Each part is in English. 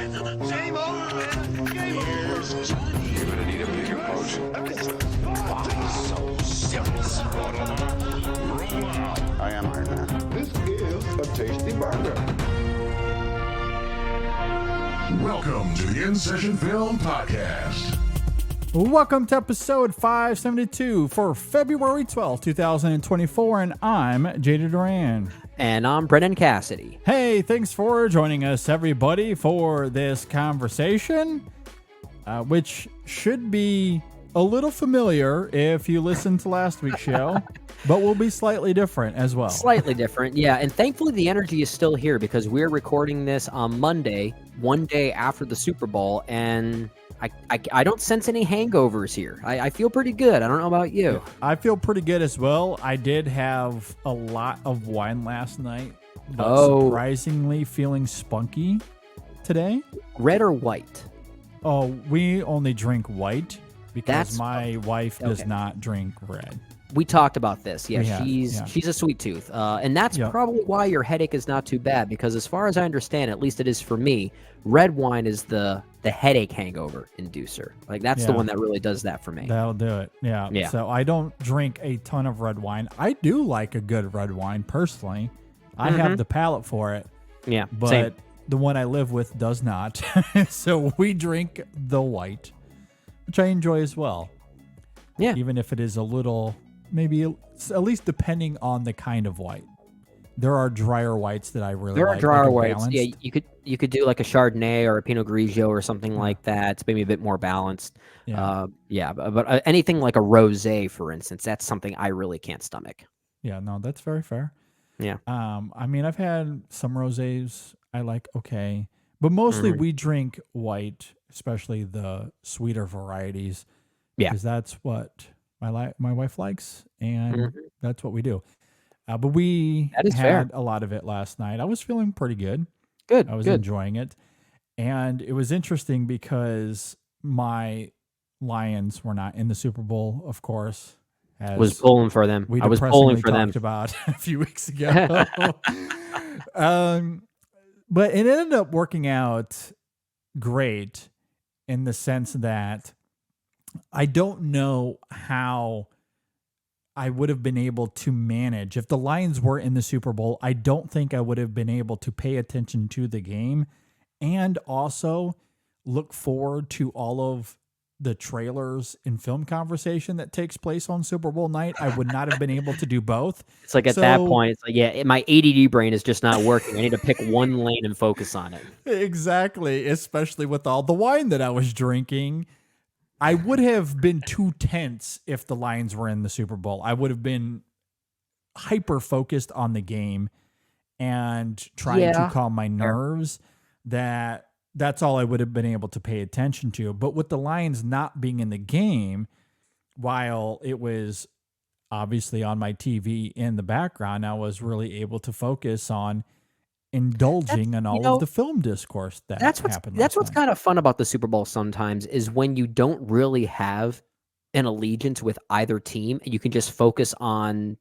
Game over, man. Game over. Johnny. You're gonna need a bigger boat. So serious. I am Iron Man. This is a tasty burger. Welcome to the InSession Film Podcast. Welcome to episode 572 for February 12th, 2024, and I'm Jada Duran. And I'm Brennan Cassidy. Hey, thanks for joining us, everybody, for this conversation, which should be a little familiar if you listened to last week's show, but will be slightly different as well. Slightly different, yeah. And thankfully, the energy is still here because we're recording this on Monday, one day after the Super Bowl, and I don't sense any hangovers here. I feel pretty good. I don't know about you. I feel pretty good as well. I did have a lot of wine last night, but surprisingly feeling spunky today. Red or white? Oh, we only drink white because my wife does okay. not drink red. We talked about this. Yeah, Yeah, she's a sweet tooth. And that's probably why your headache is not too bad, because as far as I understand, at least it is for me, red wine is the headache hangover inducer. Like that's the one that really does that for me. That'll do it. Yeah. So I don't drink a ton of red wine. I do like a good red wine personally. I have the palate for it. Yeah. But same. the one I live with does not. So we drink the white, which I enjoy as well. Yeah. Even if it is a little, maybe at least depending on the kind of white. There are drier whites that I really There like. are drier whites. Balanced. Yeah, you could do like a Chardonnay or a Pinot Grigio or something like that. It's maybe a bit more balanced. But anything like a rosé, for instance, that's something I really can't stomach. Yeah, no, that's very fair. Yeah. I mean, I've had some rosés I like, okay, but mostly we drink white, especially the sweeter varieties. Yeah, because that's what my wife likes, and that's what we do. But we had a lot of it last night. I was feeling pretty good. Good. I was enjoying it. And it was interesting because my Lions were not in the Super Bowl, of course. Was pulling for them. I was pulling for them. About a few weeks ago. But it ended up working out great in the sense that I don't know how I would have been able to manage. If the Lions were in the Super Bowl, I don't think I would have been able to pay attention to the game and also look forward to all of the trailers and film conversation that takes place on Super Bowl night. I would not have been able to do both. It's like at that point, it's like, my ADD brain is just not working. I need to pick one lane and focus on it. Exactly, especially with all the wine that I was drinking. I would have been too tense if the Lions were in the Super Bowl. I would have been hyper focused on the game and trying to calm my nerves. That's all I would have been able to pay attention to. But with the Lions not being in the game, while it was obviously on my TV in the background, I was really able to focus on indulging in all of the film discourse that happened. That's what's kind of fun about the Super Bowl sometimes is when you don't really have an allegiance with either team, and you can just focus on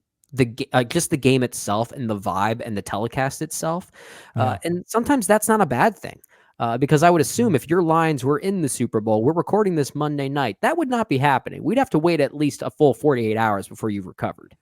just the game itself and the vibe and the telecast itself. And sometimes that's not a bad thing. Because I would assume if your Lions were in the Super Bowl, we're recording this Monday night, that would not be happening. We'd have to wait at least a full 48 hours before you've recovered.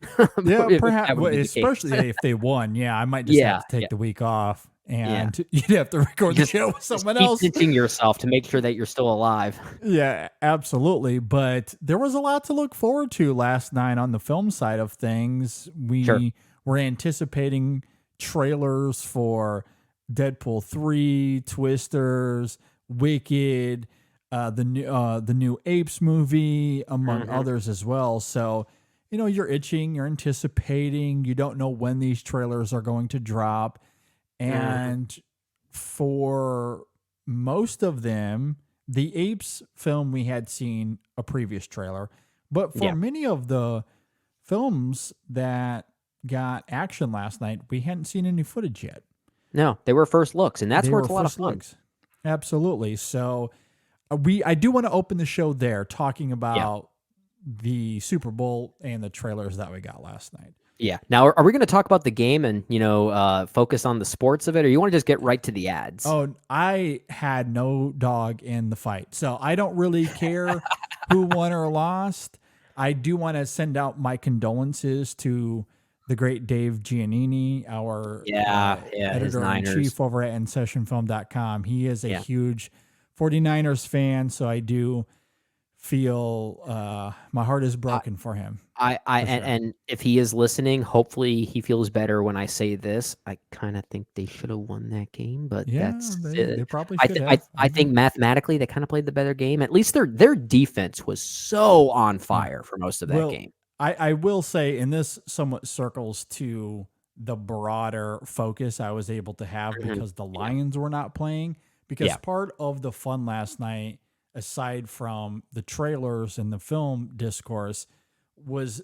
Yeah, perhaps, especially if they won. Yeah, I might just have to take the week off, and you'd have to record the show with someone else. Keep pinching yourself to make sure that you're still alive. Yeah, absolutely. But there was a lot to look forward to last night on the film side of things. We were anticipating trailers for Deadpool 3, Twisters, Wicked, the new Apes movie, among others as well. So, you're itching, you're anticipating, you don't know when these trailers are going to drop. And for most of them, the Apes film, we had seen a previous trailer. But for many of the films that got action last night, we hadn't seen any footage yet. No, they were first looks, and that's where it's a lot of fun. Absolutely. So I do want to open the show there talking about the Super Bowl and the trailers that we got last night. Yeah. Now, are we going to talk about the game and, focus on the sports of it, or you want to just get right to the ads? Oh, I had no dog in the fight, so I don't really care who won or lost. I do want to send out my condolences to the great Dave Giannini, our his editor-in-chief Niners. over at InSessionFilm.com. He is a Yeah. huge 49ers fan, so I do feel my heart is broken for him. And if he is listening, hopefully he feels better when I say this. I kind of think they should have won that game, but Yeah, that's they probably I, should th- have. I think mathematically they kind of played the better game. At least their defense was so on fire for most of that game. I will say, and this somewhat circles to the broader focus I was able to have because the Lions were not playing. Because part of the fun last night, aside from the trailers and the film discourse, was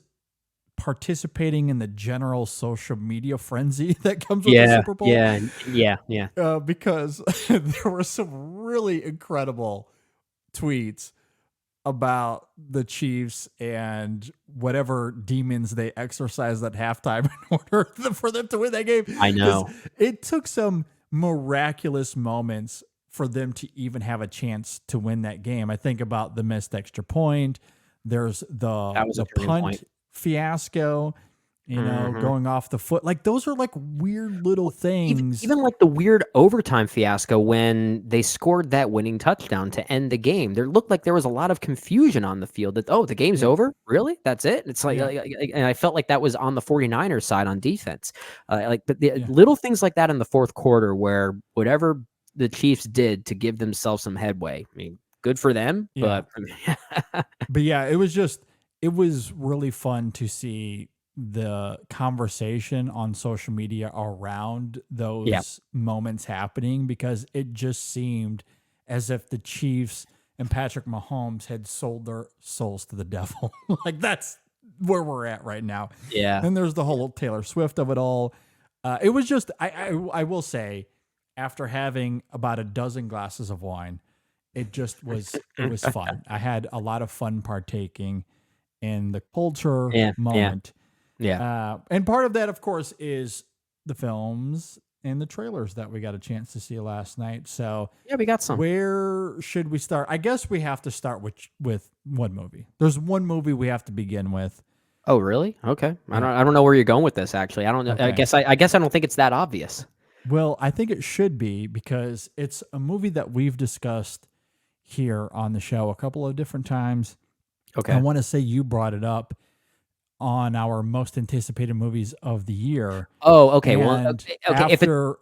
participating in the general social media frenzy that comes with the Super Bowl. Yeah. Because there were some really incredible tweets about the Chiefs and whatever demons they exercised at halftime in order for them to win that game. I know. It took some miraculous moments for them to even have a chance to win that game. I think about the missed extra point. There's the punt fiasco, going off the foot. Like, those are like weird little things. Even like the weird overtime fiasco when they scored that winning touchdown to end the game. There looked like there was a lot of confusion on the field that, the game's over? Really? That's it? It's like, and I felt like that was on the 49ers side on defense. Little things like that in the fourth quarter where whatever the Chiefs did to give themselves some headway. I mean, good for them, but yeah, it was really fun to see the conversation on social media around those moments happening, because it just seemed as if the Chiefs and Patrick Mahomes had sold their souls to the devil. Like, that's where we're at right now. Yeah. And there's the whole Taylor Swift of it all. It was just, I will say, after having about a dozen glasses of wine, it was fun. I had a lot of fun partaking in the culture moment. Yeah. And part of that, of course, is the films and the trailers that we got a chance to see last night. So we got some. Where should we start? I guess we have to start with one movie. There's one movie we have to begin with. Oh, really? Okay. I don't know where you're going with this, actually. I don't know. Okay. I guess I don't think it's that obvious. Well, I think it should be, because it's a movie that we've discussed here on the show a couple of different times. Okay. I want to say you brought it up on our most anticipated movies of the year. Oh, okay. And well, okay.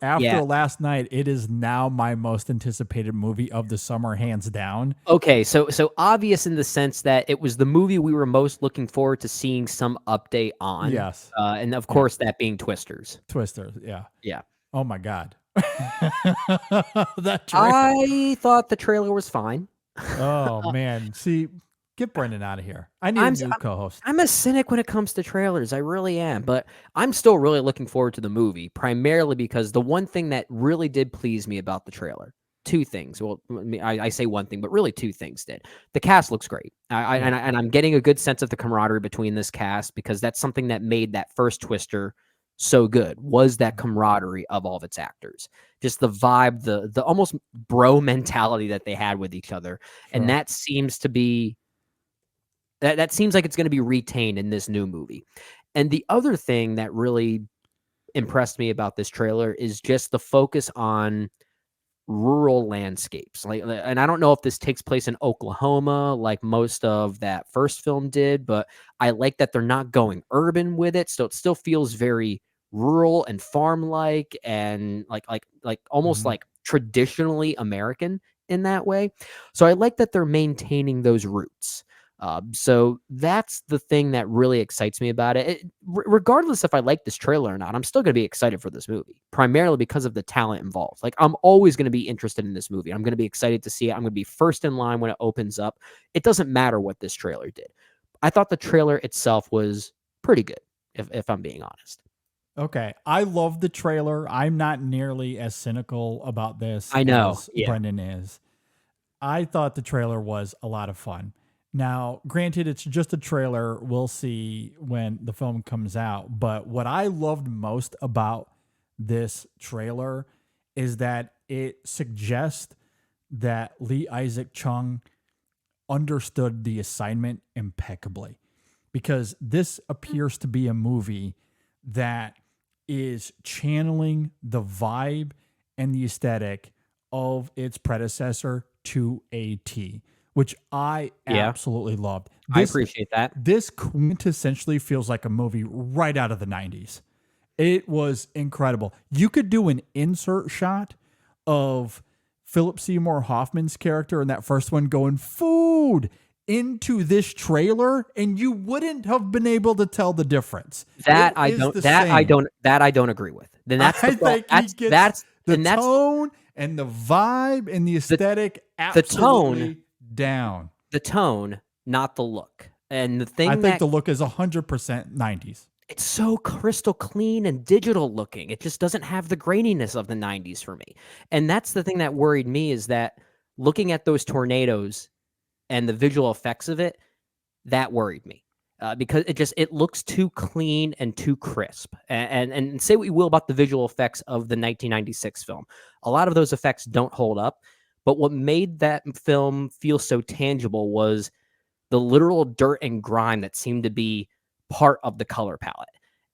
After last night, it is now my most anticipated movie of the summer, hands down. Okay, so obvious in the sense that it was the movie we were most looking forward to seeing some update on. Yes. And of course, that being Twisters. Twisters, yeah. Yeah. Oh my God. That trailer. I thought the trailer was fine. Oh man. See, get Brendan out of here. I need a new co-host. I'm a cynic when it comes to trailers. I really am. But I'm still really looking forward to the movie, primarily because the one thing that really did please me about the trailer, two things. Well, I say one thing, but really two things did. The cast looks great. And I'm getting a good sense of the camaraderie between this cast, because that's something that made that first Twister so good, was that camaraderie of all of its actors. Just the vibe, the almost bro mentality that they had with each other. Sure. And that seems to be that seems like it's going to be retained in this new movie. And the other thing that really impressed me about this trailer is just the focus on rural landscapes. And I don't know if this takes place in Oklahoma like most of that first film did, but I like that they're not going urban with it. So it still feels very rural and farm-like and like almost like traditionally American in that way. So I like that they're maintaining those roots. So that's the thing that really excites me about it. Regardless if I like this trailer or not, I'm still going to be excited for this movie, primarily because of the talent involved. Like, I'm always going to be interested in this movie. I'm going to be excited to see it. I'm going to be first in line when it opens up. It doesn't matter what this trailer did. I thought the trailer itself was pretty good, if I'm being honest. Okay. I love the trailer. I'm not nearly as cynical about this I know. as Brendan is. I thought the trailer was a lot of fun. Now, granted, it's just a trailer. We'll see when the film comes out. But what I loved most about this trailer is that it suggests that Lee Isaac Chung understood the assignment impeccably, because this appears to be a movie that is channeling the vibe and the aesthetic of its predecessor to a T, which I absolutely loved. I appreciate that. This quintessentially feels like a movie right out of the 90s. It was incredible. You could do an insert shot of Philip Seymour Hoffman's character in that first one going food into this trailer, and you wouldn't have been able to tell the difference. That I don't agree with. Then that's I the think that's the and that's tone and the vibe and the aesthetic absolutely down. The tone, not the look. And the thing I think the look is 100% 90s. It's so crystal clean and digital looking. It just doesn't have the graininess of the 90s for me. And that's the thing that worried me, is that looking at those tornadoes and the visual effects of it, that worried me. Because it looks too clean and too crisp. And say what you will about the visual effects of the 1996 film. A lot of those effects don't hold up. But what made that film feel so tangible was the literal dirt and grime that seemed to be part of the color palette.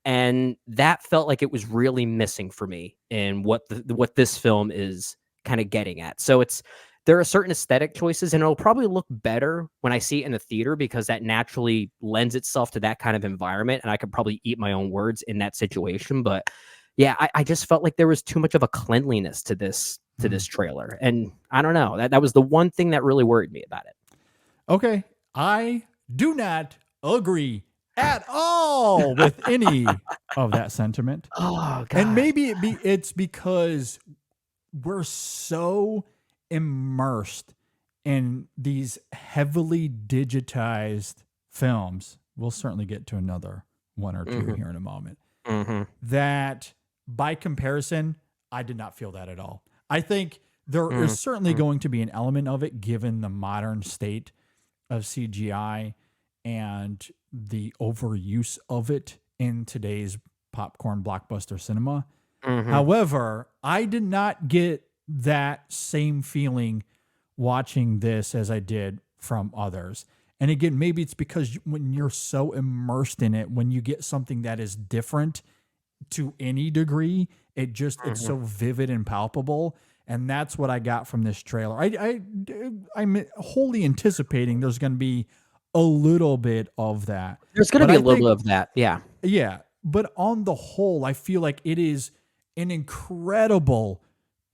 And that felt like it was really missing for me in what this film is kind of getting at. So there are certain aesthetic choices, and it'll probably look better when I see it in the theater, because that naturally lends itself to that kind of environment, and I could probably eat my own words in that situation. But yeah, I just felt like there was too much of a cleanliness to this trailer. And I don't know, that was the one thing that really worried me about it. Okay. I do not agree at all with any of that sentiment. Oh, God. And maybe it's because we're so immersed in these heavily digitized films. We'll certainly get to another one or two here in a moment. That by comparison, I did not feel that at all. I think there is certainly going to be an element of it given the modern state of CGI and the overuse of it in today's popcorn blockbuster cinema. However, I did not get that same feeling watching this as I did from others. And again, maybe it's because when you're so immersed in it, when you get something that is different to any degree, it's so vivid and palpable. And that's what I got from this trailer. I'm wholly anticipating there's going to be a little bit of that. There's going to be a little bit of that. Yeah. Yeah. But on the whole, I feel like it is an incredible,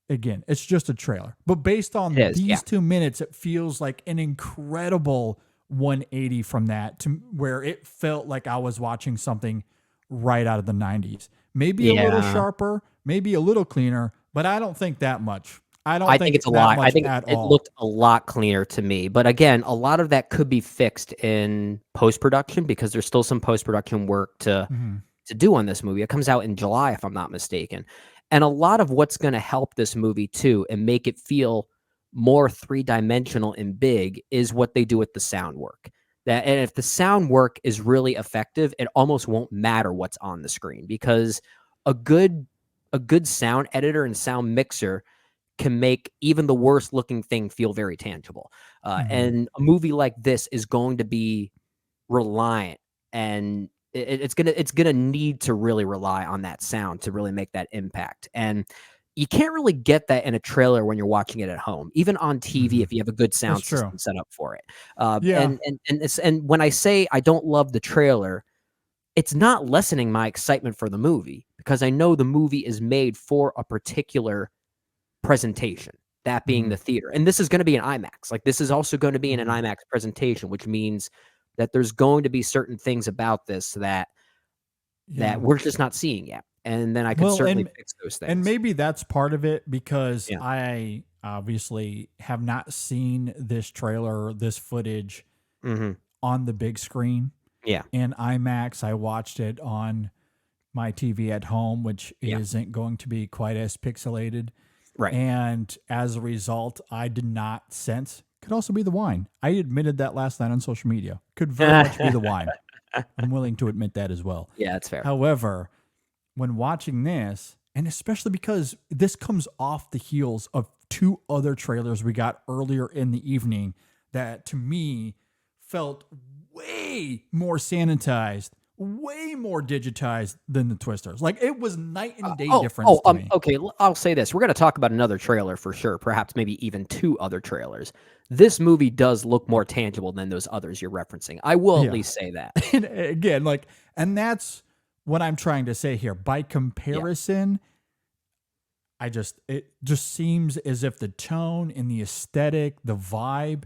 again, it's just a trailer, but based on these 2 minutes, it feels like an incredible 180 from that to where it felt like I was watching something right out of the 90s. Maybe a little sharper, maybe a little cleaner, but I don't think that much. I think it's a lot. I think it looked a lot cleaner to me. But again, a lot of that could be fixed in post-production, because there's still some post-production work to do on this movie. It comes out in July, if I'm not mistaken. And a lot of what's going to help this movie too and make it feel more three-dimensional and big is what they do with the sound work. And if the sound work is really effective, it almost won't matter what's on the screen, because a good sound editor and sound mixer can make even the worst looking thing feel very tangible. And a movie like this is going to be reliant, and it's gonna need to really rely on that sound to really make that impact. And you can't really get that in a trailer when you're watching it at home, even on TV, if you have a good sound system set up for it. And when I say I don't love the trailer, it's not lessening my excitement for the movie, because I know the movie is made for a particular presentation, that being the theater. And this is going to be an IMAX. Like, this is also going to be in an IMAX presentation, which means that there's going to be certain things about this that we're just not seeing yet. And then I could certainly fix those things. And maybe that's part of it, because I obviously have not seen this trailer, this footage on the big screen. Yeah. In IMAX, I watched it on my TV at home, which isn't going to be quite as pixelated. Right. And as a result, I did not sense Could also be the wine. I admitted that last night on social media. Could very much be the wine. I'm willing to admit that as well. Yeah, that's fair. However, when watching this, and especially because this comes off the heels of 2 other trailers we got earlier in the evening that to me felt way more sanitized, way more digitized than the Twisters. Like it was night and day difference to me. Okay, I'll say this. We're going to talk about another trailer for sure, perhaps maybe even 2 other trailers. This movie does look more tangible than those others you're referencing. I will at least say that. And again, and that's what I'm trying to say here. By comparison, it just seems as if the tone and the aesthetic, the vibe,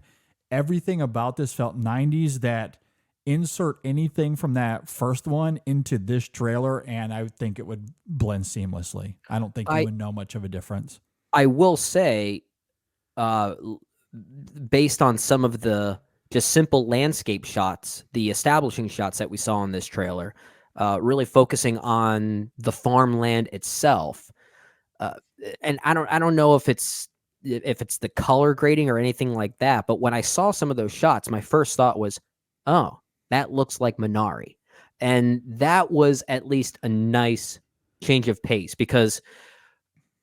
everything about this felt 90s. That insert anything from that first one into this trailer, and I think it would blend seamlessly. I don't think you would know much of a difference. I will say, based on some of the just simple landscape shots, the establishing shots that we saw in this trailer, really focusing on the farmland itself. And I don't know if it's the color grading or anything like that, but when I saw some of those shots, my first thought was, oh, that looks like Minari. And that was at least a nice change of pace, because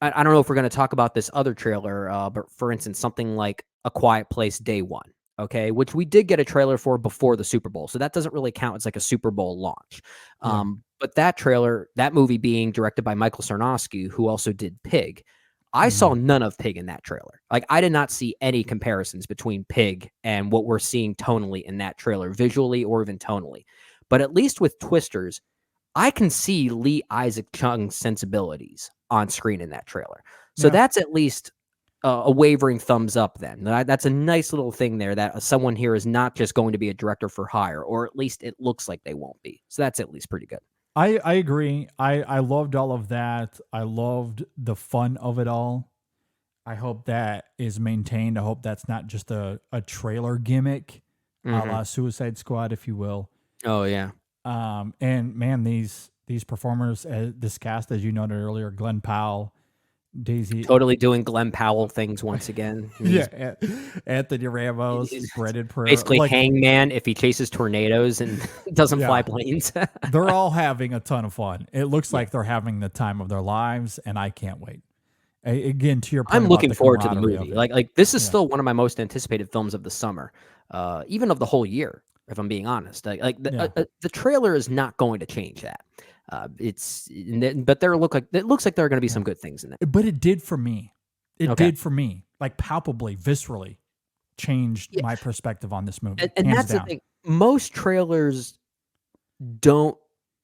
I don't know if we're going to talk about this other trailer, but for instance, something like A Quiet Place Day One, okay, which we did get a trailer for before the Super Bowl. So that doesn't really count. It's like a Super Bowl launch. But that trailer, that movie being directed by Michael Sarnowski, who also did Pig, I saw none of Pig in that trailer. Like, I did not see any comparisons between Pig and what we're seeing tonally in that trailer, visually or even tonally. But at least with Twisters, I can see Lee Isaac Chung's sensibilities on screen in that trailer. So that's at least a wavering thumbs up then. That's a nice little thing there, that someone here is not just going to be a director for hire, or at least it looks like they won't be. So that's at least pretty good. I agree. I loved all of that. I loved the fun of it all. I hope that is maintained. I hope that's not just a trailer gimmick, a la Suicide Squad, if you will. Oh, yeah. And man, these performers, this cast, as you noted earlier, Glenn Powell, Daisy, totally doing Glenn Powell things once again. Yeah, Anthony Ramos, Brendan Pereira, basically Hangman if he chases tornadoes and doesn't fly planes. They're all having a ton of fun. It looks like they're having the time of their lives, and I can't wait. Again, to your point, I'm looking forward to the movie. It. Like this is still one of my most anticipated films of the summer, even of the whole year, if I'm being honest. The trailer is not going to change that. But it looks like there are going to be some good things in it. But it did for me. It did for me, like palpably, viscerally, changed my perspective on this movie. And that's the thing. Most trailers don't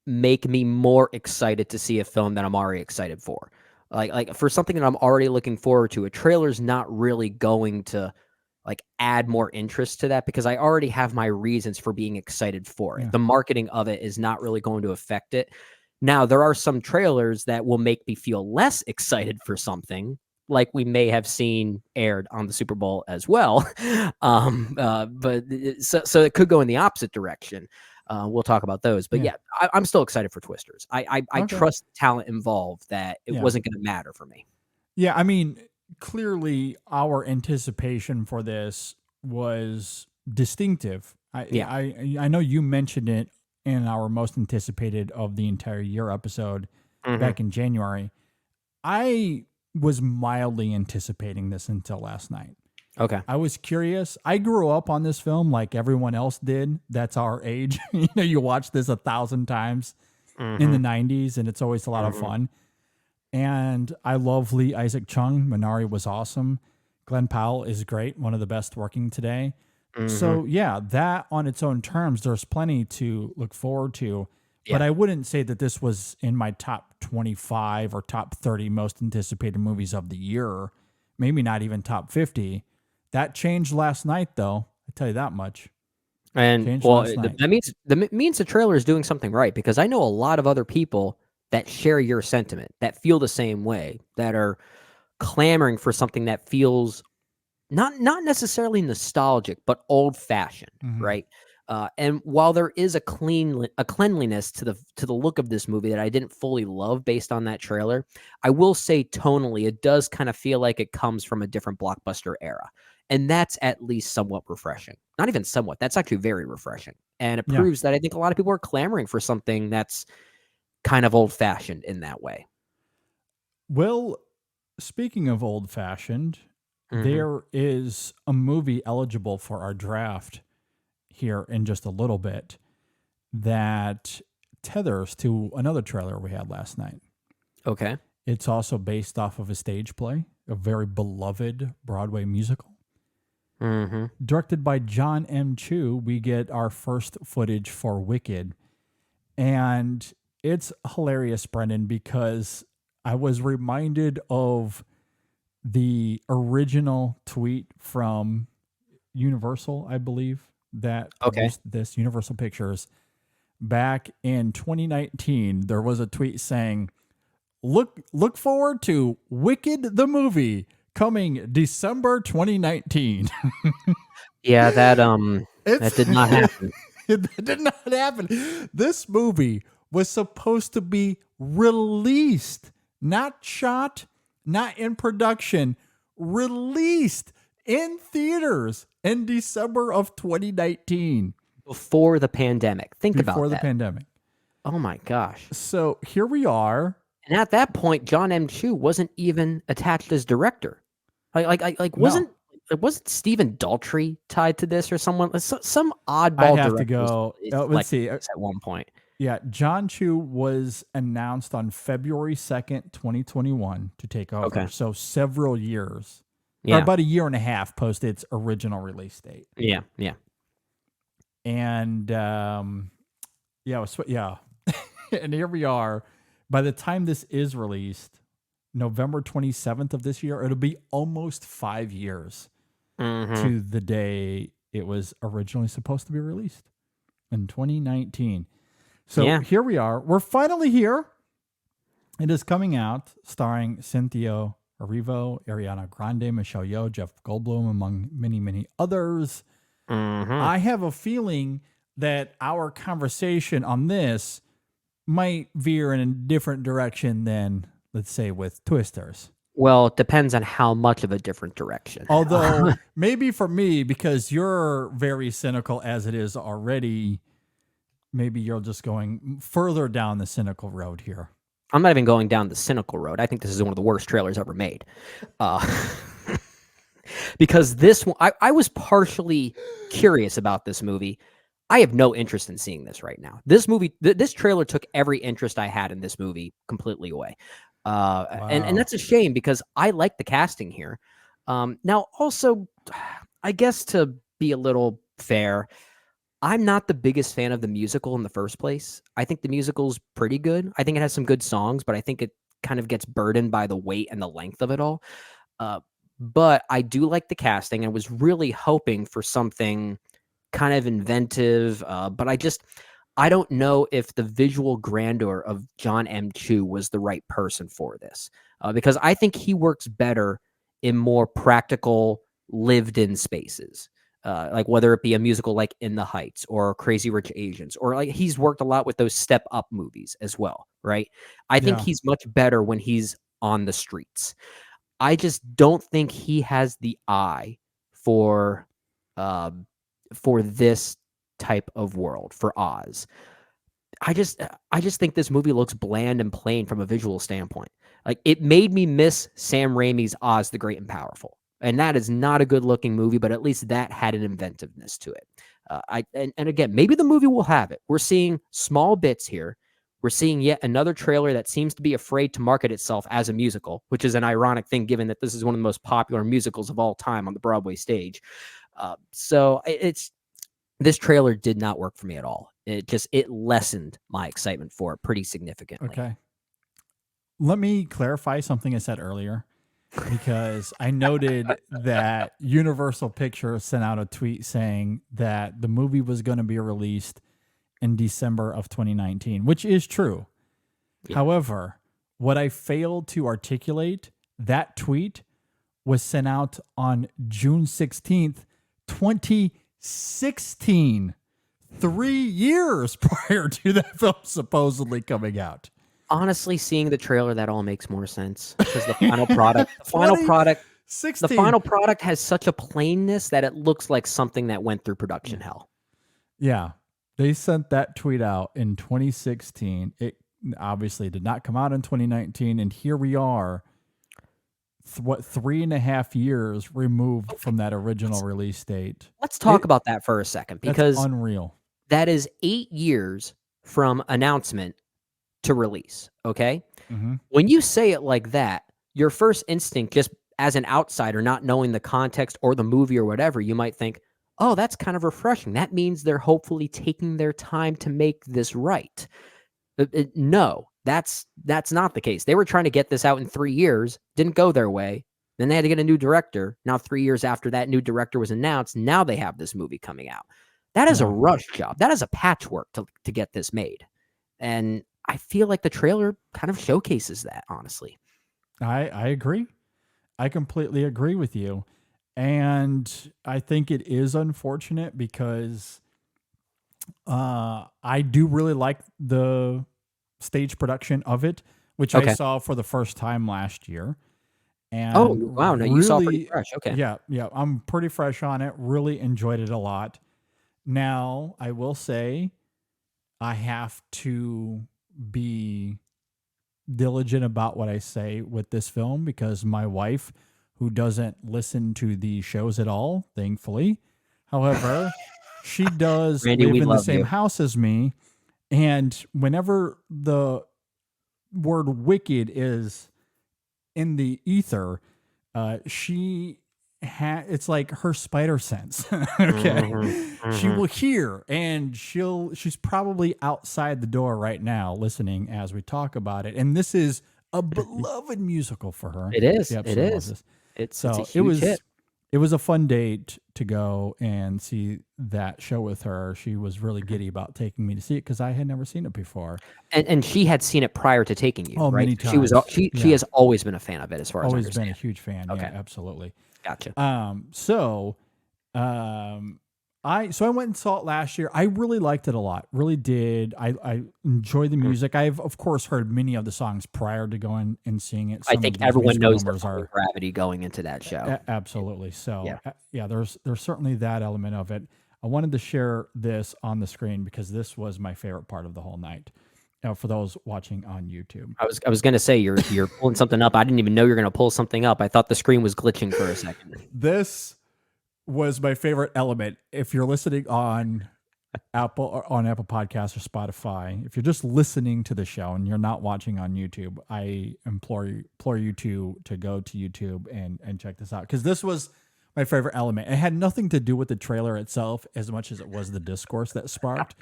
make me more excited to see a film that I'm already excited for. Like for something that I'm already looking forward to, a trailer's not really going to like add more interest to that, because I already have my reasons for being excited for it. Yeah. The marketing of it is not really going to affect it. Now, there are some trailers that will make me feel less excited for something, like we may have seen aired on the Super Bowl as well. But it could go in the opposite direction. We'll talk about those. But I'm still excited for Twisters. I trust the talent involved that it wasn't going to matter for me. Yeah, I mean, clearly our anticipation for this was distinctive. I know you mentioned it in our most anticipated of the entire year episode back in January. I was mildly anticipating this until last night. Okay. I was curious. I grew up on this film like everyone else did. That's our age. You watch this 1,000 times in the 90s, and it's always a lot of fun. And I love Lee Isaac Chung. Minari was awesome. Glenn Powell is great. One of the best working today. So that on its own terms, there's plenty to look forward to. Yeah. But I wouldn't say that this was in my top 25 or top 30 most anticipated movies of the year. Maybe not even top 50. That changed last night, though. I tell you that much. And that means the trailer is doing something right, because I know a lot of other people that share your sentiment, that feel the same way, that are clamoring for something that feels not necessarily nostalgic, but old-fashioned, right? And while there is a cleanliness to the look of this movie that I didn't fully love based on that trailer, I will say tonally, it does kind of feel like it comes from a different blockbuster era. And that's at least somewhat refreshing. Not even somewhat. That's actually very refreshing. And it Yeah. proves that I think a lot of people are clamoring for something that's kind of old-fashioned in that way. Well, speaking of old-fashioned, there is a movie eligible for our draft here in just a little bit that tethers to another trailer we had last night. Okay. It's also based off of a stage play, a very beloved Broadway musical. Directed by John M. Chu, we get our first footage for Wicked. And it's hilarious, Brendan, because I was reminded of the original tweet from Universal, I believe, that produced this, Universal Pictures. Back in 2019, there was a tweet saying, look forward to Wicked the movie coming December 2019. Yeah, that did not happen. That did not happen. This movie was supposed to be released, not shot, not in production, released in theaters in December of 2019. Before the pandemic. Think about that. Before the pandemic. Oh my gosh. So here we are. And at that point, John M. Chu wasn't even attached as director. Wasn't Stephen Daltrey tied to this or someone? Some oddball I have director to go. Let's see. At one point. Yeah, John Chu was announced on February 2nd, 2021 to take over. Okay. So several years. Yeah. Or about a year and a half post its original release date. Yeah. And and here we are. By the time this is released, November 27th of this year, it'll be almost 5 years to the day it was originally supposed to be released in 2019. So here we are. We're finally here. It is coming out starring Cynthia Erivo, Ariana Grande, Michelle Yeoh, Jeff Goldblum, among many, many others. I have a feeling that our conversation on this might veer in a different direction than, let's say, with Twisters. Well, it depends on how much of a different direction. Although, maybe for me, because you're very cynical as it is already, maybe you're just going further down the cynical road here. I'm not even going down the cynical road. I think this is one of the worst trailers ever made. Because this one, I was partially curious about this movie. I have no interest in seeing this right now. This movie, this trailer took every interest I had in this movie completely away. And that's a shame because I like the casting here. Now, also, I guess to be a little fair, I'm not the biggest fan of the musical in the first place. I think the musical's pretty good. I think it has some good songs, but I think it kind of gets burdened by the weight and the length of it all. But I do like the casting. I was really hoping for something kind of inventive, but I don't know if the visual grandeur of John M. Chu was the right person for this, because I think he works better in more practical, lived-in spaces, like whether it be a musical like In the Heights or Crazy Rich Asians, or like he's worked a lot with those Step Up movies as well, right? I think he's much better when he's on the streets. I just don't think he has the eye for this type of world, for Oz. I just think this movie looks bland and plain from a visual standpoint. Like, it made me miss Sam Raimi's Oz the Great and Powerful. And that is not a good looking movie, but at least that had an inventiveness to it. And again, maybe the movie will have it. We're seeing small bits here. We're seeing yet another trailer that seems to be afraid to market itself as a musical, which is an ironic thing given that this is one of the most popular musicals of all time on the Broadway stage. So this trailer did not work for me at all. It lessened my excitement for it pretty significantly. Okay. Let me clarify something I said earlier, because I noted that Universal Pictures sent out a tweet saying that the movie was going to be released in December of 2019, which is true. Yeah. However, what I failed to articulate, that tweet was sent out on June 16th, 2016, 3 years prior to that film supposedly coming out. Honestly, seeing the trailer, that all makes more sense, because the final product The final product has such a plainness that it looks like something that went through production hell. Yeah. They sent that tweet out in 2016. It obviously did not come out in 2019. And here we are, 3.5 years removed from that original release date. Let's talk about that for a second, because that's unreal. That is 8 years from announcement to release. Okay. Mm-hmm. When you say it like that, your first instinct, just as an outsider, not knowing the context or the movie or whatever, you might think, oh, that's kind of refreshing. That means they're hopefully taking their time to make this right. No, that's not the case. They were trying to get this out in 3 years, didn't go their way. Then they had to get a new director. Now, 3 years after that new director was announced, now they have this movie coming out. That is a rush job. That is a patchwork to get this made. And I feel like the trailer kind of showcases that, honestly. I agree. I completely agree with you. And I think it is unfortunate because I do really like the stage production of it, which I saw for the first time last year. And oh, wow. No, you saw pretty fresh. Okay. Yeah. I'm pretty fresh on it. Really enjoyed it a lot. Now, I will say I have to be diligent about what I say with this film because my wife, who doesn't listen to the shows at all, thankfully. However, she does Randy, live in the same house as me. And whenever the word wicked is in the ether, it's like her spider sense. Okay. She will hear, and she's probably outside the door right now listening as we talk about it. And this is a beloved musical for her. It is. It is. It's a huge hit. It was a fun date to go and see that show with her. She was really giddy about taking me to see it because I had never seen it before. And she had seen it prior to taking you, right? Many times. She has always been a fan of it, as far as I understand. Always been a huge fan. Okay. Yeah, absolutely. Gotcha. I went and saw it last year. I really liked it a lot. Really did. I enjoyed the music. I've of course heard many of the songs prior to going and seeing it. I think everyone knows the gravity going into that show. Absolutely. So there's certainly that element of it. I wanted to share this on the screen because this was my favorite part of the whole night. For those watching on YouTube, I was gonna say you're pulling something up. I didn't even know you were gonna pull something up. I thought the screen was glitching for a second. This was my favorite element. If you're listening on Apple Podcasts or Spotify, if you're just listening to the show and you're not watching on YouTube, I implore you to go to YouTube and check this out because this was my favorite element. It had nothing to do with the trailer itself as much as it was the discourse that sparked.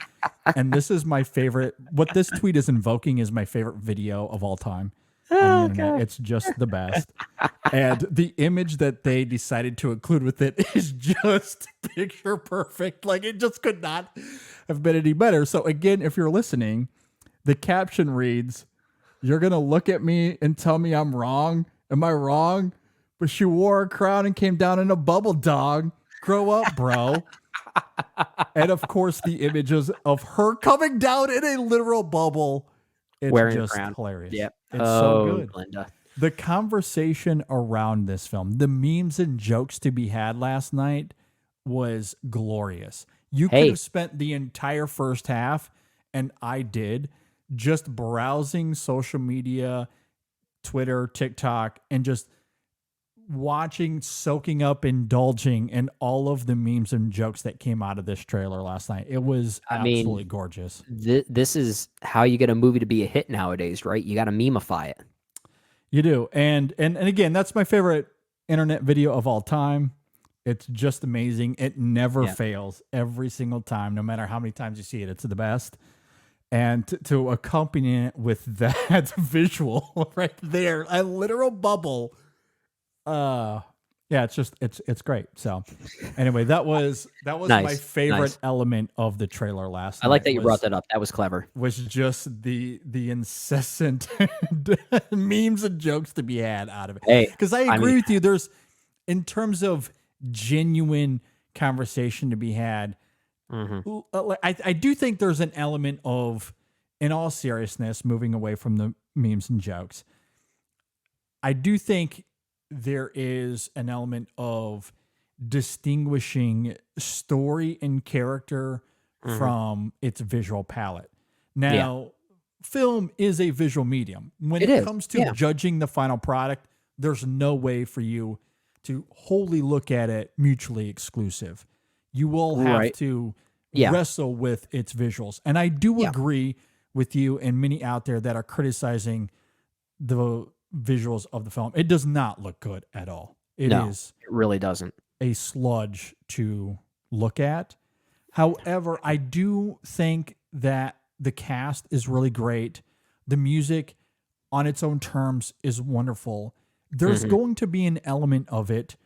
And this is my favorite. What this tweet is invoking is my favorite video of all time. On the internet. It's just the best. And the image that they decided to include with it is just picture perfect. Like it just could not have been any better. So again, if you're listening, the caption reads, "You're going to look at me and tell me I'm wrong. Am I wrong? But she wore a crown and came down in a bubble, dog. Grow up, bro." And of course, the images of her coming down in a literal bubble. It's wearing just a crown. Hilarious. Yep. It's so good. Linda. The conversation around this film, the memes and jokes to be had last night was glorious. You could have spent the entire first half, and I did, just browsing social media, Twitter, TikTok, and just watching, soaking up, indulging in all of the memes and jokes that came out of this trailer last night. It was absolutely gorgeous. This is how you get a movie to be a hit nowadays, right? You got to memify it. You do. And again, that's my favorite internet video of all time. It's just amazing. It never fails every single time, no matter how many times you see it. It's the best. And to accompany it with that visual right there, a literal bubble. It's great. So anyway, that was my favorite element of the trailer last night. I like that you brought that up. That was clever. Was just the incessant memes and jokes to be had out of it. Hey, because I agree with you. There's, in terms of genuine conversation to be had, I do think there's an element of, in all seriousness, moving away from the memes and jokes. I do think there is an element of distinguishing story and character from its visual palette. Now, film is a visual medium. When it comes to judging the final product, there's no way for you to wholly look at it mutually exclusive. You will have to wrestle with its visuals. And I do agree with you and many out there that are criticizing the visuals of the film. It does not look good at all. It really doesn't. A sludge to look at. However, I do think that the cast is really great. The music on its own terms is wonderful. There's going to be an element of it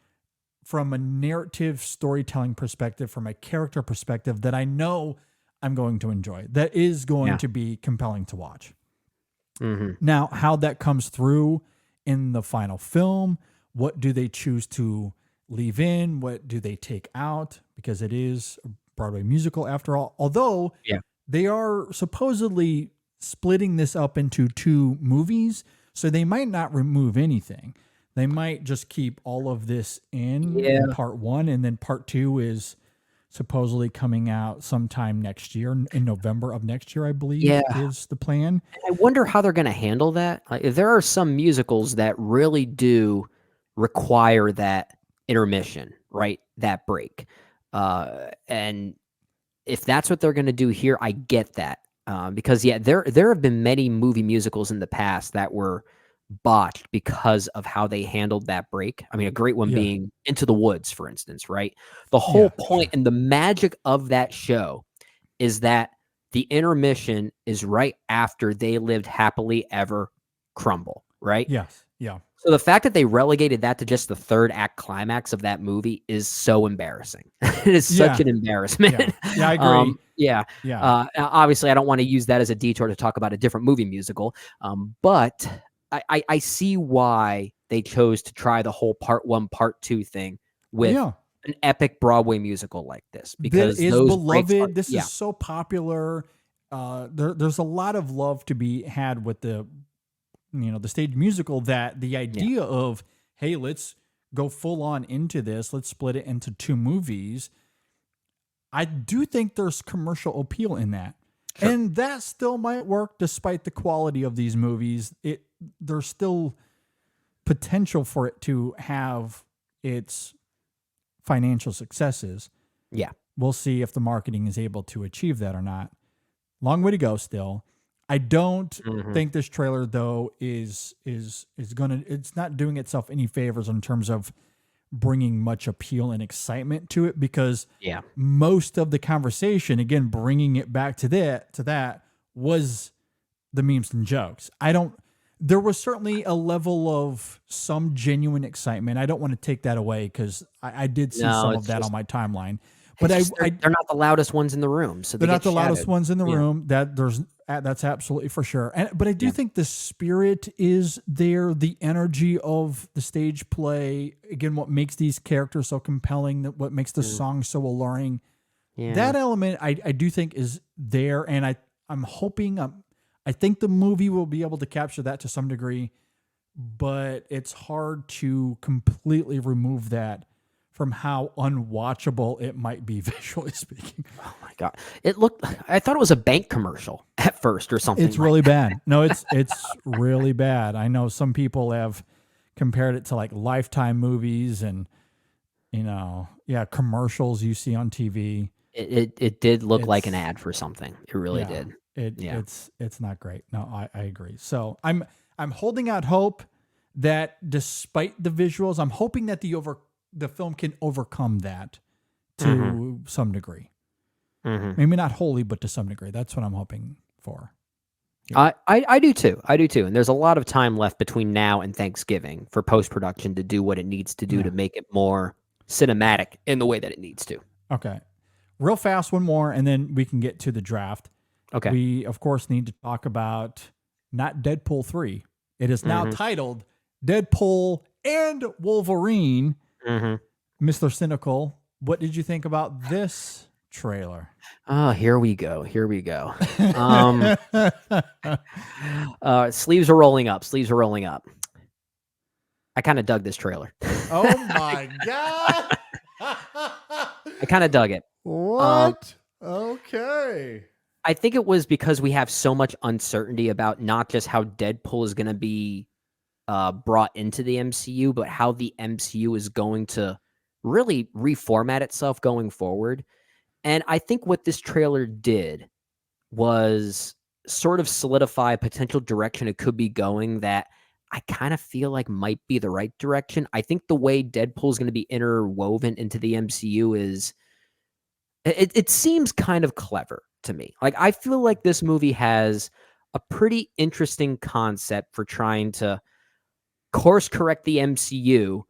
from a narrative storytelling perspective, from a character perspective, that I know I'm going to enjoy. That is going to be compelling to watch. Now, how that comes through in the final film, what do they choose to leave in? What do they take out? Because it is a Broadway musical after all. Although they are supposedly splitting this up into 2 movies, so they might not remove anything. They might just keep all of this in part 1, and then part 2 is supposedly coming out sometime next year, in November of next year, I believe is the plan. I wonder how they're going to handle that. Like, there are some musicals that really do require that intermission, right? That break. And if that's what they're going to do here, I get that. Because there have been many movie musicals in the past that were botched because of how they handled that break. I mean, a great one being Into the Woods, for instance, right? The whole point and the magic of that show is that the intermission is right after They Lived Happily Ever crumble, right? Yes. Yeah. So the fact that they relegated that to just the 3rd act climax of that movie is so embarrassing. It is such an embarrassment. Yeah, I agree. Obviously, I don't want to use that as a detour to talk about a different movie musical, but I see why they chose to try the whole part 1, part 2 thing with an epic Broadway musical like this. Because this is beloved. This is so popular. There's a lot of love to be had with the stage musical, that the idea of, hey, let's go full on into this. Let's split it into 2 movies. I do think there's commercial appeal in that. Sure. And that still might work despite the quality of these movies. There's still potential for it to have its financial successes. Yeah. We'll see if the marketing is able to achieve that or not. Long way to go still. I don't think this trailer, though, is gonna. It's not doing itself any favors in terms of bringing much appeal and excitement to it, because most of the conversation, again, bringing it back to that was the memes and jokes. There was certainly a level of some genuine excitement. I don't want to take that away, because I did see some of that on my timeline. But they're not the loudest ones in the room, so they're not the loudest ones in the room. That's absolutely for sure. But I do think the spirit is there, the energy of the stage play. Again, what makes these characters so compelling, what makes the song so alluring. Yeah. That element I do think is there, and I'm hoping I think the movie will be able to capture that to some degree, but it's hard to completely remove that from how unwatchable it might be, visually speaking. Oh my God. I thought it was a bank commercial at first or something. It's really bad. No, it's really bad. I know some people have compared it to like Lifetime movies and, commercials you see on TV. It did look like an ad for something. It really did. It's not great. No, I agree. So I'm holding out hope that despite the visuals, I'm hoping that the film can overcome that to some degree. Maybe not wholly, but to some degree. That's what I'm hoping for. Yeah. I do too. And there's a lot of time left between now and Thanksgiving for post-production to do what it needs to do to make it more cinematic in the way that it needs to. Okay. Real fast, one more, and then we can get to the draft. Okay. We, of course, need to talk about not Deadpool 3. It is now titled Deadpool and Wolverine. Mr. Cynical, what did you think about this trailer? Oh, here we go. Sleeves are rolling up. I kind of dug this trailer. Oh my god! I kind of dug it. What? Okay. I think it was because we have so much uncertainty about not just how Deadpool is going to be brought into the MCU, but how the MCU is going to really reformat itself going forward. And I think what this trailer did was sort of solidify a potential direction it could be going that I kind of feel like might be the right direction. I think the way Deadpool is going to be interwoven into the MCU is it seems kind of clever to me. Like, I feel like this movie has a pretty interesting concept for trying to course correct the MCU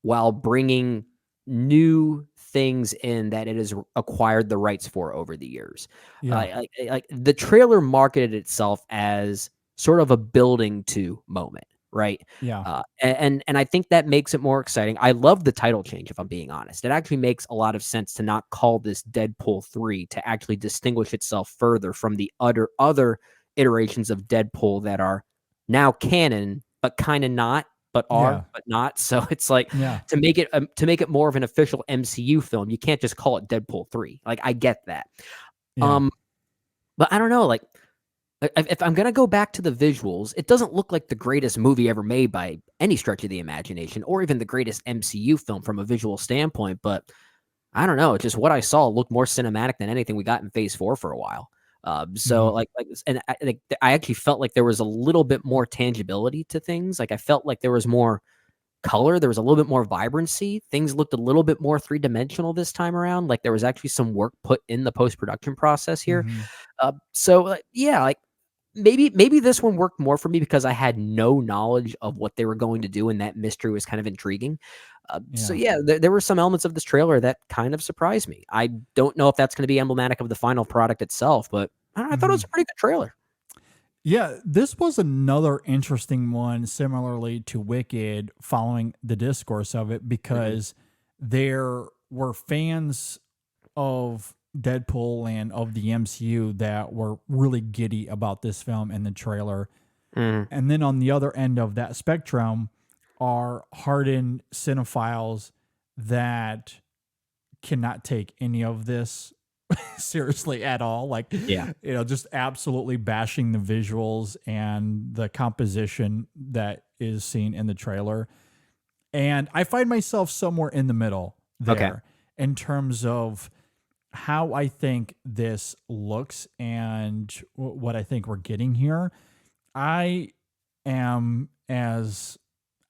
while bringing new things in that it has acquired the rights for over the years. Yeah. Like the trailer marketed itself as sort of a building to moment, right? Yeah. And I think that makes it more exciting. I love the title change, if I'm being honest. It actually makes a lot of sense to not call this Deadpool 3, to actually distinguish itself further from the other iterations of Deadpool that are now canon, but kind of not, but are, but not. So it's like, to make it more of an official MCU film, you can't just call it Deadpool 3. Like, I get that. Yeah. But I don't know, like, if I'm going to go back to the visuals, it doesn't look like the greatest movie ever made by any stretch of the imagination, or even the greatest MCU film from a visual standpoint. But I don't know, just what I saw looked more cinematic than anything we got in Phase 4 for a while. So I actually felt like there was a little bit more tangibility to things. Like, I felt like there was more color. There was a little bit more vibrancy. Things looked a little bit more three-dimensional this time around. Like, there was actually some work put in the post-production process here. Like, maybe this one worked more for me because I had no knowledge of what they were going to do, and that mystery was kind of intriguing. So there were some elements of this trailer that kind of surprised me. I don't know if that's going to be emblematic of the final product itself, but I thought it was a pretty good trailer. Yeah, this was another interesting one, similarly to Wicked, following the discourse of it, because there were fans of Deadpool and of the MCU that were really giddy about this film and the trailer. And then on the other end of that spectrum are hardened cinephiles that cannot take any of this seriously at all. Like, just absolutely bashing the visuals and the composition that is seen in the trailer. And I find myself somewhere in the middle there in terms of how I think this looks and what I think we're getting here. I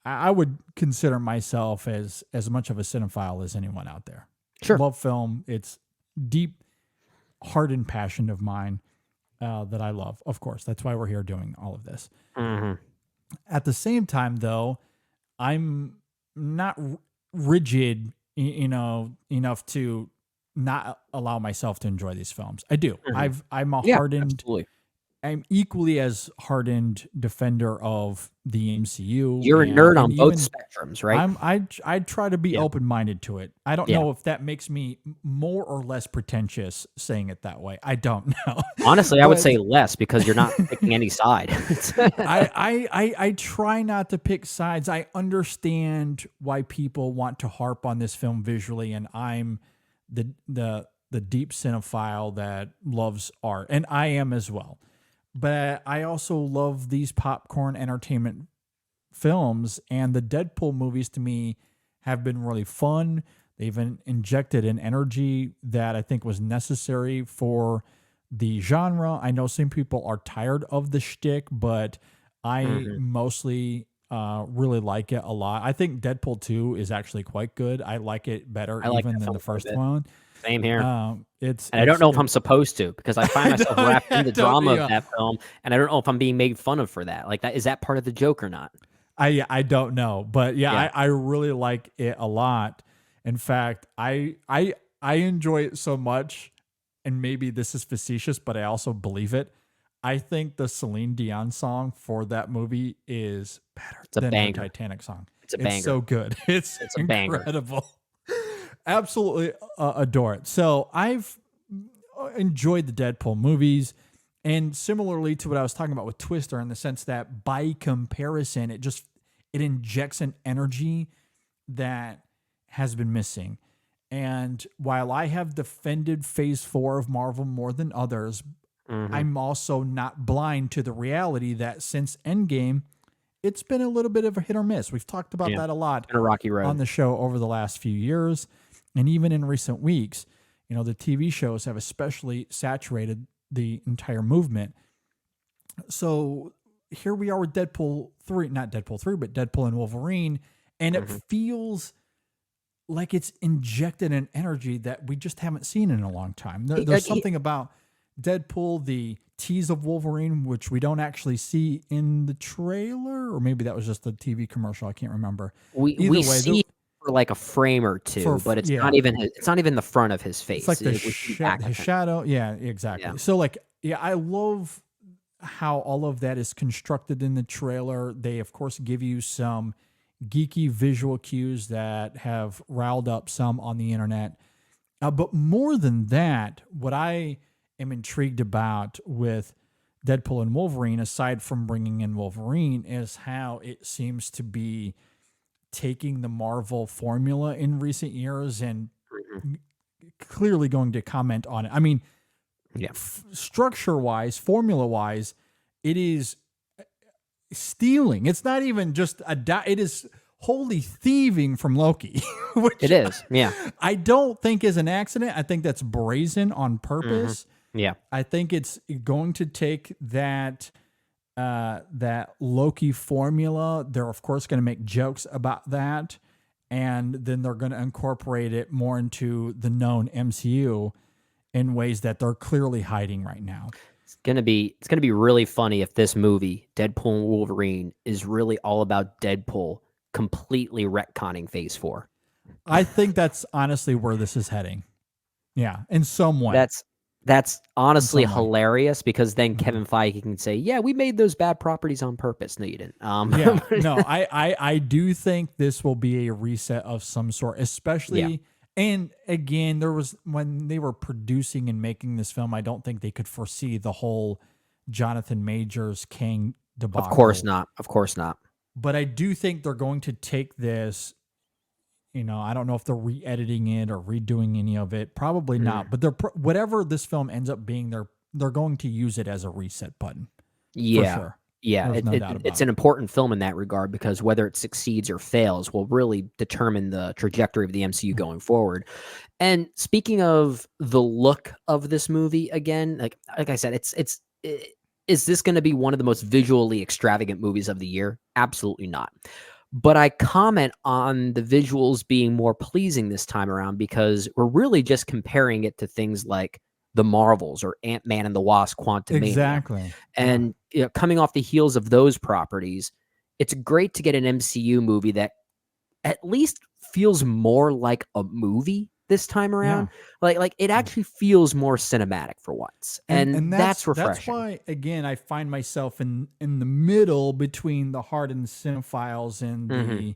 would consider myself as much of a cinephile as anyone out there. Sure. Love film. It's deep heart and passion of mine that I love. Of course, that's why we're here doing all of this. At the same time, though, I'm not rigid, enough to not allow myself to enjoy these films. I do. I'm a hardened. Absolutely. I'm equally as hardened defender of the MCU. You're a nerd on both spectrums, right? I try to be open-minded to it. I don't know if that makes me more or less pretentious saying it that way. I don't know. Honestly, I would say less, because you're not picking any side. I try not to pick sides. I understand why people want to harp on this film visually, and I'm the deep cinephile that loves art, and I am as well. But I also love these popcorn entertainment films, and the Deadpool movies to me have been really fun. They've injected an energy that I think was necessary for the genre. I know some people are tired of the shtick, but I mostly really like it a lot. I think Deadpool 2 is actually quite good. I like it better even than the first one. Same here. And I don't know if I'm supposed to, because I find myself wrapped in the drama of that film, and I don't know if I'm being made fun of for that. Like, that is that part of the joke or not? I don't know, but I really like it a lot. In fact, I enjoy it so much, and maybe this is facetious, but I also believe it. I think the Celine Dion song for that movie is better than the Titanic song. It's a banger. It's so good. It's incredible. Banger. Absolutely adore it. So I've enjoyed the Deadpool movies, and similarly to what I was talking about with Twister, in the sense that by comparison, it injects an energy that has been missing. And while I have defended Phase 4 of Marvel more than others, I'm also not blind to the reality that since Endgame, it's been a little bit of a hit or miss. We've talked about that a lot a rocky road on the show over the last few years. And even in recent weeks, you know, the TV shows have especially saturated the entire movement. So here we are with Deadpool 3, not Deadpool 3, but Deadpool and Wolverine. And it feels like it's injected an energy that we just haven't seen in a long time. There's something about Deadpool, the tease of Wolverine, which we don't actually see in the trailer, or maybe that was just the TV commercial. I can't remember. We see for like a frame or two, but it's not even the front of his face. It's like his shadow. Yeah, exactly. Yeah. So like, I love how all of that is constructed in the trailer. They of course give you some geeky visual cues that have riled up some on the internet. But more than that, what I am intrigued about with Deadpool and Wolverine, aside from bringing in Wolverine, is how it seems to be taking the Marvel formula in recent years and clearly going to comment on it. I mean, structure-wise, formula-wise, it is stealing. It's not even just it is wholly thieving from Loki. Which it is, yeah. I don't think is an accident. I think that's brazen on purpose. Yeah. I think it's going to take that Loki formula. They're of course going to make jokes about that, and then they're going to incorporate it more into the known MCU in ways that they're clearly hiding right now. It's gonna be really funny if this movie, Deadpool and Wolverine, is really all about Deadpool completely retconning Phase 4. I think that's honestly where this is heading. Yeah, in some way. That's honestly hilarious, because then Kevin Feige can say, "Yeah, we made those bad properties on purpose." No, you didn't. I do think this will be a reset of some sort, especially. And again, there was when they were producing and making this film, I don't think they could foresee the whole Jonathan Majors Kang debacle. Of course not. But I do think they're going to take this. You know, I don't know if they're re-editing it or redoing any of it. Probably not. But whatever this film ends up being, they're going to use it as a reset button. Yeah, for sure. Yeah. It's an important film in that regard, because whether it succeeds or fails will really determine the trajectory of the MCU going forward. And speaking of the look of this movie, again, like I said, is this going to be one of the most visually extravagant movies of the year? Absolutely not. But I comment on the visuals being more pleasing this time around, because we're really just comparing it to things like the Marvels or Ant-Man and the Wasp: Quantumania. Exactly. And coming off the heels of those properties, it's great to get an MCU movie that at least feels more like a movie this time around. Like it actually feels more cinematic for once. And that's refreshing. That's why, again, I find myself in the middle between the hardened cinephiles and the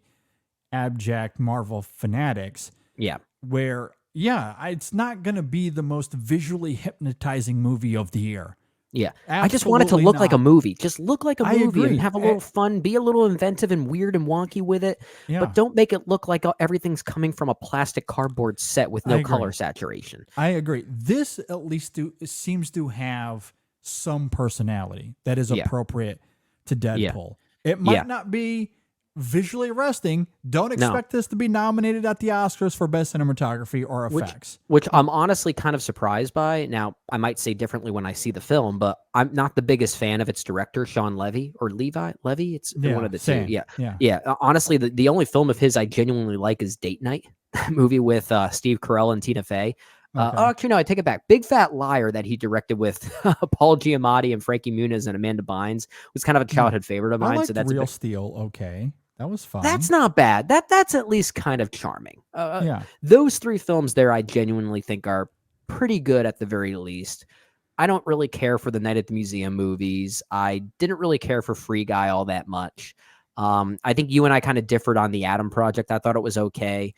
abject Marvel fanatics. Yeah. Where, it's not going to be the most visually hypnotizing movie of the year. Yeah. Absolutely I just want it to look like a movie. Just look like a movie agree. And have a little fun, be a little inventive and weird and wonky with it. Yeah. But don't make it look like everything's coming from a plastic cardboard set with no color saturation. I agree. This at least seems to have some personality that is appropriate to Deadpool. It might not be visually arresting. Don't expect this to be nominated at the Oscars for Best Cinematography or Effects. Which I'm honestly kind of surprised by. Now, I might say differently when I see the film, but I'm not the biggest fan of its director, Sean Levy, or Levy. It's one of the two. Yeah. Honestly, the only film of his I genuinely like is Date Night, movie with Steve Carell and Tina Fey. Actually, no, I take it back. Big Fat Liar that he directed with Paul Giamatti and Frankie Muniz and Amanda Bynes was kind of a childhood favorite of mine. I liked so that's Real Steel. Okay. That was fun. That's not bad. That's at least kind of charming. Those three films there, I genuinely think are pretty good at the very least. I don't really care for the Night at the Museum movies. I didn't really care for Free Guy all that much. I think you and I kind of differed on the Adam Project. I thought it was okay.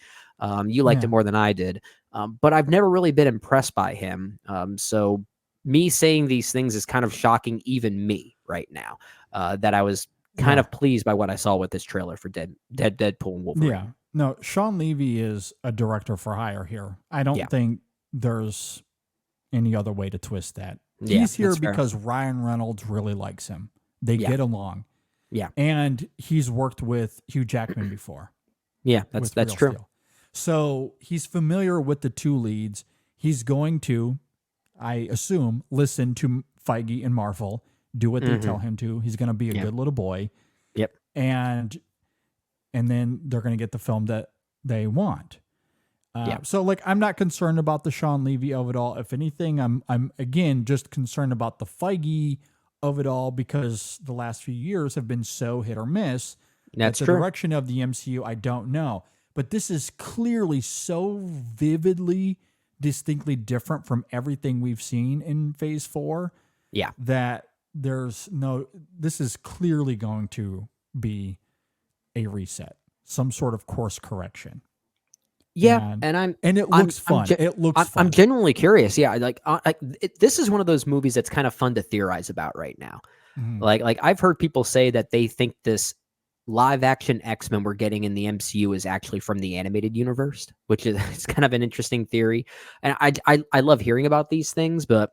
You liked it more than I did. But I've never really been impressed by him. So me saying these things is kind of shocking even me right now, that I was kind of pleased by what I saw with this trailer for Deadpool and Wolverine. Yeah. No, Sean Levy is a director for hire here. I don't think there's any other way to twist that. Yeah, He's here that's fair. because Ryan Reynolds really likes him. They get along. Yeah. And he's worked with Hugh Jackman before. Yeah, that's Real true. Steel. So he's familiar with the two leads. He's going to, I assume, listen to Feige and Marvel, do what they tell him to. He's going to be a good little boy. Yep. And then they're going to get the film that they want. So like, I'm not concerned about the Sean Levy of it all. If anything, I'm again just concerned about the Feige of it all, because the last few years have been so hit or miss. That's the true. direction of the MCU, I don't know. But this is clearly so vividly, distinctly different from everything we've seen in Phase 4. Yeah. That this is clearly going to be a reset, some sort of course correction. Yeah, and it looks fun. It looks fun. I'm genuinely curious. Yeah, this is one of those movies that's kind of fun to theorize about right now. Mhm. Like I've heard people say that they think this live action X-Men we're getting in the MCU is actually from the animated universe, which is it's kind of an interesting theory. And I love hearing about these things, but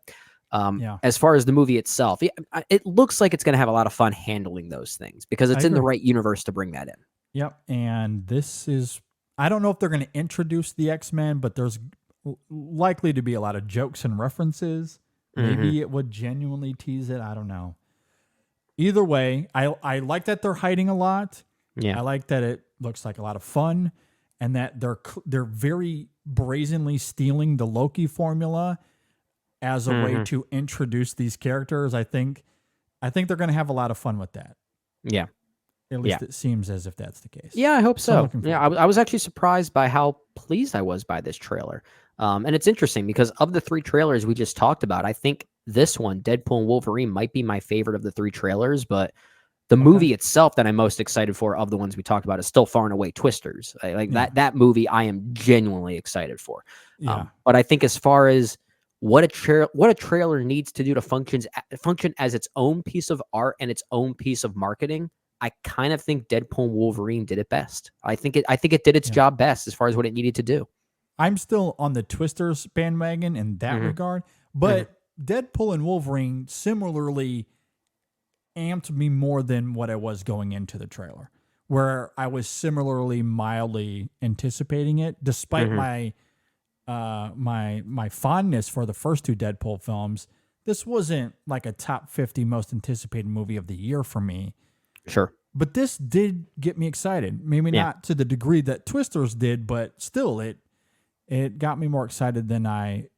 as far as the movie itself, it looks like it's going to have a lot of fun handling those things because it's in the right universe to bring that in. Yep, and this is, I don't know if they're going to introduce the X-Men, but there's likely to be a lot of jokes and references. Maybe it would genuinely tease it. I don't know. Either way, I like that they're hiding a lot. Yeah. I like that it looks like a lot of fun, and that they're very brazenly stealing the Loki formula as a way to introduce these characters. I think they're going to have a lot of fun with that. Yeah. At least it seems as if that's the case. Yeah, I hope so. looking Yeah, I was actually surprised by how pleased I was by this trailer. And it's interesting because of the three trailers we just talked about, I think this one, Deadpool and Wolverine, might be my favorite of the three trailers, but the movie itself that I'm most excited for of the ones we talked about is still far and away Twisters. That movie I am genuinely excited for. Yeah. But I think as far as what a trailer needs to do to function as its own piece of art and its own piece of marketing, I kind of think Deadpool and Wolverine did it best. I think it did its job best as far as what it needed to do. I'm still on the Twisters bandwagon in that regard, but Deadpool and Wolverine similarly amped me more than what I was going into the trailer, where I was similarly mildly anticipating it, despite my fondness for the first two Deadpool films. This wasn't like a top 50 most anticipated movie of the year for me. Sure. But this did get me excited. Maybe not to the degree that Twisters did, but still it got me more excited than I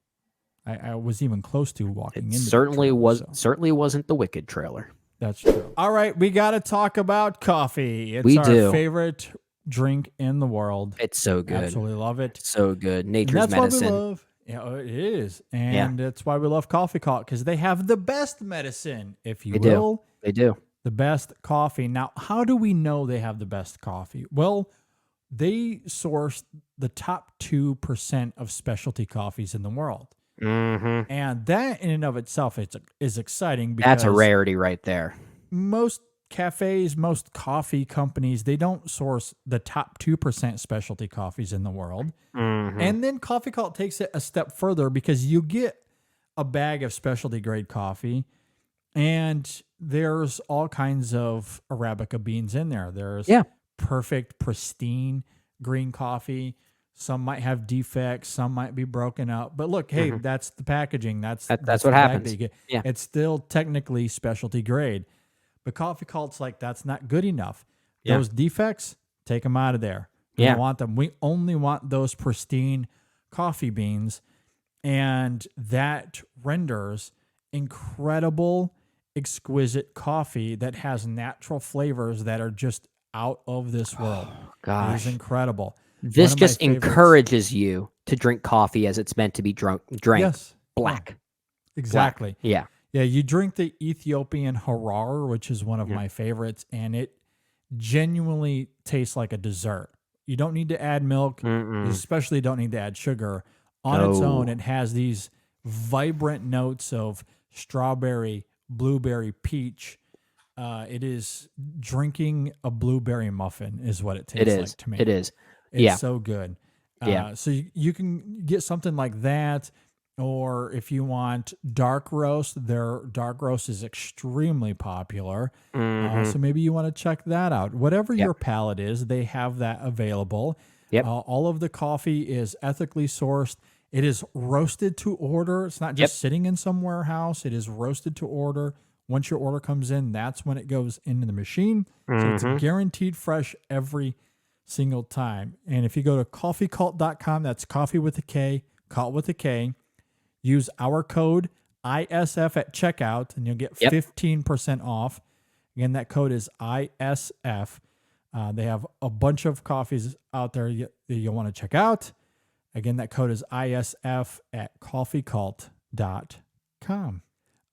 was even close to walking into. Certainly wasn't the Wicked trailer. That's true. All right, we got to talk about coffee. It's our favorite drink in the world. It's so good. Absolutely love it. So good. Nature's That's medicine. Why we love. Yeah, it is, and that's why we love Coffee Cult, because they have the best medicine, if you will. They do. The best coffee. Now, how do we know they have the best coffee? Well, they source the top 2% of specialty coffees in the world. And that in and of itself is exciting, because that's a rarity right there. Most cafes, most coffee companies, they don't source the top 2% specialty coffees in the world. And then Coffee Cult takes it a step further, because you get a bag of specialty grade coffee and there's all kinds of Arabica beans in there. There's perfect, pristine green coffee. Some might have defects. Some might be broken up. But look, hey, that's the packaging. That's what happens. Yeah. It's still technically specialty grade. But Coffee Cult's like, that's not good enough. Those defects, take them out of there. We don't want them. We only want those pristine coffee beans. And that renders incredible, exquisite coffee that has natural flavors that are just out of this world. Gosh. It is incredible. This just encourages you to drink coffee as it's meant to be drank black. Exactly. Black. Yeah. Yeah, you drink the Ethiopian Harar, which is one of my favorites, and it genuinely tastes like a dessert. You don't need to add milk. You especially don't need to add sugar. On its own, it has these vibrant notes of strawberry, blueberry, peach, It is drinking a blueberry muffin is what it tastes like to me. It is. It's so good. Yeah. So you can get something like that, or if you want dark roast, their dark roast is extremely popular. So maybe you want to check that out. Whatever your palate is, they have that available. Yep. All of the coffee is ethically sourced. It is roasted to order. It's not just sitting in some warehouse. It is roasted to order. Once your order comes in, that's when it goes into the machine. So it's guaranteed fresh every single time. And if you go to coffeecult.com, that's coffee with a K, cult with a K, use our code ISF at checkout and you'll get 15% off. Again, that code is ISF. They have a bunch of coffees out there that you'll want to check out. Again, that code is ISF at coffeecult.com.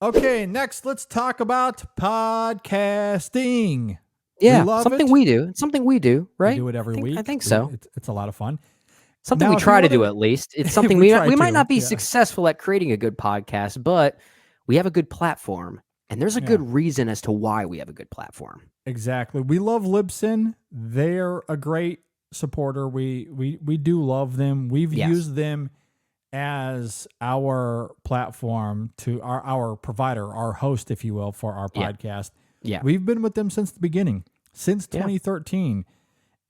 Okay, next let's talk about podcasting. Yeah, something we do. It's something we do, right? We do it every week. I think so. It's a lot of fun. Something Now, we try to do at least. It's something we might not be successful at creating a good podcast, but we have a good platform. And there's a good reason as to why we have a good platform. Exactly. We love Libsyn. They're a great supporter. We do love them. We've used them as our platform to our provider, our host, if you will, for our podcast. Yeah. We've been with them since the beginning, since 2013.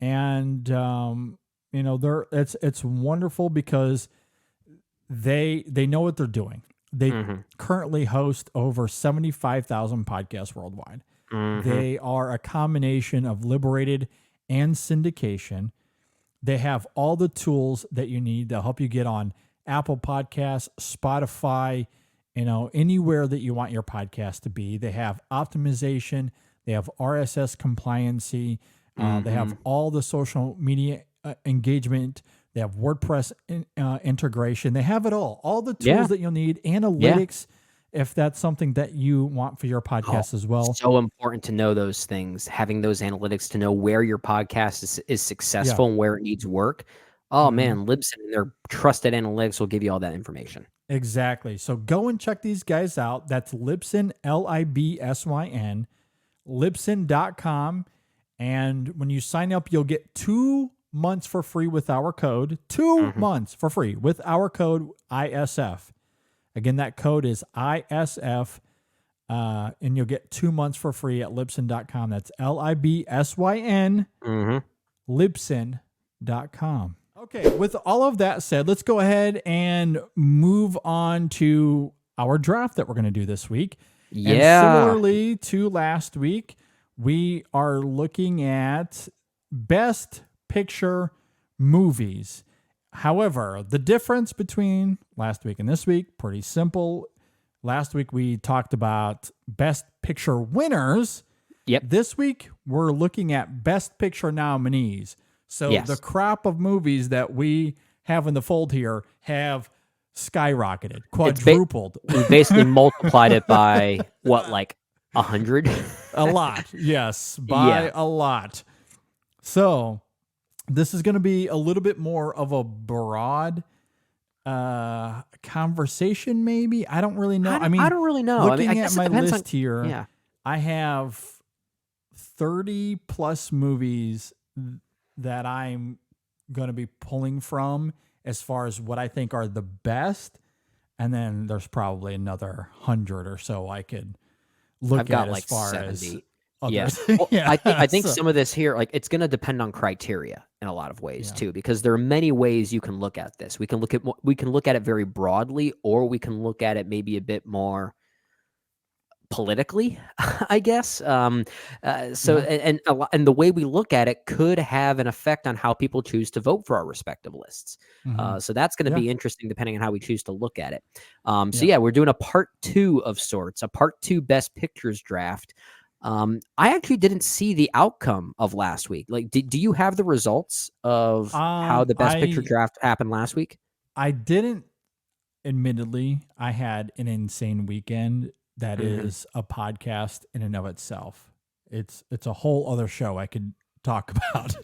And it's wonderful because they know what they're doing. They currently host over 75,000 podcasts worldwide. They are a combination of liberated and syndication. They have all the tools that you need to help you get on Apple Podcasts, Spotify, anywhere that you want your podcast to be. They have optimization. They have RSS compliancy. They have all the social media engagement. They have WordPress integration. They have it all the tools that you'll need, analytics, if that's something that you want for your podcast as well. So important to know those things, having those analytics to know where your podcast is successful and where it needs work. Oh, man, Libsyn and their trusted analytics will give you all that information. Exactly. So go and check these guys out. That's Libsyn, Libsyn, Libsyn.com. And when you sign up, you'll get 2 months for free with our code. 2 months for free with our code ISF. Again, that code is ISF, and you'll get 2 months for free at Libsyn.com. That's Libsyn, Libsyn.com. Okay, with all of that said, let's go ahead and move on to our draft that we're going to do this week. Yeah. And similarly to last week, we are looking at Best Picture movies. However, the difference between last week and this week, pretty simple. Last week we talked about Best Picture winners. Yep. This week we're looking at Best Picture nominees. So the crop of movies that we have in the fold here have skyrocketed, quadrupled. We basically multiplied it by what, like 100? A lot, yes, by a lot. So this is going to be a little bit more of a broad conversation, maybe. I don't really know. I don't really know. Looking at my list here, I have 30 plus movies that I'm going to be pulling from as far as what I think are the best. And then there's probably another 100 or so I could look at as far 70. As others. Yeah. Well, I think some of this here, like, it's going to depend on criteria in a lot of ways too, because there are many ways you can look at this. We can look at it very broadly, or we can look at it maybe a bit more politically, I guess. And the way we look at it could have an effect on how people choose to vote for our respective lists. So that's going to be interesting depending on how we choose to look at it. We're doing a part 2 of sorts, a part 2 Best Pictures draft. I actually didn't see the outcome of last week. Like, do you have the results of how the Best Picture draft happened last week? I didn't. Admittedly, I had an insane weekend. That is a podcast in and of itself. It's a whole other show I could talk about.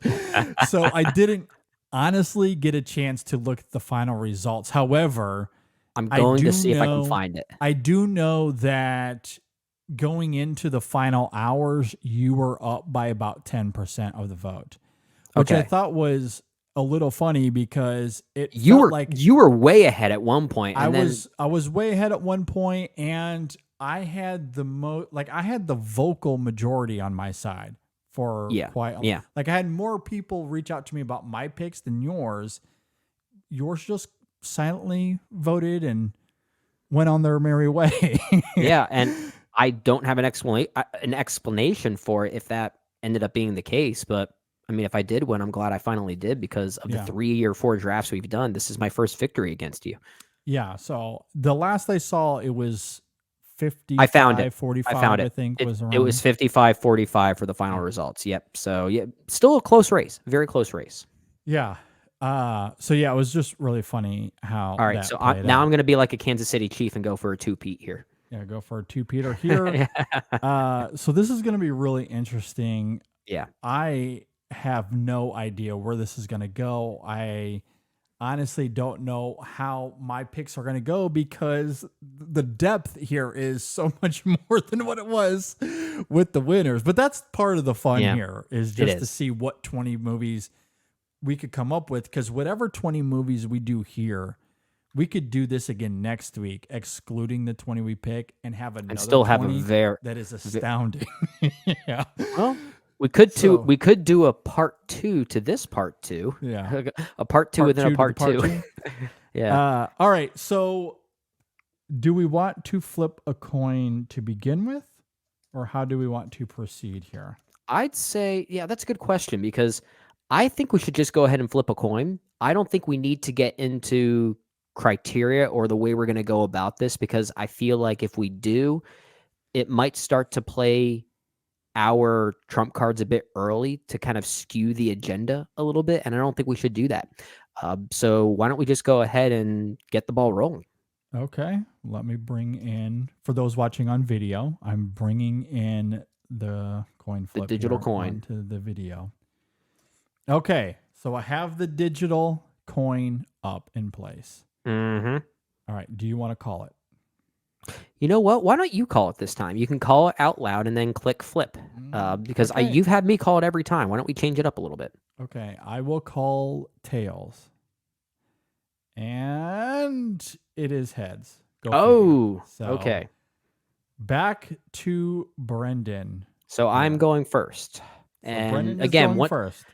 So I didn't honestly get a chance to look at the final results. However, I'm going to see if I can find it. I do know that going into the final hours, you were up by about 10% of the vote, which I Okay. thought was a little funny because it You felt were like you were way ahead at one point, and I was way ahead at one point, and I had I had the vocal majority on my side for yeah. like I had more people reach out to me about my picks than yours. Yours just silently voted and went on their merry way. Yeah, and I don't have an explanation for it if that ended up being the case, but I mean, if I did win, I'm glad I finally did because of the Yeah. 3 or 4 drafts we've done. This is my first victory against you. Yeah. So the last I saw, it was 55, I found it. 45, I found it. I think was around. It was 55-45 for the final results. Yep. So yeah, still a close race. Very close race. Yeah. So yeah, it was just really funny how. All right. that So played now out. I'm going to be like a Kansas City Chief and go for a 2-peat here. Yeah, go for a 2-peater here. So this is going to be really interesting. Yeah. I have no idea where this is going to go. I honestly don't know how my picks are going to go because the depth here is so much more than what it was with the winners. But that's part of the fun here is just to see what 20 movies we could come up with, because whatever 20 movies we do here, we could do this again next week, excluding the 20 we pick, and have another And still have a 20 very that is astounding. Yeah. well. We could do a part 2 to this part 2. Yeah. A part 2 within a part 2. two. Yeah. All right. So do we want to flip a coin to begin with, or how do we want to proceed here? I'd say, yeah, that's a good question because I think we should just go ahead and flip a coin. I don't think we need to get into criteria or the way we're going to go about this because I feel like if we do, it might start to play our trump cards a bit early to kind of skew the agenda a little bit, and I don't think we should do that. So why don't we just go ahead and get the ball rolling? Okay, let me bring in, for those watching on video, I'm bringing in the coin flip, the digital here coin onto the video. Okay, so I have the digital coin up in place. Mm-hmm. All right, do you want to call it? You know what? Why don't you call it this time? You can call it out loud and then click flip. Because Okay. you've had me call it every time. Why don't we change it up a little bit? Okay, I will call tails. And it is heads. Go Oh, So, okay. Back to Brendan. So I'm going first. So And Brendan is again, going first.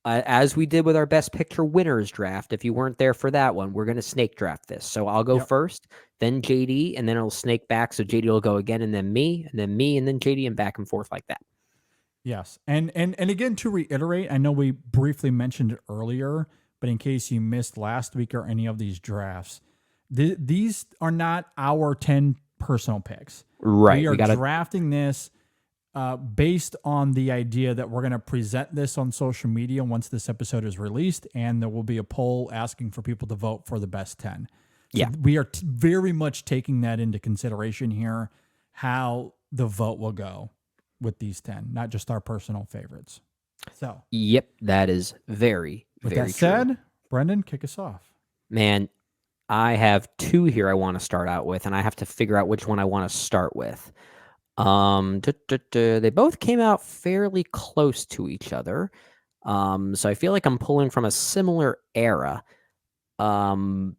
As we did with our best picture winners draft, if you weren't there for that one, we're going to snake draft this. So I'll go first, then JD, and then it'll snake back. So JD will go again, and then me, and then me, and then JD, and back and forth like that. Yes. And again, to reiterate, I know we briefly mentioned it earlier, but in case you missed last week or any of these drafts, these are not our 10 personal picks. Right. We are drafting this based on the idea that we're going to present this on social media once this episode is released, and there will be a poll asking for people to vote for the best 10. So we are very much taking that into consideration here, how the vote will go with these 10, not just our personal favorites. So, Yep, that is very, with very that said, true. Brendan, kick us off. Man, I have 2 here I want to start out with, and I have to figure out which one I want to start with. They both came out fairly close to each other. So I feel like I'm pulling from a similar era. You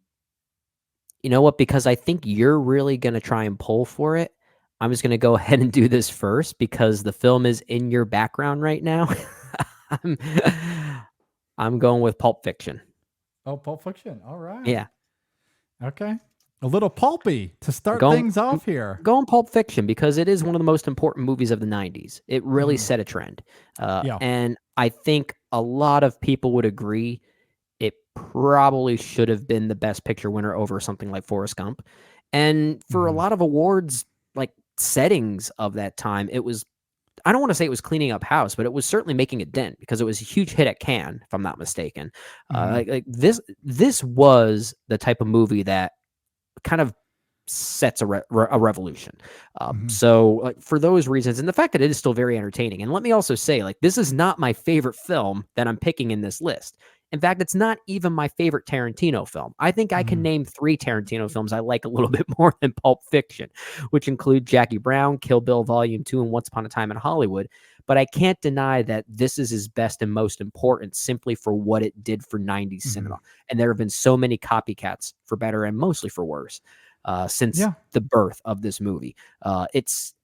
know what? Because I think you're really going to try and pull for it, I'm just going to go ahead and do this first because the film is in your background right now. I'm going with Pulp Fiction. Oh, Pulp Fiction. All right. Yeah. Okay. A little pulpy to start things off here. Going Pulp Fiction because it is one of the most important movies of the 90s. It really set a trend. And I think a lot of people would agree it probably should have been the best picture winner over something like Forrest Gump. And for a lot of awards, like settings of that time, it was, I don't want to say it was cleaning up house, but it was certainly making a dent because it was a huge hit at Cannes, if I'm not mistaken. This was the type of movie that kind of sets a revolution. So like, for those reasons, and the fact that it is still very entertaining. And let me also say, like, this is not my favorite film that I'm picking in this list. In fact, it's not even my favorite Tarantino film. I think I can name 3 Tarantino films I like a little bit more than Pulp Fiction, which include Jackie Brown, Kill Bill Volume 2, and Once Upon a Time in Hollywood. But I can't deny that this is his best and most important simply for what it did for 90s cinema. And there have been so many copycats, for better and mostly for worse, since the birth of this movie. It's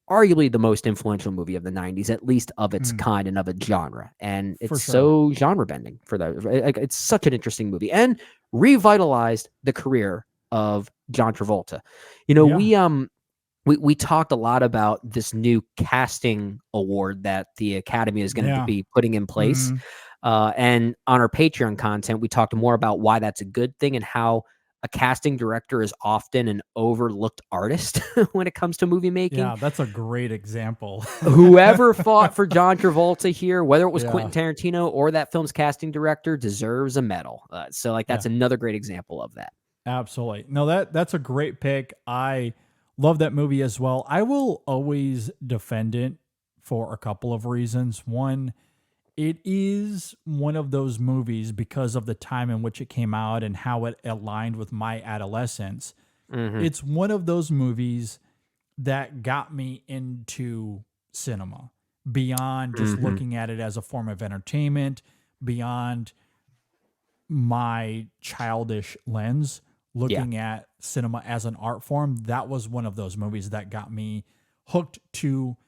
arguably the most influential movie of the 90s, at least of its kind and of its genre. And it's so genre bending for that. It's such an interesting movie and revitalized the career of John Travolta. You know, we talked a lot about this new casting award that the Academy is going to be putting in place. And on our Patreon content, we talked more about why that's a good thing and how a casting director is often an overlooked artist when it comes to movie making. Yeah, that's a great example. Whoever fought for John Travolta here, whether it was Quentin Tarantino or that film's casting director, deserves a medal. So like that's another great example of that. Absolutely. No, that's a great pick. I love that movie as well. I will always defend it for a couple of reasons. One, it is one of those movies because of the time in which it came out and how it aligned with my adolescence. It's one of those movies that got me into cinema beyond just looking at it as a form of entertainment, beyond my childish lens, looking at cinema as an art form. That was one of those movies that got me hooked to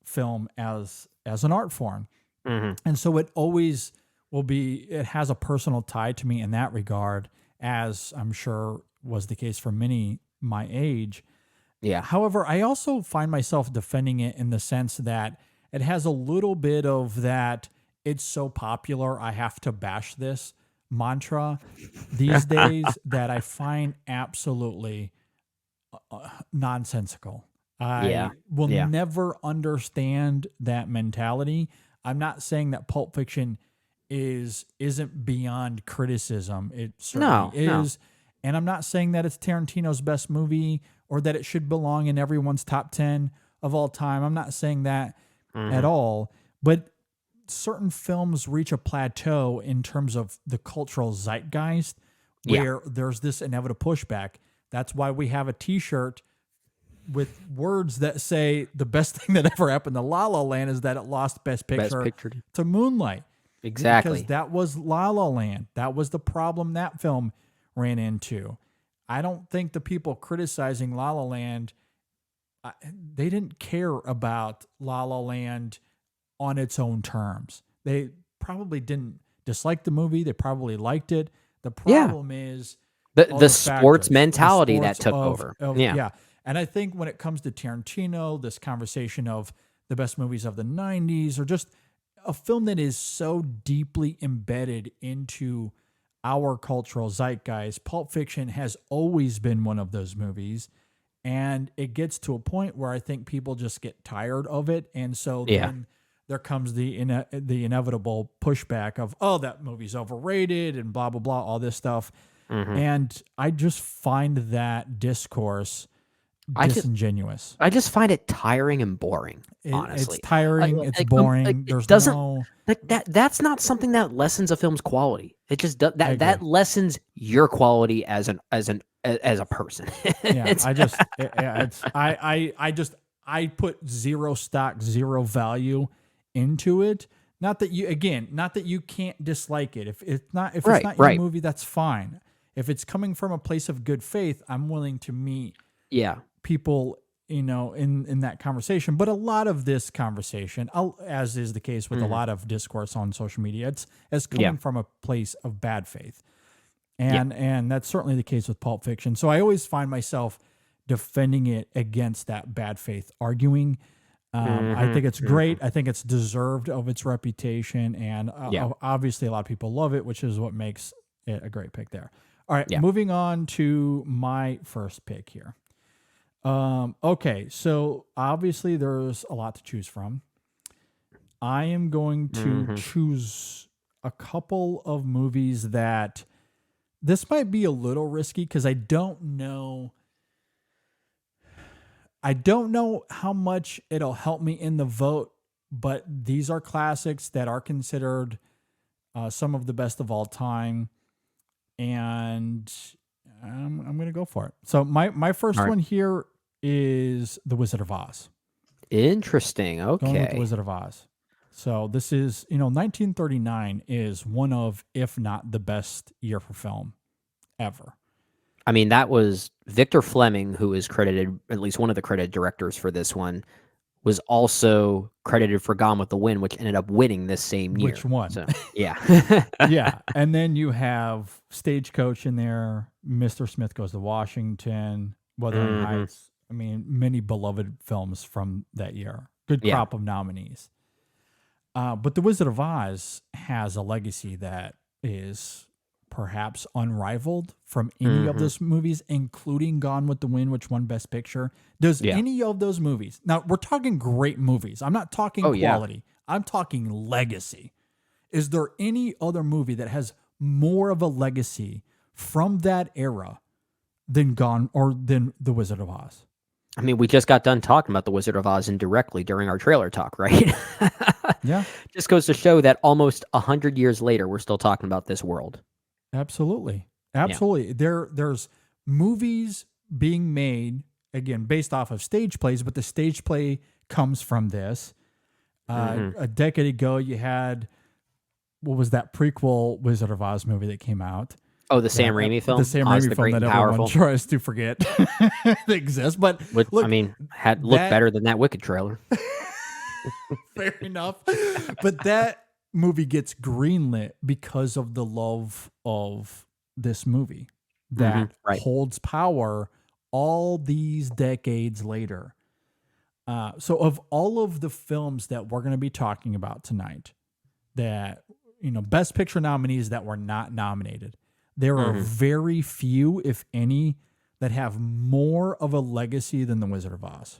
film as an art form. And so it always will be, it has a personal tie to me in that regard, as I'm sure was the case for many my age. Yeah. However, I also find myself defending it in the sense that it has a little bit of that it's so popular, I have to bash this mantra these days that I find absolutely nonsensical. I will never understand that mentality. I'm not saying that Pulp Fiction isn't beyond criticism. It certainly is. And I'm not saying that it's Tarantino's best movie or that it should belong in everyone's top 10 of all time. I'm not saying that at all. But certain films reach a plateau in terms of the cultural zeitgeist where there's this inevitable pushback. That's why we have a t-shirt with words that say the best thing that ever happened to La La Land is that it lost Best Picture to Moonlight. Exactly. Because that was La La Land. That was the problem that film ran into. I don't think the people criticizing La La Land, they didn't care about La La Land on its own terms. They probably didn't dislike the movie. They probably liked it. The problem is the sports mentality that took over. Yeah. And I think when it comes to Tarantino, this conversation of the best movies of the 90s, or just a film that is so deeply embedded into our cultural zeitgeist, Pulp Fiction has always been one of those movies. And it gets to a point where I think people just get tired of it. And so then there comes the inevitable pushback of, oh, that movie's overrated and blah, blah, blah, all this stuff. And I just find that discourse disingenuous. I just find it tiring and boring, honestly. It's tiring, it's boring. There's no... That's not something that lessens a film's quality. It just does that lessens your quality as a person. I put zero stock, zero value into it. Not that you can't dislike it. If it's not your movie, that's fine. If it's coming from a place of good faith, I'm willing to meet people, in that conversation. But a lot of this conversation, as is the case with a lot of discourse on social media, it's coming from a place of bad faith. And that's certainly the case with Pulp Fiction. So I always find myself defending it against that bad faith arguing. I think it's great. I think it's deserved of its reputation. And obviously a lot of people love it, which is what makes it a great pick there. All right, moving on to my first pick here. Okay, so obviously there's a lot to choose from. I am going to choose a couple of movies that this might be a little risky because I don't know how much it'll help me in the vote, but these are classics that are considered some of the best of all time, and I'm going to go for it. So my first one here is The Wizard of Oz. Interesting. Going with The Okay. Wizard of Oz. So this is, 1939 is one of, if not the best year for film ever. I mean, that was Victor Fleming, who is credited, at least one of the credited directors for this one, was also credited for Gone with the Wind, which ended up winning this same year. Which one? So, yeah. Yeah. And then you have Stagecoach in there. Mr. Smith Goes to Washington. Wuthering Heights. I mean, many beloved films from that year. Good crop of nominees. But The Wizard of Oz has a legacy that is perhaps unrivaled from any of those movies, including Gone with the Wind, which won Best Picture. Does any of those movies, now we're talking great movies. I'm not talking quality. I'm talking legacy. Is there any other movie that has more of a legacy from that era than than The Wizard of Oz? I mean, we just got done talking about The Wizard of Oz indirectly during our trailer talk, right? Yeah. Just goes to show that almost 100 years later, we're still talking about this world. Absolutely. Absolutely. There's movies being made, again, based off of stage plays, but the stage play comes from this. A decade ago, you had, what was that prequel Wizard of Oz movie that came out? Oh, the Sam Raimi film? The Sam Oz Raimi the film Great that and everyone Powerful. tries to forget that exists. But Which, look, I mean, had looked that- better than that Wicked trailer. fair enough. But that movie gets greenlit because of the love of this movie that right. holds power all these decades later. So of all of the films that we're going to be talking about tonight, that, Best Picture nominees that were not nominated, there are very few, if any, that have more of a legacy than The Wizard of Oz.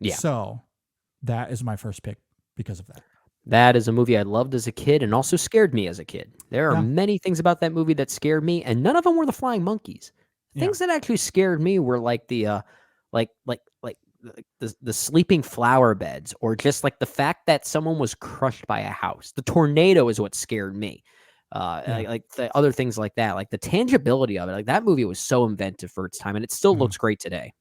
Yeah. So that is my first pick because of that. That is a movie I loved as a kid and also scared me as a kid. There are Yeah. many things about that movie that scared me, and none of them were the flying monkeys. Things that actually scared me were like the the sleeping flower beds, or just like the fact that someone was crushed by a house. The tornado is what scared me. Like the other things like that, like the tangibility of it. Like that movie was so inventive for its time, and it still looks great today.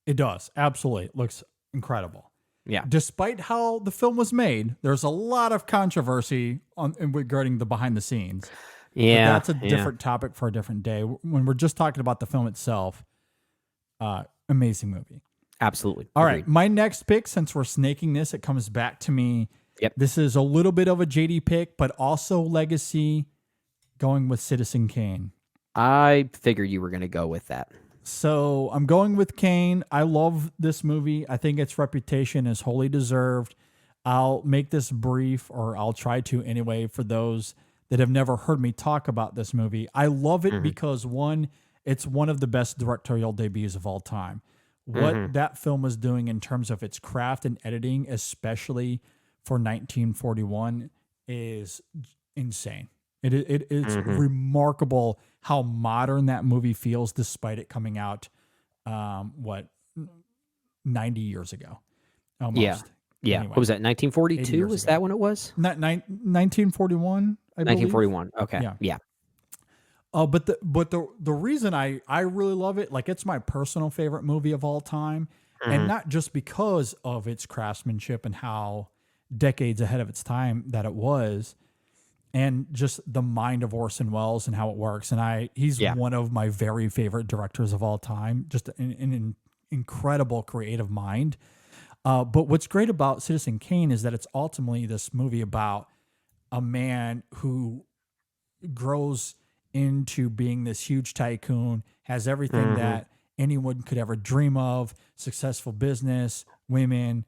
It does. Absolutely. It looks incredible. Yeah. Despite how the film was made, there's a lot of controversy regarding the behind the scenes. But Yeah. that's a different topic for a different day. When we're just talking about the film itself, amazing movie. Absolutely. All Agreed. right. My next pick, since we're snaking this, it comes back to me. Yep. This is a little bit of a JD pick, but also legacy, going with Citizen Kane. I figured you were going to go with that. So I'm going with Kane. I love this movie. I think its reputation is wholly deserved. I'll make this brief, or I'll try to anyway, for those that have never heard me talk about this movie. I love it because, one, it's one of the best directorial debuts of all time. What that film was doing in terms of its craft and editing, especially for 1941, is insane. It's remarkable how modern that movie feels, despite it coming out, 90 years ago, almost. Yeah. Anyway, What was that? 80 1942? years Was ago. that when it was? 1941, I believe. 1941. Okay. Yeah. Yeah. But the reason I really love it, like, it's my personal favorite movie of all time, and not just because of its craftsmanship and how decades ahead of its time that it was, and just the mind of Orson Welles and how it works. And he's one of my very favorite directors of all time, just an incredible creative mind. But what's great about Citizen Kane is that it's ultimately this movie about a man who grows into being this huge tycoon, has everything that anyone could ever dream of: successful business, women,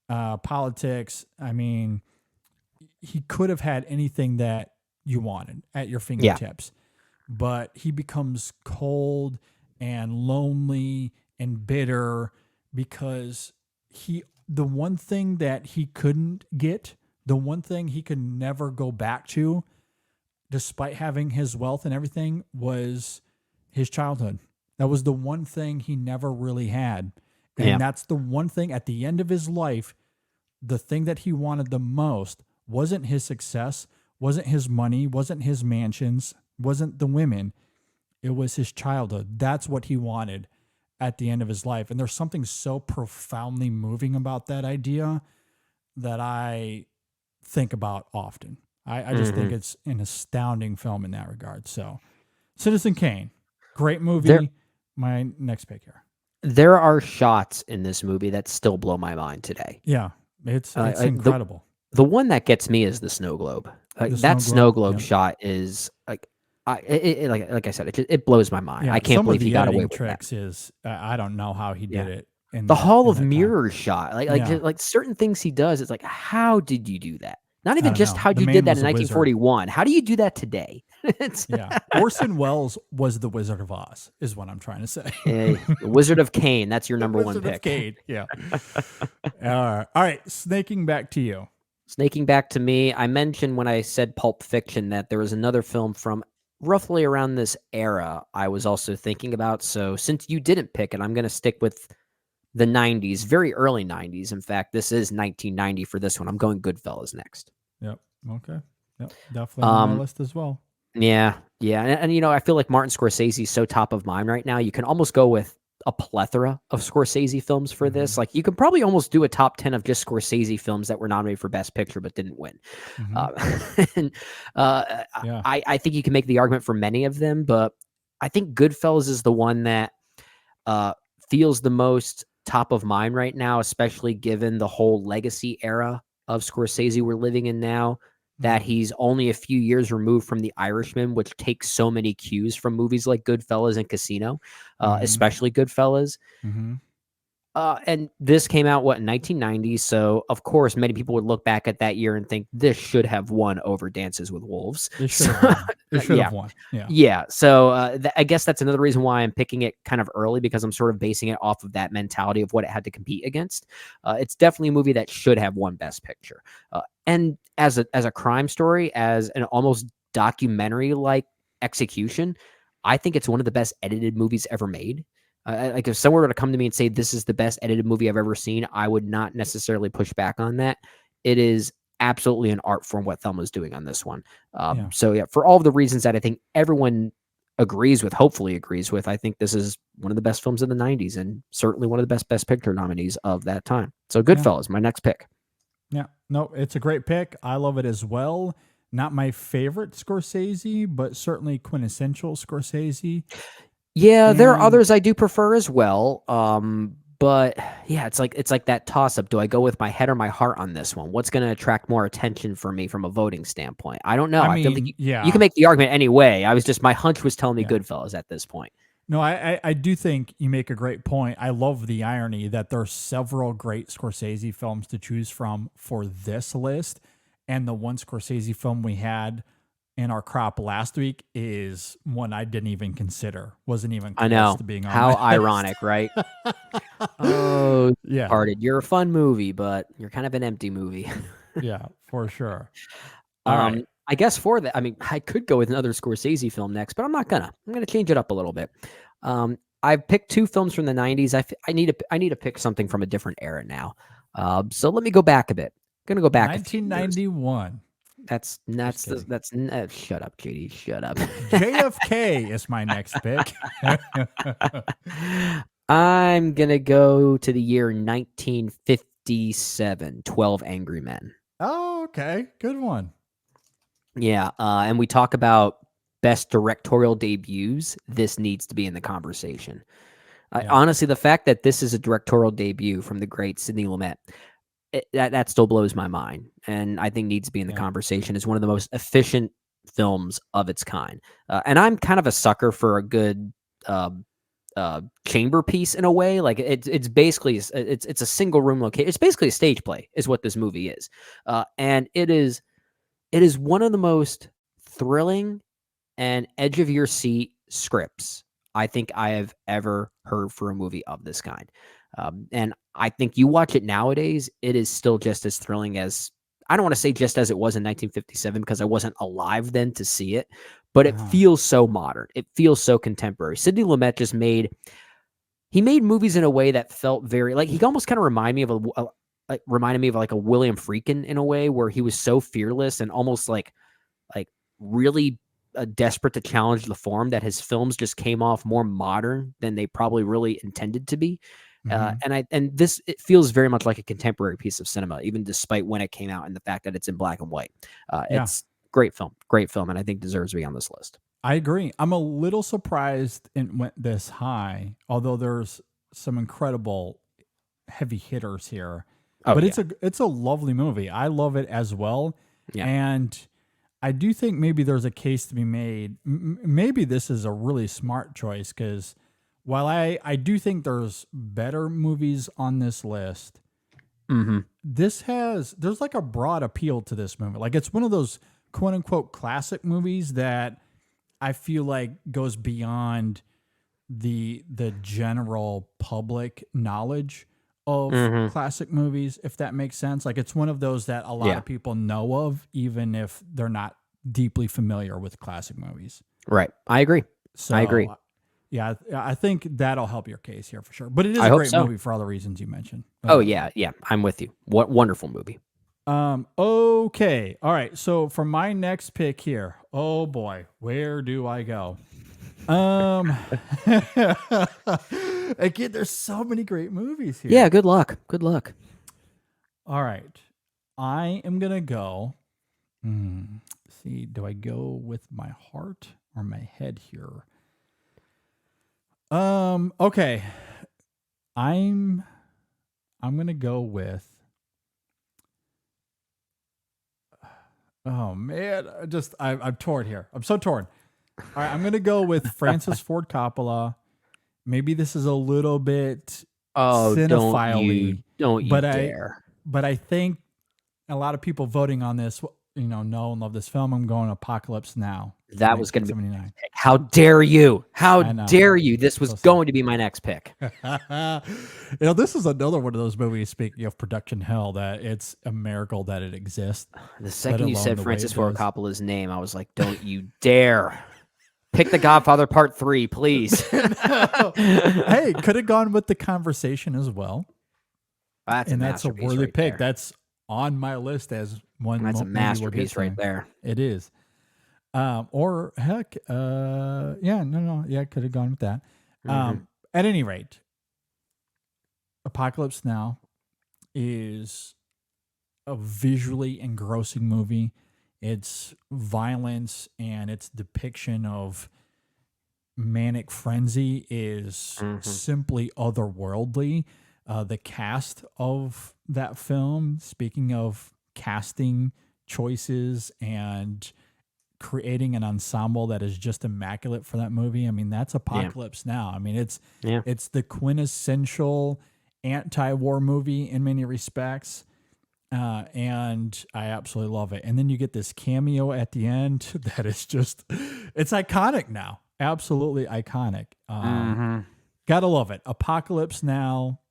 politics. I mean, he could have had anything that you wanted at your fingertips, but he becomes cold and lonely and bitter because the one thing that he couldn't get, the one thing he could never go back to, despite having his wealth and everything, was his childhood. That was the one thing he never really had. And that's the one thing at the end of his life, the thing that he wanted the most wasn't his success, wasn't his money, wasn't his mansions, wasn't the women. It was his childhood. That's what he wanted at the end of his life. And there's something so profoundly moving about that idea that I think about often. I just think it's an astounding film in that regard. So Citizen Kane, great movie. My next pick here. There are shots in this movie that still blow my mind today. Yeah, it's incredible. The one that gets me is the snow globe. Like that snow globe shot is like, like I said, it blows my mind. Yeah, I can't believe he got away with tricks that. Is I don't know how he did it. The Hall of Mirrors shot, like certain things he does. It's like, how did you do that? Not even just how you did that in 1941. How do you do that today? Orson Welles was the Wizard of Oz, is what I'm trying to say. The Wizard of Kane. That's your number one pick. Wizard of Kane. Yeah. All right. Snaking back to you. Snaking back to me. I mentioned when I said Pulp Fiction that there was another film from roughly around this era I was also thinking about. So since you didn't pick it, I'm going to stick with the 90s, very early 90s. In fact, this is 1990 for this one. I'm going Goodfellas next. Yep. Okay. Yep. Definitely on my list as well. Yeah. And I feel like Martin Scorsese is so top of mind right now. You can almost go with a plethora of Scorsese films for this. Like you could probably almost do a top 10 of just Scorsese films that were nominated for Best Picture but didn't win. I think you can make the argument for many of them, but I think Goodfellas is the one that feels the most top of mind right now, especially given the whole legacy era of Scorsese we're living in now, that he's only a few years removed from The Irishman, which takes so many cues from movies like Goodfellas and Casino, especially Goodfellas. And this came out, in 1990? So, of course, many people would look back at that year and think this should have won over Dances with Wolves. It should have won. Yeah. So I guess that's another reason why I'm picking it kind of early, because I'm sort of basing it off of that mentality of what it had to compete against. It's definitely a movie that should have won Best Picture. And as a crime story, as an almost documentary-like execution, I think it's one of the best edited movies ever made. Like if someone were to come to me and say this is the best edited movie I've ever seen, I would not necessarily push back on that. It is absolutely an art form what Thelma's doing on this one. So yeah, for all of the reasons that I think everyone hopefully agrees with, I think this is one of the best films of the 90s and certainly one of the best Picture nominees of that time. So Goodfellas, my next pick. Yeah, no, it's a great pick. I love it as well. Not my favorite Scorsese, but certainly quintessential Scorsese. Yeah, there are others I do prefer as well. But yeah, it's like that toss up. Do I go with my head or my heart on this one? What's going to attract more attention for me from a voting standpoint? I don't know. I feel like you can make the argument anyway. My hunch was telling me Goodfellas at this point. No, I do think you make a great point. I love the irony that there are several great Scorsese films to choose from for this list. And the one Scorsese film we had in our crop last week is one I didn't even consider. Wasn't even close to being on how my ironic, list. right? Oh, yeah. Departed. You're a fun movie, but you're kind of an empty movie. Yeah, for sure. All right. I guess for that, I could go with another Scorsese film next, but I'm not gonna. I'm gonna change it up a little bit. I've picked two films from the 90s. I need to pick something from a different era now. So let me go back a bit. I'm gonna go back 1991. That's shut up, JD. Shut up. JFK is my next pick. I'm gonna go to the year 1957. 12 Angry Men. Oh, okay, good one. Yeah, and we talk about best directorial debuts. This needs to be in the conversation. Honestly, the fact that this is a directorial debut from the great Sidney Lumet, that still blows my mind, and I think needs to be in the conversation. Is one of the most efficient films of its kind, and I'm kind of a sucker for a good chamber piece in a way. Like it's basically it's a single room location. It's basically a stage play, is what this movie is, and it is one of the most thrilling and edge of your seat scripts I think I have ever heard for a movie of this kind. And I think you watch it nowadays, it is still just as thrilling as, I don't want to say just as it was in 1957 because I wasn't alive then to see it, but it feels so modern. It feels so contemporary. Sidney Lumet made movies in a way that felt very, like, he almost kind of reminded me of like a William Friedkin in a way, where he was so fearless and almost like really desperate to challenge the form, that his films just came off more modern than they probably really intended to be. And this, it feels very much like a contemporary piece of cinema, even despite when it came out and the fact that it's in black and white. It's great film, and I think deserves to be on this list. I agree. I'm a little surprised it went this high, although there's some incredible heavy hitters here. But it's a lovely movie. I love it as well. Yeah. And I do think maybe there's a case to be made. Maybe this is a really smart choice, because while I do think there's better movies on this list, there's like a broad appeal to this movie. Like, it's one of those quote unquote classic movies that I feel like goes beyond the general public knowledge of classic movies, if that makes sense. Like, it's one of those that a lot of people know of, even if they're not deeply familiar with classic movies. Right. I agree. So, I agree. Yeah, I think that'll help your case here for sure. But it is I a hope great so. movie for all the reasons you mentioned. Oh yeah, I'm with you. What wonderful movie. Okay. All right. So for my next pick here, oh boy, where do I go? Again, there's so many great movies here. Yeah, good luck. Good luck. All right. I am going to go. See, do I go with my heart or my head here? Okay. I'm going to go with, oh man, I'm torn here. I'm so torn. All right, I'm going to go with Francis Ford Coppola. Maybe this is a little bit cinephile-y, don't you dare. But I think a lot of people voting on this, know and love this film. I'm going Apocalypse Now. That was going to be. How dare you? How dare you? This was going to be my next pick. This is another one of those movies, speaking of production hell, that it's a miracle that it exists. The second you said Francis Ford Coppola's name, I was like, don't you dare. Pick The Godfather Part 3, please. Hey, could have gone with The Conversation as well. That's a worthy pick. There. That's on my list as one. That's a masterpiece right there. It is. Or heck, could have gone with that. At any rate, Apocalypse Now is a visually engrossing movie. Its violence and its depiction of manic frenzy is simply otherworldly. The cast of that film, speaking of casting choices and creating an ensemble that is just immaculate for that movie. I mean, that's Apocalypse Now. I mean, it's the quintessential anti-war movie in many respects. And I absolutely love it. And then you get this cameo at the end that is just, it's iconic now. Absolutely iconic. Gotta love it. Apocalypse Now,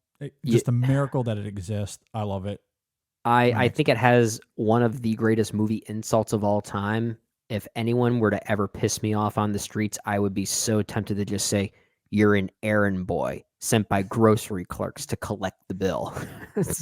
just a miracle that it exists. I love it. I think it has one of the greatest movie insults of all time. If anyone were to ever piss me off on the streets, I would be so tempted to just say, "You're an errand boy sent by grocery clerks to collect the bill."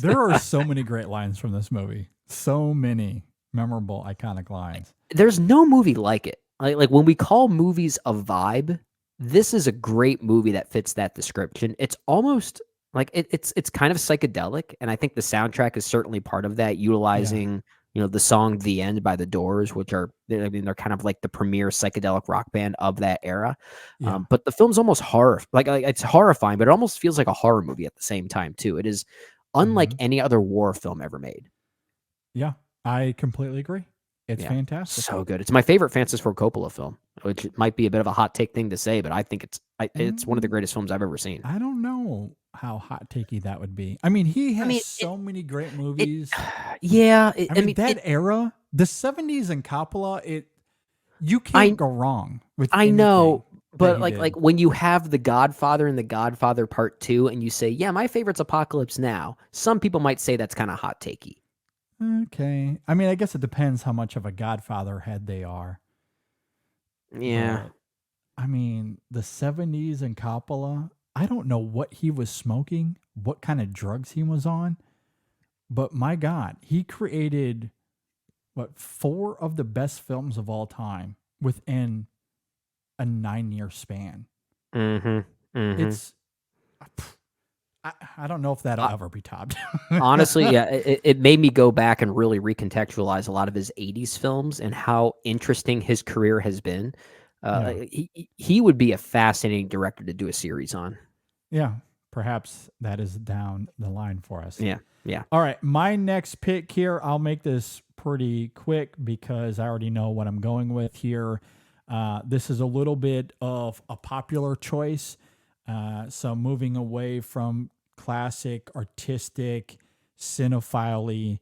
There are so many great lines from this movie. So many memorable, iconic lines. There's no movie like it. Like when we call movies a vibe, this is a great movie that fits that description. It's almost like it's kind of psychedelic, and I think the soundtrack is certainly part of that, utilizing the song "The End" by The Doors, which are, I mean, they're kind of like the premier psychedelic rock band of that era. But the film's almost horror, like it's horrifying, but it almost feels like a horror movie at the same time too. It is unlike any other war film ever made. Yeah, I completely agree. It's fantastic. So good. It's my favorite Francis Ford Coppola film, which might be a bit of a hot take thing to say, but I think it's one of the greatest films I've ever seen. I don't know how hot takey that would be. I mean, he has so many great movies. That era, the 70s and Coppola, you can't go wrong with I know, but like when you have The Godfather and The Godfather Part 2 and you say, yeah, my favorite's Apocalypse Now, some people might say that's kind of hot takey. Okay. I mean, I guess it depends how much of a Godfather head they are. Yeah. But, I mean, the 70s and Coppola, I don't know what he was smoking, what kind of drugs he was on, but my God, he created 4 of the best films of all time within a 9-year span. It's I don't know if that'll ever be topped. Honestly, yeah, it made me go back and really recontextualize a lot of his 80s films and how interesting his career has been. He would be a fascinating director to do a series on. Yeah, perhaps that is down the line for us. Yeah. All right, my next pick here, I'll make this pretty quick because I already know what I'm going with here. This is a little bit of a popular choice. So moving away from classic, artistic, cinephile.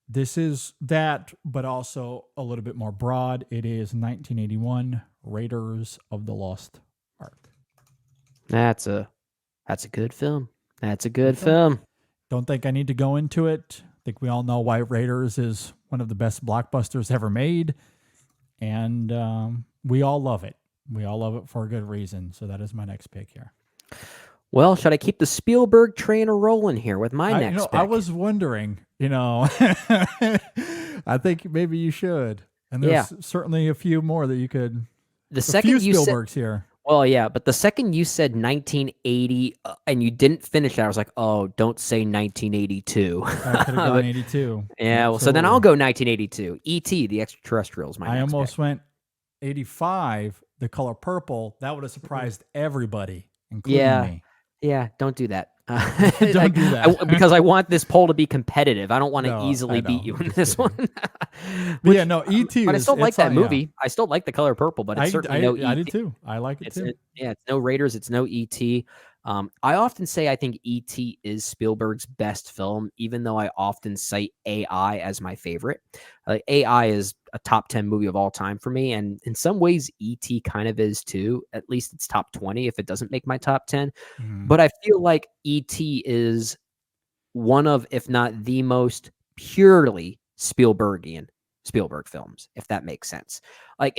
This is that, but also a little bit more broad. It is 1981 Raiders of the Lost Ark. That's a good film. That's a good film. Don't think I need to go into it. I think we all know why Raiders is one of the best blockbusters ever made. And we all love it. We all love it for a good reason. So that is my next pick here. Well, should I keep the Spielberg train a rolling here with my next pick? I was wondering, I think maybe you should. And there's certainly a few more that you could. The second you Spielberg's here. Well, yeah, but the second you said 1980 and you didn't finish it, I was like, oh, don't say 1982. I could have gone 82. Yeah, well, so then I'll go 1982. E.T., the Extraterrestrials. I almost went 85, The Color Purple. That would have surprised everybody, including me. Yeah, don't do that. Don't do that. Because I want this poll to be competitive. I don't want to easily beat you in this one. E.T. But I still like that movie. I still like The Color Purple, but it's certainly no E.T. I did too. I like it too. It's no Raiders. It's no E.T. I often say I think E.T. is Spielberg's best film, even though I often cite AI as my favorite. AI is a top 10 movie of all time for me, and in some ways, E.T. kind of is too. At least it's top 20 if it doesn't make my top 10. But I feel like E.T. is one of, if not the most purely Spielberg films, if that makes sense. Like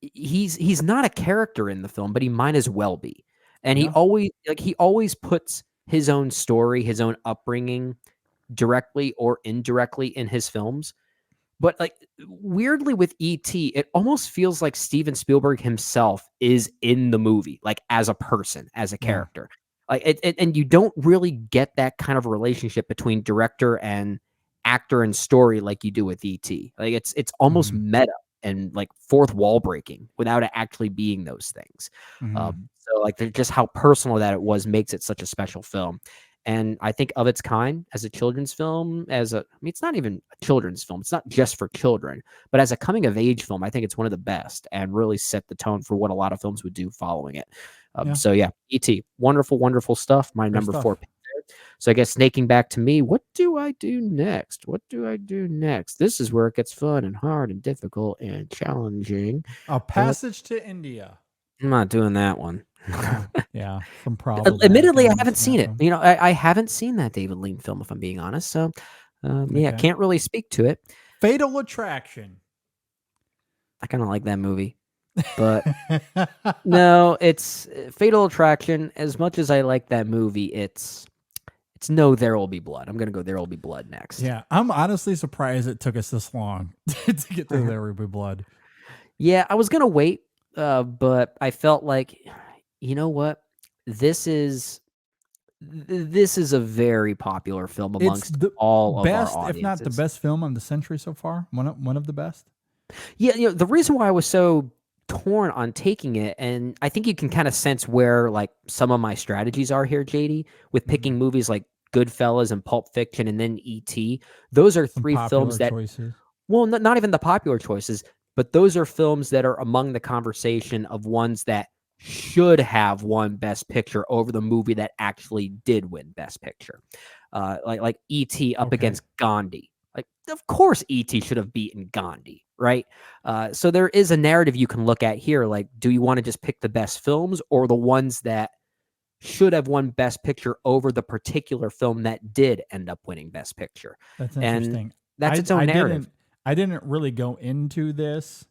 he's not a character in the film, but he might as well be. And he always puts his own story, his own upbringing directly or indirectly in his films. But like weirdly with E.T., it almost feels like Steven Spielberg himself is in the movie, like as a person, as a character. Like and you don't really get that kind of relationship between director and actor and story like you do with E.T. Like it's almost meta and like fourth wall breaking without it actually being those things. So like just how personal that it was makes it such a special film. And I think of its kind as a children's film, it's not even a children's film. It's not just for children, but as a coming of age film, I think it's one of the best and really set the tone for what a lot of films would do following it. So yeah, E.T., wonderful, wonderful stuff. My number 4 pick. So I guess snaking back to me, what do I do next? This is where it gets fun and hard and difficult and challenging. A Passage to India. I'm not doing that one. Yeah, from probably. Admittedly, I haven't seen it. I haven't seen that David Lean film, if I'm being honest. So, can't really speak to it. Fatal Attraction. I kind of like that movie, but no, it's Fatal Attraction. As much as I like that movie, it's no There Will Be Blood. I'm gonna go There Will Be Blood next. Yeah, I'm honestly surprised it took us this long to get to There Will Be Blood. Yeah, I was gonna wait, but I felt like, you know what, this is a very popular film amongst all best, of our audiences. if not the best film of the century so far. One of the best. Yeah, the reason why I was so torn on taking it, and I think you can kind of sense where like some of my strategies are here, JD, with picking movies like Goodfellas and Pulp Fiction and then E.T. Those are three films that choices. Well, not even the popular choices, but those are films that are among the conversation of ones that should have won Best Picture over the movie that actually did win Best Picture. Like E.T. up against Gandhi. Like, of course E.T. should have beaten Gandhi, right? So there is a narrative you can look at here. Like, do you want to just pick the best films or the ones that should have won Best Picture over the particular film that did end up winning Best Picture? That's interesting. And that's its own narrative. I didn't really go into this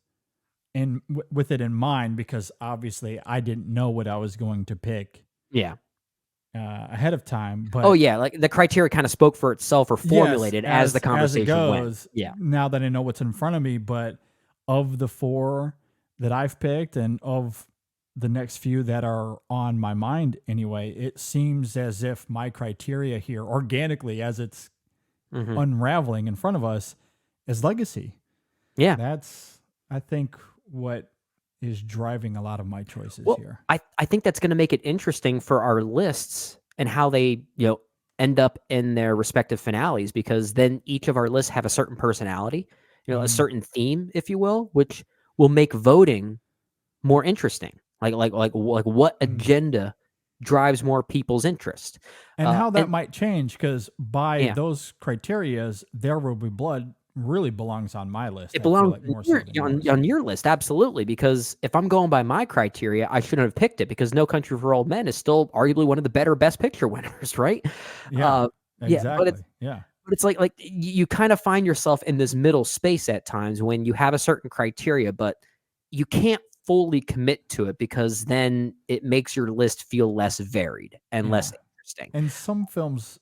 with it in mind because obviously I didn't know what I was going to pick. Yeah. ahead of time. But Oh yeah, like the criteria kind of spoke for itself or formulated yes, as the conversation went. goes, Yeah. now that I know what's in front of me, but of the 4 that I've picked and of the next few that are on my mind anyway, it seems as if my criteria here organically as it's unraveling in front of us is legacy. Yeah. That's, I think, what is driving a lot of my choices Well, here. I think that's going to make it interesting for our lists and how they, end up in their respective finales, because then each of our lists have a certain personality, a certain theme, if you will, which will make voting more interesting. Like what agenda drives more people's interest. And how that might change, because by Yeah. those criterias, There Will Be Blood really belongs on my list. It I feel belongs like more so than yours. on your list, absolutely. Because if I'm going by my criteria, I shouldn't have picked it, because No Country for Old Men is still arguably one of the better Best Picture winners, right? Yeah, Yeah, exactly. but Yeah. it's like you kind of find yourself in this middle space at times when you have a certain criteria, but you can't fully commit to it, because then it makes your list feel less varied and less interesting. And some films,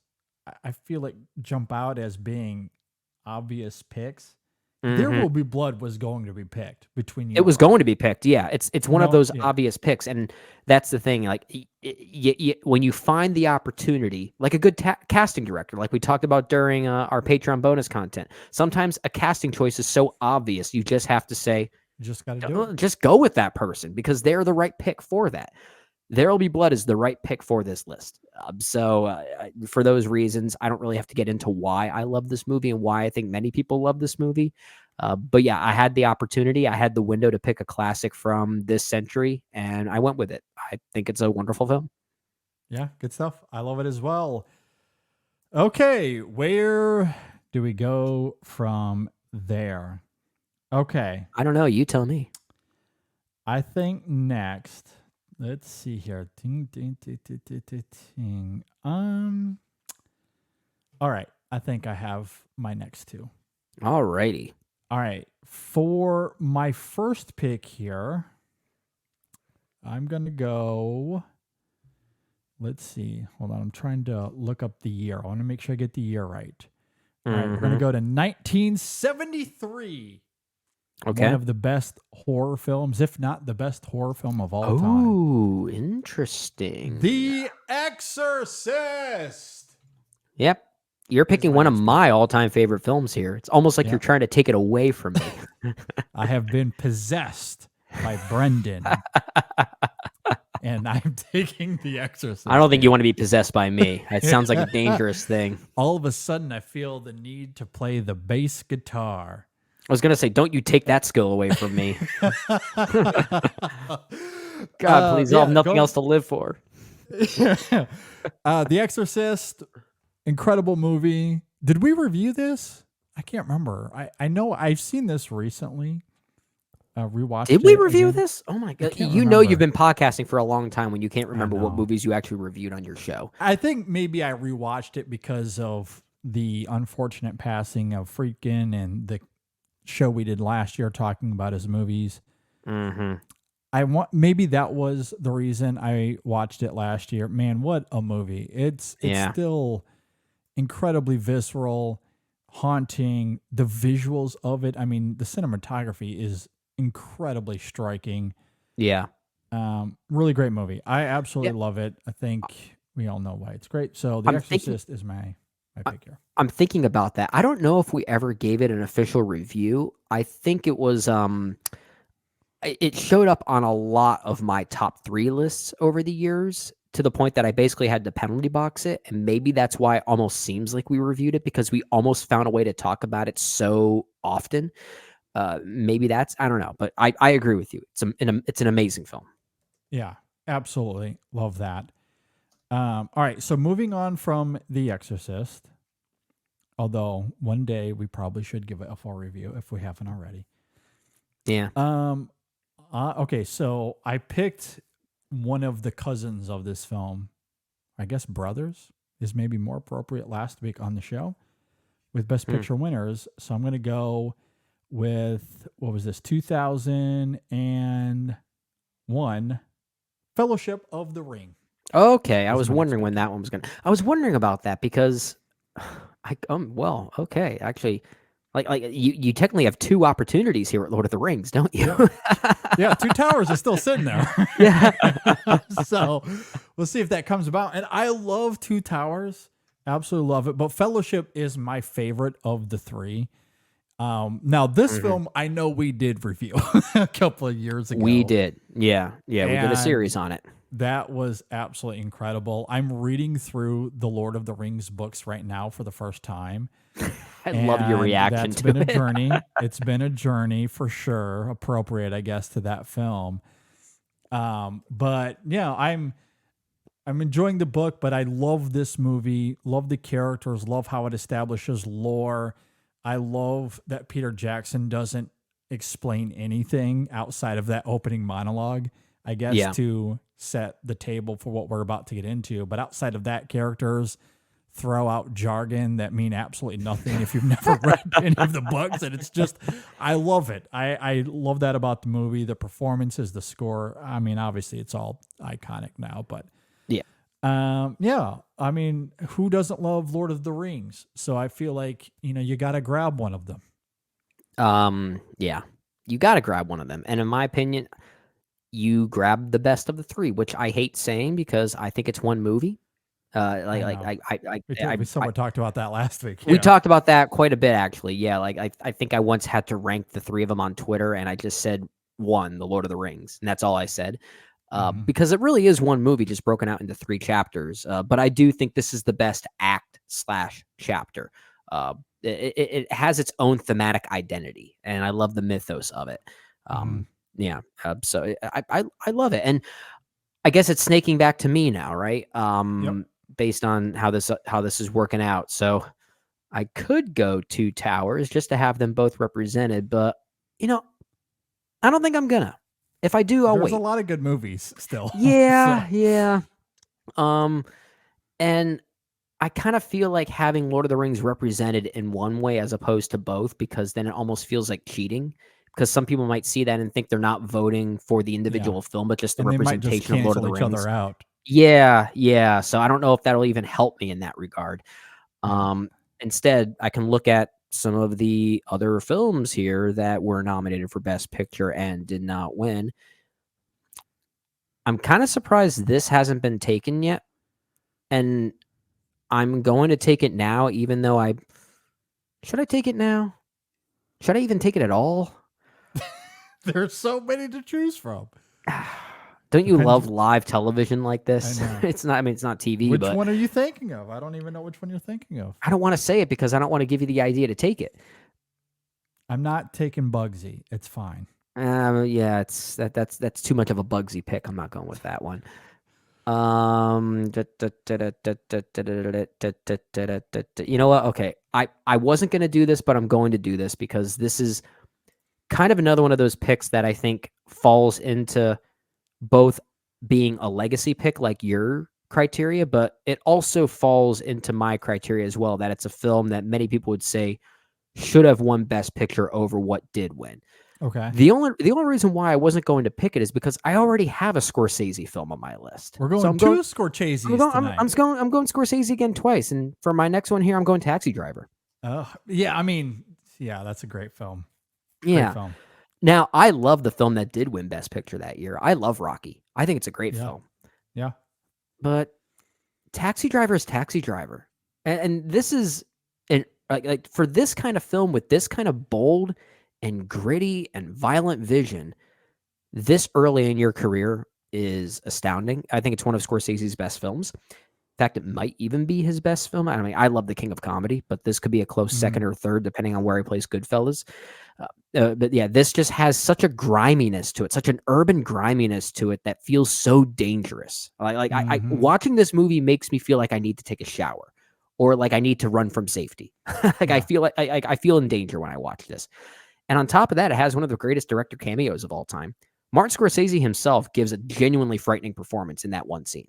I feel like, jump out as being obvious picks. There Will Be Blood was going to be picked between you. It was going to be picked. Yeah, it's one of those yeah. obvious picks, and that's the thing. Like, when you find the opportunity, like a good casting director, like we talked about during our Patreon bonus content, sometimes a casting choice is so obvious you just have to say, You just got to do it. just go with that person, because they're the right pick for that. There Will Be Blood is the right pick for this list. So for those reasons, I don't really have to get into why I love this movie and why I think many people love this movie. But yeah, I had the opportunity. I had the window to pick a classic from this century, and I went with it. I think it's a wonderful film. Yeah, good stuff. I love it as well. Okay, where do we go from there? Okay, I don't know. You tell me. I think next, let's see here. Ting, ting, ting, ting, ting, ting, ting. All right, I think I have my next 2. All righty. All right, for my first pick here, I'm going to go, let's see. Hold on, I'm trying to look up the year. I want to make sure I get the year right. All right, we're going to go to 1973. Okay. One of the best horror films, if not the best horror film of all time. Oh, interesting. The Exorcist. Yep. You're picking one of my all-time favorite films here. It's almost like you're trying to take it away from me. I have been possessed by Brendan. And I'm taking The Exorcist. I don't think you want to be possessed by me. It sounds like a dangerous thing. All of a sudden, I feel the need to play the bass guitar. I was going to say, don't you take that skill away from me. God, please, I'll have nothing else to live for. The Exorcist, incredible movie. Did we review this? I can't remember. I know I've seen this recently. Rewatched Did we it review again. this? Oh my God. can't You know remember. you've been podcasting for a long time when you can't remember what know. movies you actually reviewed on your show. I think maybe I rewatched it because of the unfortunate passing of Friedkin and the show we did last year talking about his movies. Mm-hmm. Maybe that was the reason I watched it last year. Man, what a movie. It's still incredibly visceral, haunting. The visuals of it, I mean, the cinematography is incredibly striking. Yeah. Really great movie. I absolutely love it. I think we all know why it's great. So The Exorcist is my pick here. I'm thinking about that. I don't know if we ever gave it an official review. I think it was it showed up on a lot of my top 3 lists over the years, to the point that I basically had to penalty box it. And maybe that's why it almost seems like we reviewed it, because we almost found a way to talk about it so often. Maybe that's, I don't know, but I agree with you. It's an amazing film. Yeah, absolutely. Love that. All right. So moving on from The Exorcist, although one day we probably should give it a full review if we haven't already. Yeah. Okay. So I picked one of the cousins of this film. I guess brothers is maybe more appropriate last week on the show with Best Picture winners. So I'm going to go with, what was this? 2001 Fellowship of the Ring. Okay, I As was wondering when that one was gonna. I was wondering about that because well, okay, actually, like you technically have two opportunities here at Lord of the Rings, don't you? Yeah, Two Towers is still sitting there. Yeah. So we'll see if that comes about. And I love Two Towers, absolutely love it. But Fellowship is my favorite of the three. Now this film, I know we did review a couple of years ago. We did, yeah, we did a And series on it. that was absolutely incredible. I'm reading through the Lord of the Rings books right now for the first time. I love your And reaction that's to been it. a journey. It's been a journey for sure. Appropriate, I guess, to that film. But yeah, I'm enjoying the book, but I love this movie. Love the characters. Love how it establishes lore. I love that Peter Jackson doesn't explain anything outside of that opening monologue, I guess, Yeah. to set the table for what we're about to get into. But outside of that, characters throw out jargon that mean absolutely nothing if you've never read any of the books. And it's just, I love it. I love that about the movie, the performances, the score. I mean, obviously it's all iconic now, but Yeah. yeah, I mean, who doesn't love Lord of the Rings? So I feel like, you got to grab one of them. Yeah, you got to grab one of them, and in my opinion, you grab the best of the three, which I hate saying because I think it's one movie. We somewhat talked about that last week. We Yeah. talked about that quite a bit, actually. Yeah, like I think I once had to rank the three of them on Twitter, and I just said one, The Lord of the Rings, and that's all I said. Because it really is one movie, just broken out into three chapters. But I do think this is the best act/chapter. It has its own thematic identity, and I love the mythos of it. Yeah, so I love it, and I guess it's snaking back to me now, right? Based on how this is working out. So I could go Two Towers just to have them both represented, but I don't think I'm gonna. If I do, I'll There's wait. a lot of good movies still. Yeah, yeah. And I kind of feel like having Lord of the Rings represented in one way as opposed to both, because then it almost feels like cheating. Because some people might see that and think they're not voting for the individual film, but just the And they might just representation of Lord of the cancel each Rings. other out. Yeah, yeah. So I don't know if that'll even help me in that regard. Instead, I can look at some of the other films here that were nominated for Best Picture and did not win. I'm kind of surprised this hasn't been taken yet. And I'm going to take it now, even though should I take it now? Should I even take it at all? There's so many to choose from. Don't you love live television like this? I know. It's not TV, Which but one are you thinking of? I don't even know which one you're thinking of. I don't want to say it because I don't want to give you the idea to take it. I'm not taking Bugsy. It's fine. Yeah, that's too much of a Bugsy pick. I'm not going with that one. You know what? Okay. I wasn't going to do this, but I'm going to do this because this is kind of another one of those picks that I think falls into both being a legacy pick like your criteria, but it also falls into my criteria as well, that it's a film that many people would say should have won Best Picture over what did win. Okay. The only reason why I wasn't going to pick it is because I already have a Scorsese film on my list. We're going so I'm two Scorsese's tonight. I'm going Scorsese again twice, and for my next one here, I'm going Taxi Driver. Yeah, I mean, yeah, that's a great film. Yeah. Great film. Now, I love the film that did win Best Picture that year. I love Rocky. I think it's a great film. Yeah. But Taxi Driver is Taxi Driver. And this is like for this kind of film with this kind of bold and gritty and violent vision, this early in your career is astounding. I think it's one of Scorsese's best films. In fact, it might even be his best film. I mean, I love The King of Comedy, but this could be a close second or third, depending on where he plays Goodfellas. But yeah, this just has such a griminess to it, such an urban griminess to it that feels so dangerous. I watching this movie makes me feel like I need to take a shower or like I need to run from safety. I feel like I feel in danger when I watch this. And on top of that, it has one of the greatest director cameos of all time. Martin Scorsese himself gives a genuinely frightening performance in that one scene.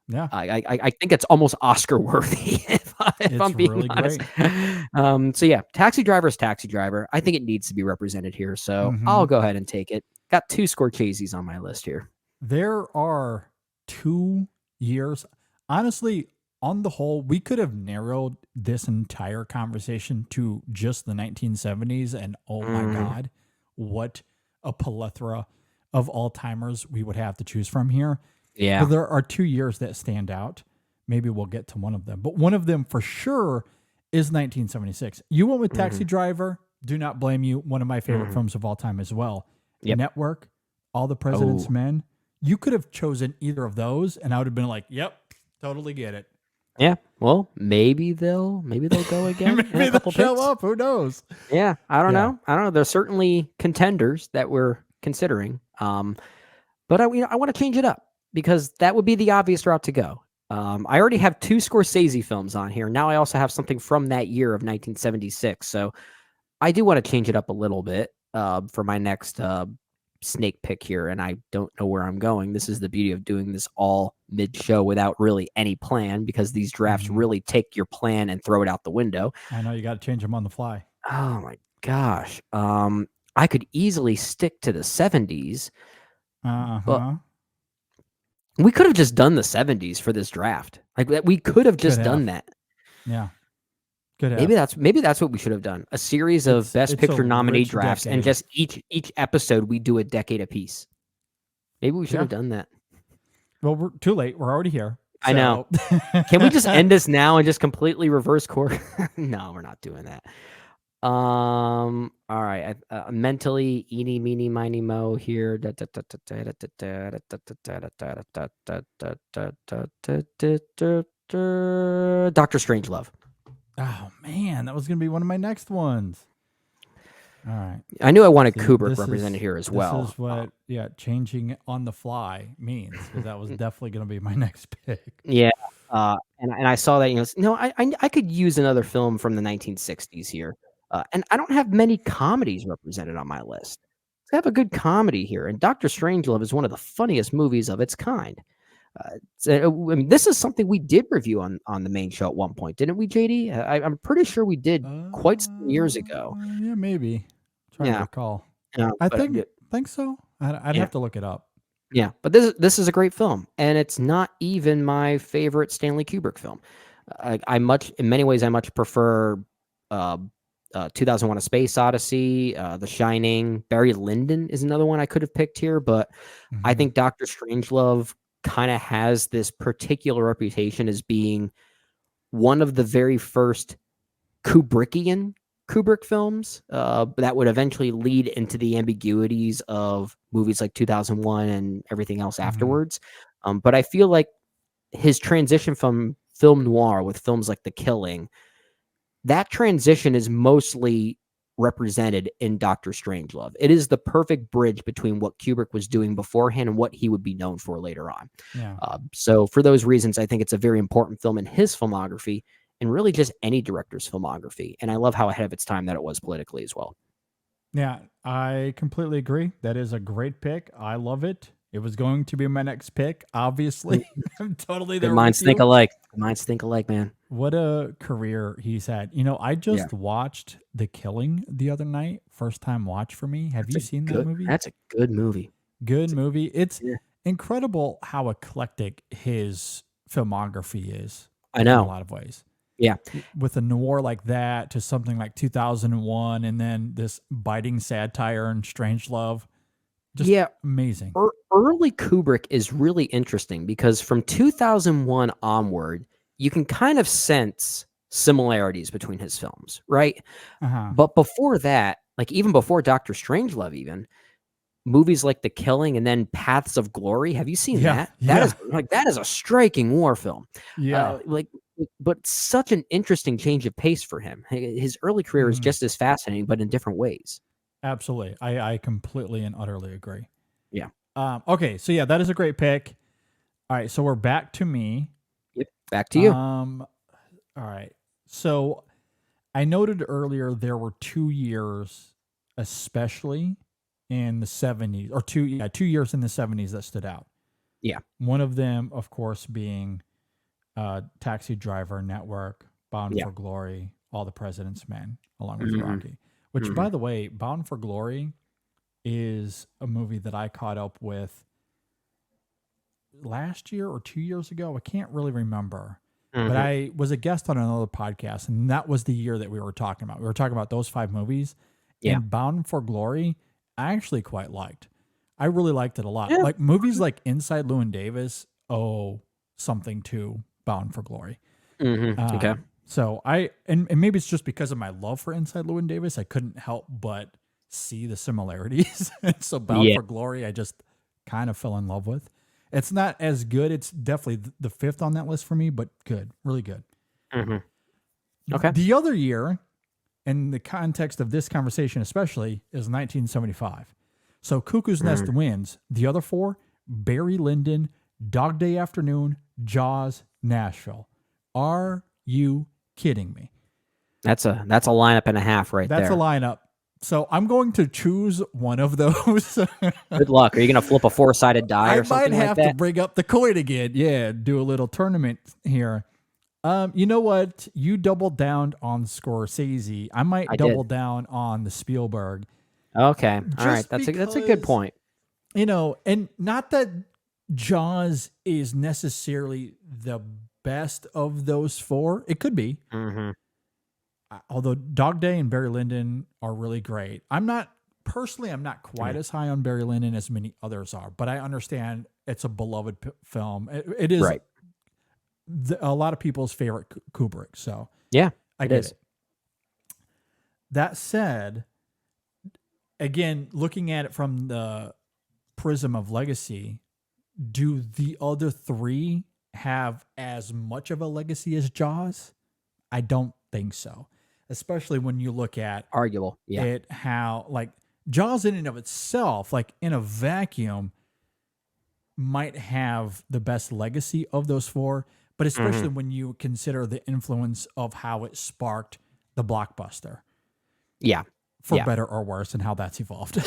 Yeah, I think it's almost Oscar worthy if I'm being really honest. great. So yeah, Taxi Driver is Taxi Driver. I think it needs to be represented here, so I'll go ahead and take it. Got two Scorseses on my list here. There are two years. Honestly, on the whole, we could have narrowed this entire conversation to just the 1970s, and oh my God, what a plethora of all-timers we would have to choose from here. Yeah. But there are 2 years that stand out. Maybe we'll get to one of them. But one of them for sure is 1976. You went with Taxi Driver. Do not blame you. One of my favorite films of all time as well. Yep. Network, All the President's Men. You could have chosen either of those, and I would have been like, yep, totally get it. Yeah. Well, maybe they'll go again. Maybe in a couple they'll show picks. up. Who knows? Yeah. I don't Yeah. know. There's certainly contenders that we're considering. But I want to change it up because that would be the obvious route to go. I already have 2 Scorsese films on here. Now I also have something from that year of 1976. So I do want to change it up a little bit for my next snake pick here. And I don't know where I'm going. This is the beauty of doing this all mid-show without really any plan, because these drafts really take your plan and throw it out the window. I know you got to change them on the fly. Oh my gosh. I could easily stick to the 70s. But we could have just done the 70s for this draft. Like we could have just done that. Yeah. Good. Maybe that's what we should have done. A series of Best it's Picture a nominee rich drafts, and decade. just each episode we do a decade apiece. Maybe we should have done that. Well, we're too late. We're already here. I know. Can we just end this now and just completely reverse course? No, we're not doing that. All right. Mentally, eeny, meeny, miny, mo here. Doctor Strangelove. Oh man, that was gonna be one of my next ones. All right. I knew I wanted See, Kubrick this represented is- here as well. This is what changing on the fly means, because that was definitely gonna be my next pick. Yeah. And I saw that, I could use another film from the 1960s here. And I don't have many comedies represented on my list. I have a good comedy here, and Doctor Strangelove is one of the funniest movies of its kind. This is something we did review on the main show at one point, didn't we, JD? I'm pretty sure we did quite some years ago. Yeah, maybe. Trying to recall. I think so. I'd have to look it up. Yeah, but this is a great film, and it's not even my favorite Stanley Kubrick film. In many ways, I much prefer 2001: A Space Odyssey, The Shining. Barry Lyndon is another one I could have picked here, but I think Doctor Strangelove kind of has this particular reputation as being one of the very first Kubrickian Kubrick films that would eventually lead into the ambiguities of movies like 2001 and everything else afterwards. But I feel like his transition from film noir with films like The Killing, that transition is mostly represented in Doctor Strangelove. It is the perfect bridge between what Kubrick was doing beforehand and what he would be known for later on. Yeah. So for those reasons, I think it's a very important film in his filmography, and really just any director's filmography. And I love how ahead of its time that it was politically as well. Yeah, I completely agree. That is a great pick. I love it. It was going to be my next pick, obviously. I'm totally there. Minds think alike. Minds think alike, man. What a career he's had. I just watched The Killing the other night. First time watch for me. Have you seen that movie? That's a good movie. Good movie. It's incredible how eclectic his filmography is. I know. In a lot of ways. Yeah. With a noir like that to something like 2001, and then this biting satire and Strangelove. Just amazing. Early Kubrick is really interesting because from 2001 onward, you can kind of sense similarities between his films, right? But before that, like even before Doctor Strangelove, even movies like The Killing and then Paths of Glory. Have you seen that? That is a striking war film. Yeah. But such an interesting change of pace for him. His early career is just as fascinating, but in different ways. Absolutely. I completely and utterly agree. Yeah. Okay. So that is a great pick. All right. So we're back to me. Yep. Back to you. All right. So I noted earlier there were 2 years, especially in the 70s, or 2 years in the 70s that stood out. Yeah. One of them, of course, being Taxi Driver, Network, Bound for Glory, All the President's Men, along with Rocky. Which, by the way, Bound for Glory is a movie that I caught up with last year or 2 years ago. I can't really remember. Mhm. But I was a guest on another podcast, and that was the year that we were talking about. We were talking about those 5 movies. Yeah. And Bound for Glory, I actually quite liked. I really liked it a lot. Yeah. Like movies like Inside Llewyn Davis owe something to Bound for Glory. Okay. So and maybe it's just because of my love for Inside Llewyn Davis, I couldn't help but see the similarities. So Bound for Glory, I just kind of fell in love with. It's not as good. It's definitely the 5th on that list for me, but good, really good. Okay. The other year, in the context of this conversation especially, is 1975. So Cuckoo's Nest wins. The other 4, Barry Lyndon, Dog Day Afternoon, Jaws, Nashville. Are you kidding me? That's a lineup and a half right there. That's a lineup. So I'm going to choose one of those. Good luck. Are you going to flip a 4-sided die or something I might like have that? to bring up the coin again. Yeah, do a little tournament here. You know what? You doubled down on Scorsese. I might double down on the Spielberg. Okay. All right. Just That's a good because, point. You know, and not that Jaws is necessarily the best of those 4. It could be. Although Dog Day and Barry Lyndon are really great. I'm not quite as high on Barry Lyndon as many others are, but I understand it's a beloved film. It is Right. A lot of people's favorite Kubrick. So Yeah, I get it. That said, again, looking at it from the prism of legacy, do the other 3 have as much of a legacy as Jaws? I don't think so. Especially when you look at arguable. Yeah. it, how like Jaws in and of itself, like in a vacuum, might have the best legacy of those 4, but especially when you consider the influence of how it sparked the blockbuster. Yeah. For better or worse, and how that's evolved.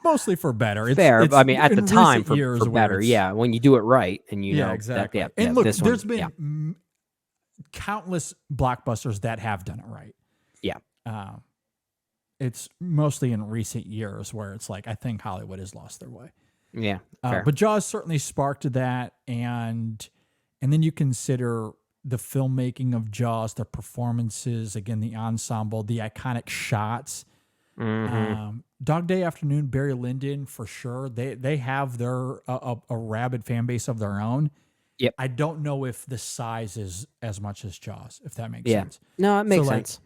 Mostly for better. It's Fair. it's I mean, at the in time recent years for where better. it's- Yeah. When you do it right and you know. exactly. That, And look, this there's one, been countless blockbusters that have done it right. Yeah. It's mostly in recent years where it's like, I think Hollywood has lost their way. Yeah. Fair. But Jaws certainly sparked that, and then you consider the filmmaking of Jaws, the performances, again, the ensemble, the iconic shots. Dog Day Afternoon, Barry Lyndon, for sure. They have their a rabid fan base of their own. Yep. I don't know if the size is as much as Jaws, if that makes Yeah. sense. No, it makes So, like, sense.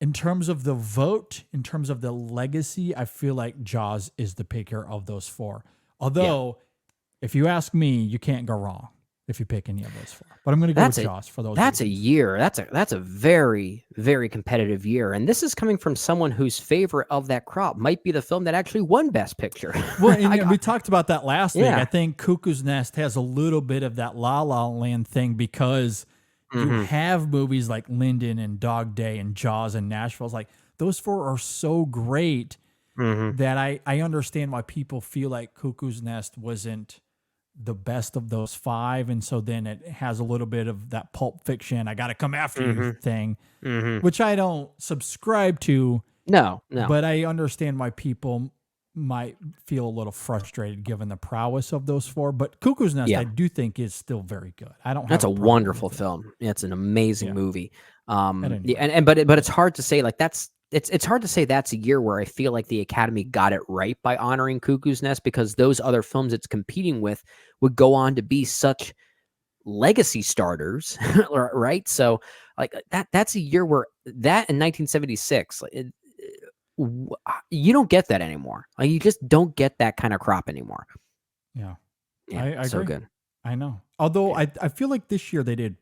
in terms of the vote, in terms of the legacy, I feel like Jaws is the picker of those 4. Although, if you ask me, you can't go wrong if you pick any of those 4. But I'm going to go with Jaws for those. That's a reasons. year. That's a very, very competitive year. And this is coming from someone whose favorite of that crop might be the film that actually won Best Picture. Well, and we talked about that last week. Yeah. I think Cuckoo's Nest has a little bit of that La La Land thing because you have movies like Lyndon and Dog Day and Jaws and Nashville. It's like those 4 are so great that I understand why people feel like Cuckoo's Nest wasn't the best of those 5, and so then it has a little bit of that Pulp Fiction, I got to come after you thing, which I don't subscribe to. No. But I understand why people might feel a little frustrated given the prowess of those 4. But Cuckoo's Nest, I do think, is still very good. I don't. That's have a problem wonderful with it. film. It's an amazing movie. anyway. But it's hard to say like that's it's hard to say that's a year where I feel like the Academy got it right by honoring Cuckoo's Nest, because those other films it's competing with would go on to be such legacy starters, right? So like that's a year where that in 1976, you don't get that anymore. Like you just don't get that kind of crop anymore. Yeah, I so agree. good. I know. Although I feel like this year they did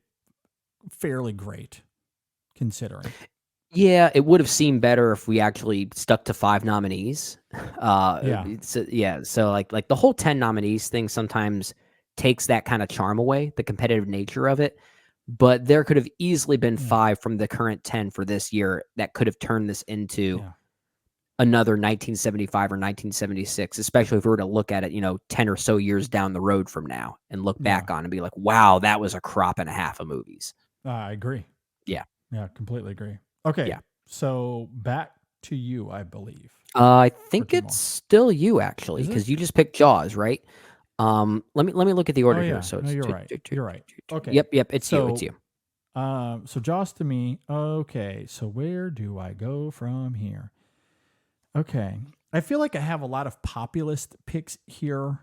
fairly great, considering. Yeah, it would have seemed better if we actually stuck to 5 nominees. So like the whole 10 nominees thing sometimes takes that kind of charm away, the competitive nature of it. But there could have easily been 5 from the current 10 for this year that could have turned this into another 1975 or 1976, especially if we were to look at it, 10 or so years down the road from now and look back on and be like, wow, that was a crop and a half of movies. I agree. Yeah. Yeah, completely agree. Okay. Yeah. So back to you, I believe. I think two it's still you, actually, Is it? because you just picked Jaws, right? Let me look at the order Oh here. yeah, So no, it's you're right. You're right. Okay. Yep, it's you. So, It's you. so Joss to me. Okay, so where do I go from here? Okay, I feel like I have a lot of populist picks here.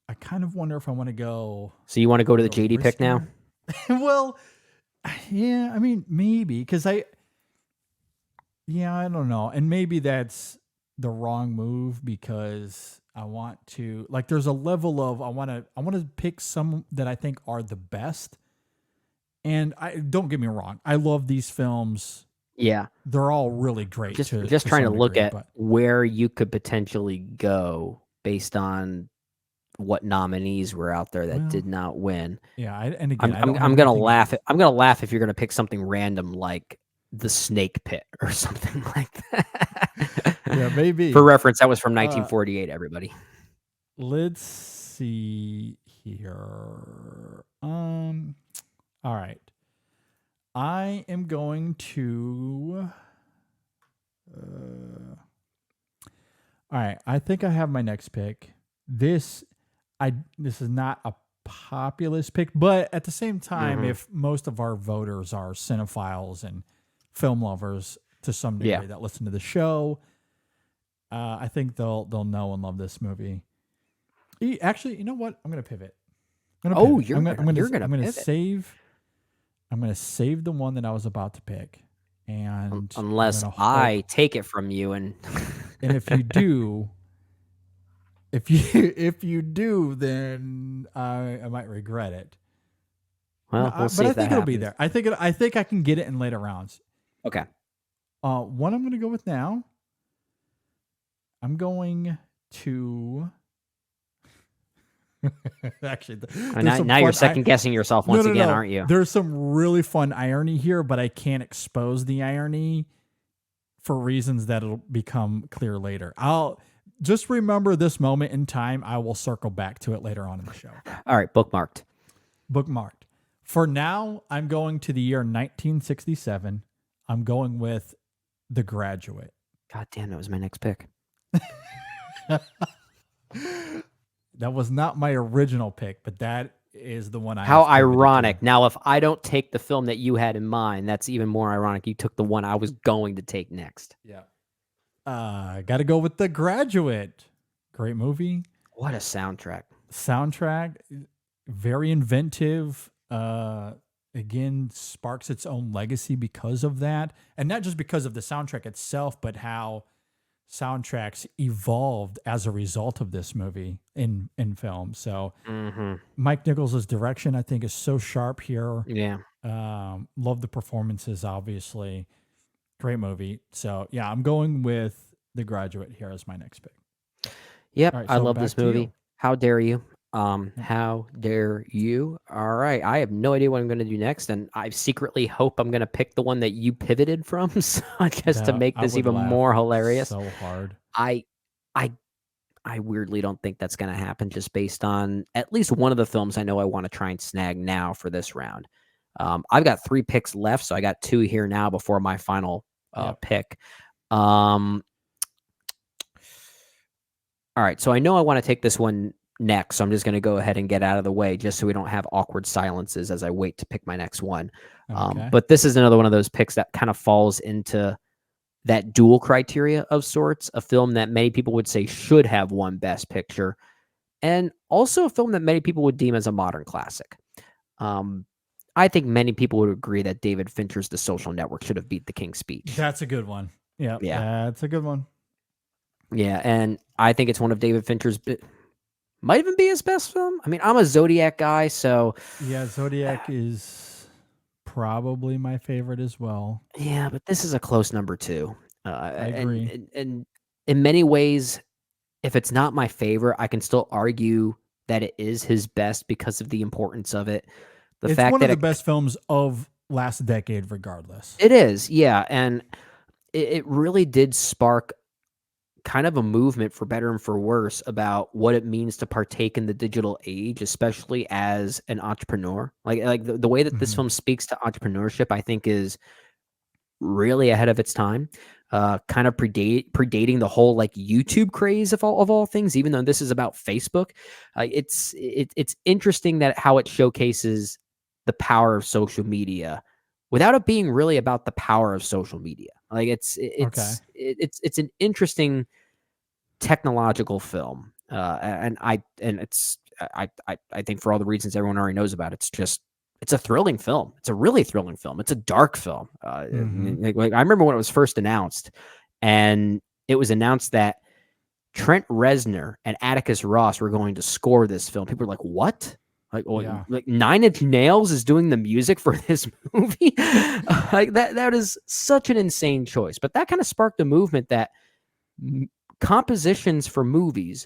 I kind of wonder if I want to go. So you want to go to the go JD pick now? riskier. Well, yeah, I mean maybe because I don't know, and maybe that's the wrong move because I want to like. There's a level of I want to pick some that I think are the best. And I don't get me wrong, I love these films. Yeah. They're all really great. Just trying to some look degree, at but where you could potentially go based on what nominees were out there that Well, did not win. yeah. And again, I I'm, don't I'm have gonna anything laugh. against- I'm gonna laugh if you're gonna pick something random like the Snake Pit or something like that. Yeah, maybe. For reference, that was from 1948. Everybody. Let's see here. All right. I am going to. All right. I think I have my next pick. This is not a populist pick, but at the same time, if most of our voters are cinephiles and film lovers to some degree that listen to the show, I think they'll know and love this movie. Actually, you know what? I'm gonna pivot. I'm gonna pivot. save. I'm gonna save the one that I was about to pick, and Unless I'm gonna I hope- take it from you and and if you do, if you do, then I might regret it. well, we'll see but I if that think it'll be happens. there. I think I can get it in later rounds. Okay. One I'm gonna go with now. I'm going to. Actually, Now you're second guessing yourself once again, aren't you? There's some really fun irony here, but I can't expose the irony for reasons that'll become clear later. I'll just remember this moment in time. I will circle back to it later on in the show. All right, bookmarked. Bookmarked. For now, I'm going to the year 1967. I'm going with The Graduate. God damn, that was my next pick. That was not my original pick, but that is the one I. How have pivoted to. ironic. Now, if I don't take the film that you had in mind, that's even more ironic. You took the one I was going to take next. Yeah. Got to go with The Graduate. Great movie. What a soundtrack. Soundtrack, very inventive. Again, sparks its own legacy because of that. And not just because of the soundtrack itself, but how soundtracks evolved as a result of this movie in film. So Mike Nichols' direction, I think, is so sharp here. Yeah. Love the performances, obviously. Great movie. So yeah, I'm going with The Graduate here as my next pick. Yep. All right, I so love back this to you. movie. How dare you? How dare you? All right. I have no idea what I'm going to do next. And I secretly hope I'm going to pick the one that you pivoted from. So just to Yeah, make I this would even laugh more hilarious. So hard. I weirdly don't think that's going to happen just based on at least one of the films I know I want to try and snag now for this round. I've got 3 picks left, so I got 2 here now before my final pick. All right, so I know I want to take this one next, so I'm just going to go ahead and get out of the way just so we don't have awkward silences as I wait to pick my next one. Okay. But this is another one of those picks that kind of falls into that dual criteria of sorts, a film that many people would say should have won Best Picture, and also a film that many people would deem as a modern classic. I think many people would agree that David Fincher's The Social Network should have beat The King's Speech. That's a good one. Yeah, that's a good one. Yeah, and I think it's one of David Fincher's, might even be his best film. I mean, I'm a Zodiac guy, so... Yeah, Zodiac is probably my favorite as well. Yeah, but this is a close number 2. I agree. And in many ways, if it's not my favorite, I can still argue that it is his best because of the importance of it. It's fact one that of the best films of last decade, regardless. It is, yeah, and it really did spark kind of a movement, for better and for worse, about what it means to partake in the digital age, especially as an entrepreneur. Like the way that this film speaks to entrepreneurship, I think, is really ahead of its time. kind of predating the whole like YouTube craze of all things. Even though this is about Facebook, it's interesting that how it showcases the power of social media without it being really about the power of social media. Like it's an interesting technological film, and I think for all the reasons everyone already knows about, it's a thrilling film. It's a really thrilling film. It's a dark film. Like I remember when it was first announced, and it was announced that Trent Reznor and Atticus Ross were going to score this film. People were like, "What? Like Nine Inch Nails is doing the music for this movie?" Like that is such an insane choice. But that kind of sparked a movement that compositions for movie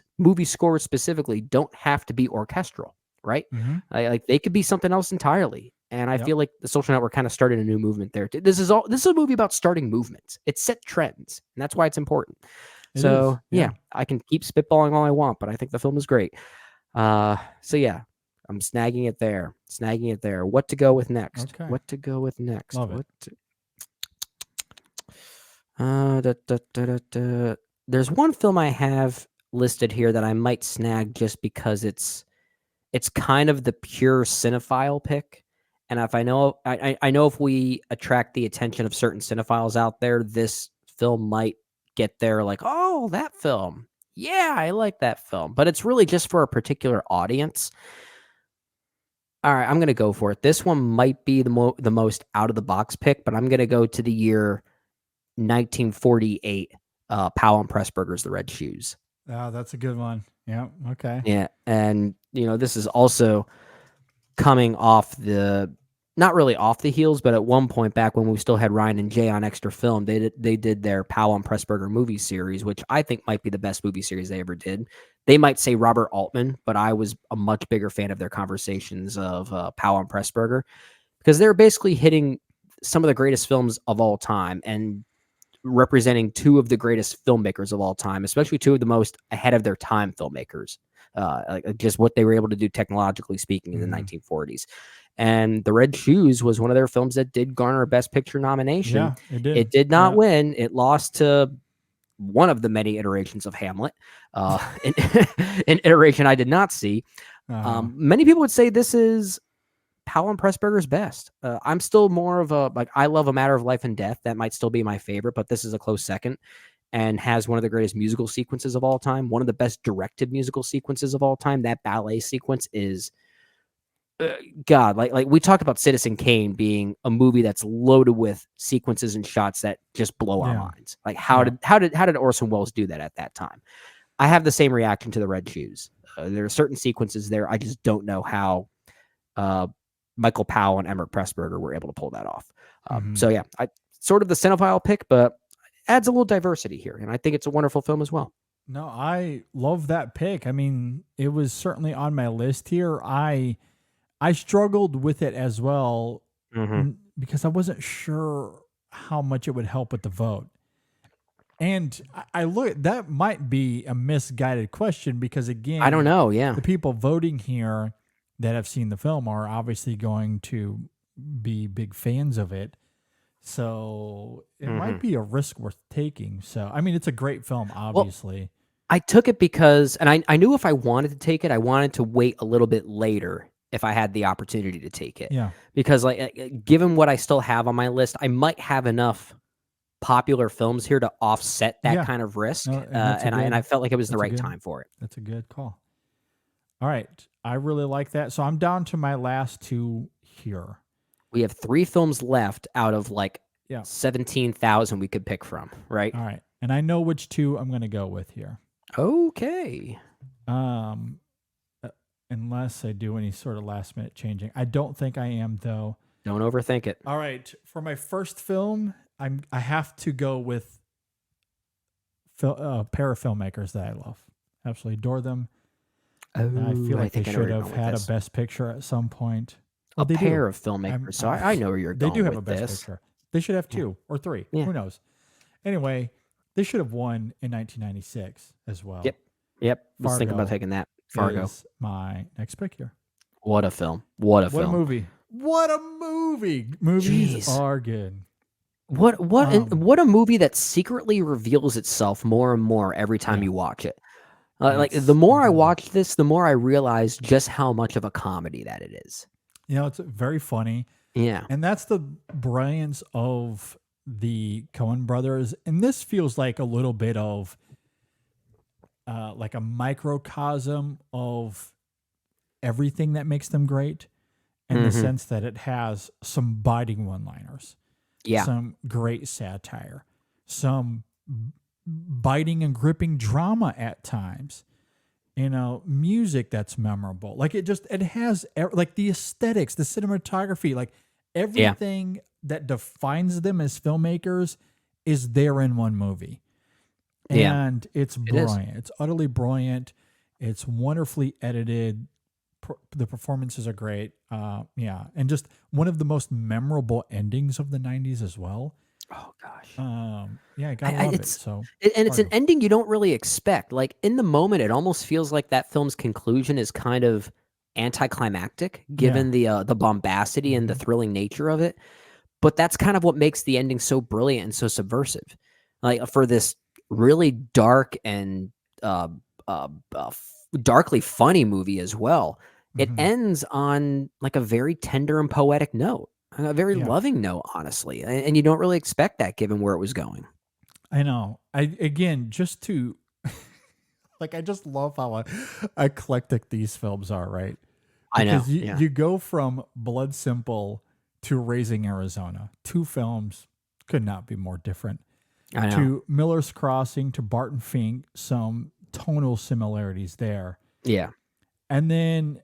scores specifically, don't have to be orchestral. Right? Like they could be something else entirely. And I feel like The Social Network kind of started a new movement there. This is a movie about starting movements. It set trends, and that's why it's important. Yeah, I can keep spitballing all I want, but I think the film is great. So yeah, I'm snagging it there. What to go with next? Okay. What to go with next? Love it. There's one film I have listed here that I might snag just because it's kind of the pure cinephile pick. And if I know if we attract the attention of certain cinephiles out there, this film might get there like, oh, that film. Yeah, I like that film. But it's really just for a particular audience. All right, I'm going to go for it. This one might be the most out of the box pick, but I'm going to go to the year 1948, Powell and Pressburger's The Red Shoes. Oh, that's a good one. Yeah. Okay. Yeah. And, this is also coming off not really off the heels, but at one point back when we still had Ryan and Jay on Extra Film, they did their Powell and Pressburger movie series, which I think might be the best movie series they ever did. They might say Robert Altman, but I was a much bigger fan of their conversations of Powell and Pressburger, because they're basically hitting some of the greatest films of all time and representing two of the greatest filmmakers of all time, especially two of the most ahead of their time filmmakers, like just what they were able to do technologically speaking in the 1940s. And The Red Shoes was one of their films that did garner a Best Picture nomination. Yeah, it did. It did not win. It lost to one of the many iterations of Hamlet, an iteration I did not see. Many people would say this is Powell and Pressburger's best. I'm still more of I love A Matter of Life and Death. That might still be my favorite, but this is a close second, and has one of the greatest musical sequences of all time. One of the best directed musical sequences of all time. That ballet sequence is God. Like we talked about Citizen Kane being a movie that's loaded with sequences and shots that just blow our minds. Like how did Orson Welles do that at that time? I have the same reaction to The Red Shoes. There are certain sequences there. I just don't know how Michael Powell and Emmerich Pressburger were able to pull that off. So yeah, I sort of the cinephile pick, but adds a little diversity here. And I think it's a wonderful film as well. No, I love that pick. I mean, it was certainly on my list here. I struggled with it as well because I wasn't sure how much it would help with the vote. And I look, that might be a misguided question because again, I don't know. Yeah. The people voting here that have seen the film are obviously going to be big fans of it. So it might be a risk worth taking. So, I mean, it's a great film, obviously. Well, I took it because, and I knew if I wanted to take it, I wanted to wait a little bit later if I had the opportunity to take it. Yeah. Because given what I still have on my list, I might have enough popular films here to offset that kind of risk. No, and I felt like it was the right time for it. That's a good call. All right. I really like that. So I'm down to my last two here. We have 3 films left out of 17,000 we could pick from, right? All right. And I know which 2 I'm going to go with here. Okay. Unless I do any sort of last minute changing. I don't think I am though. Don't overthink it. All right. For my first film, I have to go with a pair of filmmakers that I love. Absolutely adore them. Oh, I feel like they should have had a Best Picture at some point. Well, a pair of filmmakers. So I know where you're going. They do have a Best Picture. They should have 2 or 3. Yeah. Who knows? Anyway, they should have won in 1996 as well. Yep. Let's think about taking that. Fargo is my next pick here. What a film. What a movie. What a movie. Movies are good. What a movie that secretly reveals itself more and more every time you watch it. Like the It's more I incredible. watch this, the more I realize just how much of a comedy that it is. It's very funny. Yeah. And that's the brilliance of the Coen brothers. And this feels like a little bit of like a microcosm of everything that makes them great, in the sense that it has some biting one-liners, Yeah. some great satire, some biting and gripping drama at times, music that's memorable. Like it has like the aesthetics, the cinematography, like everything that defines them as filmmakers is there in one movie. And it's brilliant. It's utterly brilliant. It's wonderfully edited. The performances are great. And just one of the most memorable endings of the 90s as well. Oh gosh. I gotta love it. So, and it's an ending you don't really expect. Like in the moment, it almost feels like that film's conclusion is kind of anticlimactic, given the bombacity and the thrilling nature of it. But that's kind of what makes the ending so brilliant and so subversive. Like for this really dark and darkly funny movie as well. It ends on like a very tender and poetic note, a very loving note, honestly. And you don't really expect that given where it was going. I know. Just to like, I just love how eclectic these films are, right? I know. Because you go from Blood Simple to Raising Arizona. Two films could not be more different. I know. To Miller's Crossing, to Barton Fink, some tonal similarities there. Yeah. And then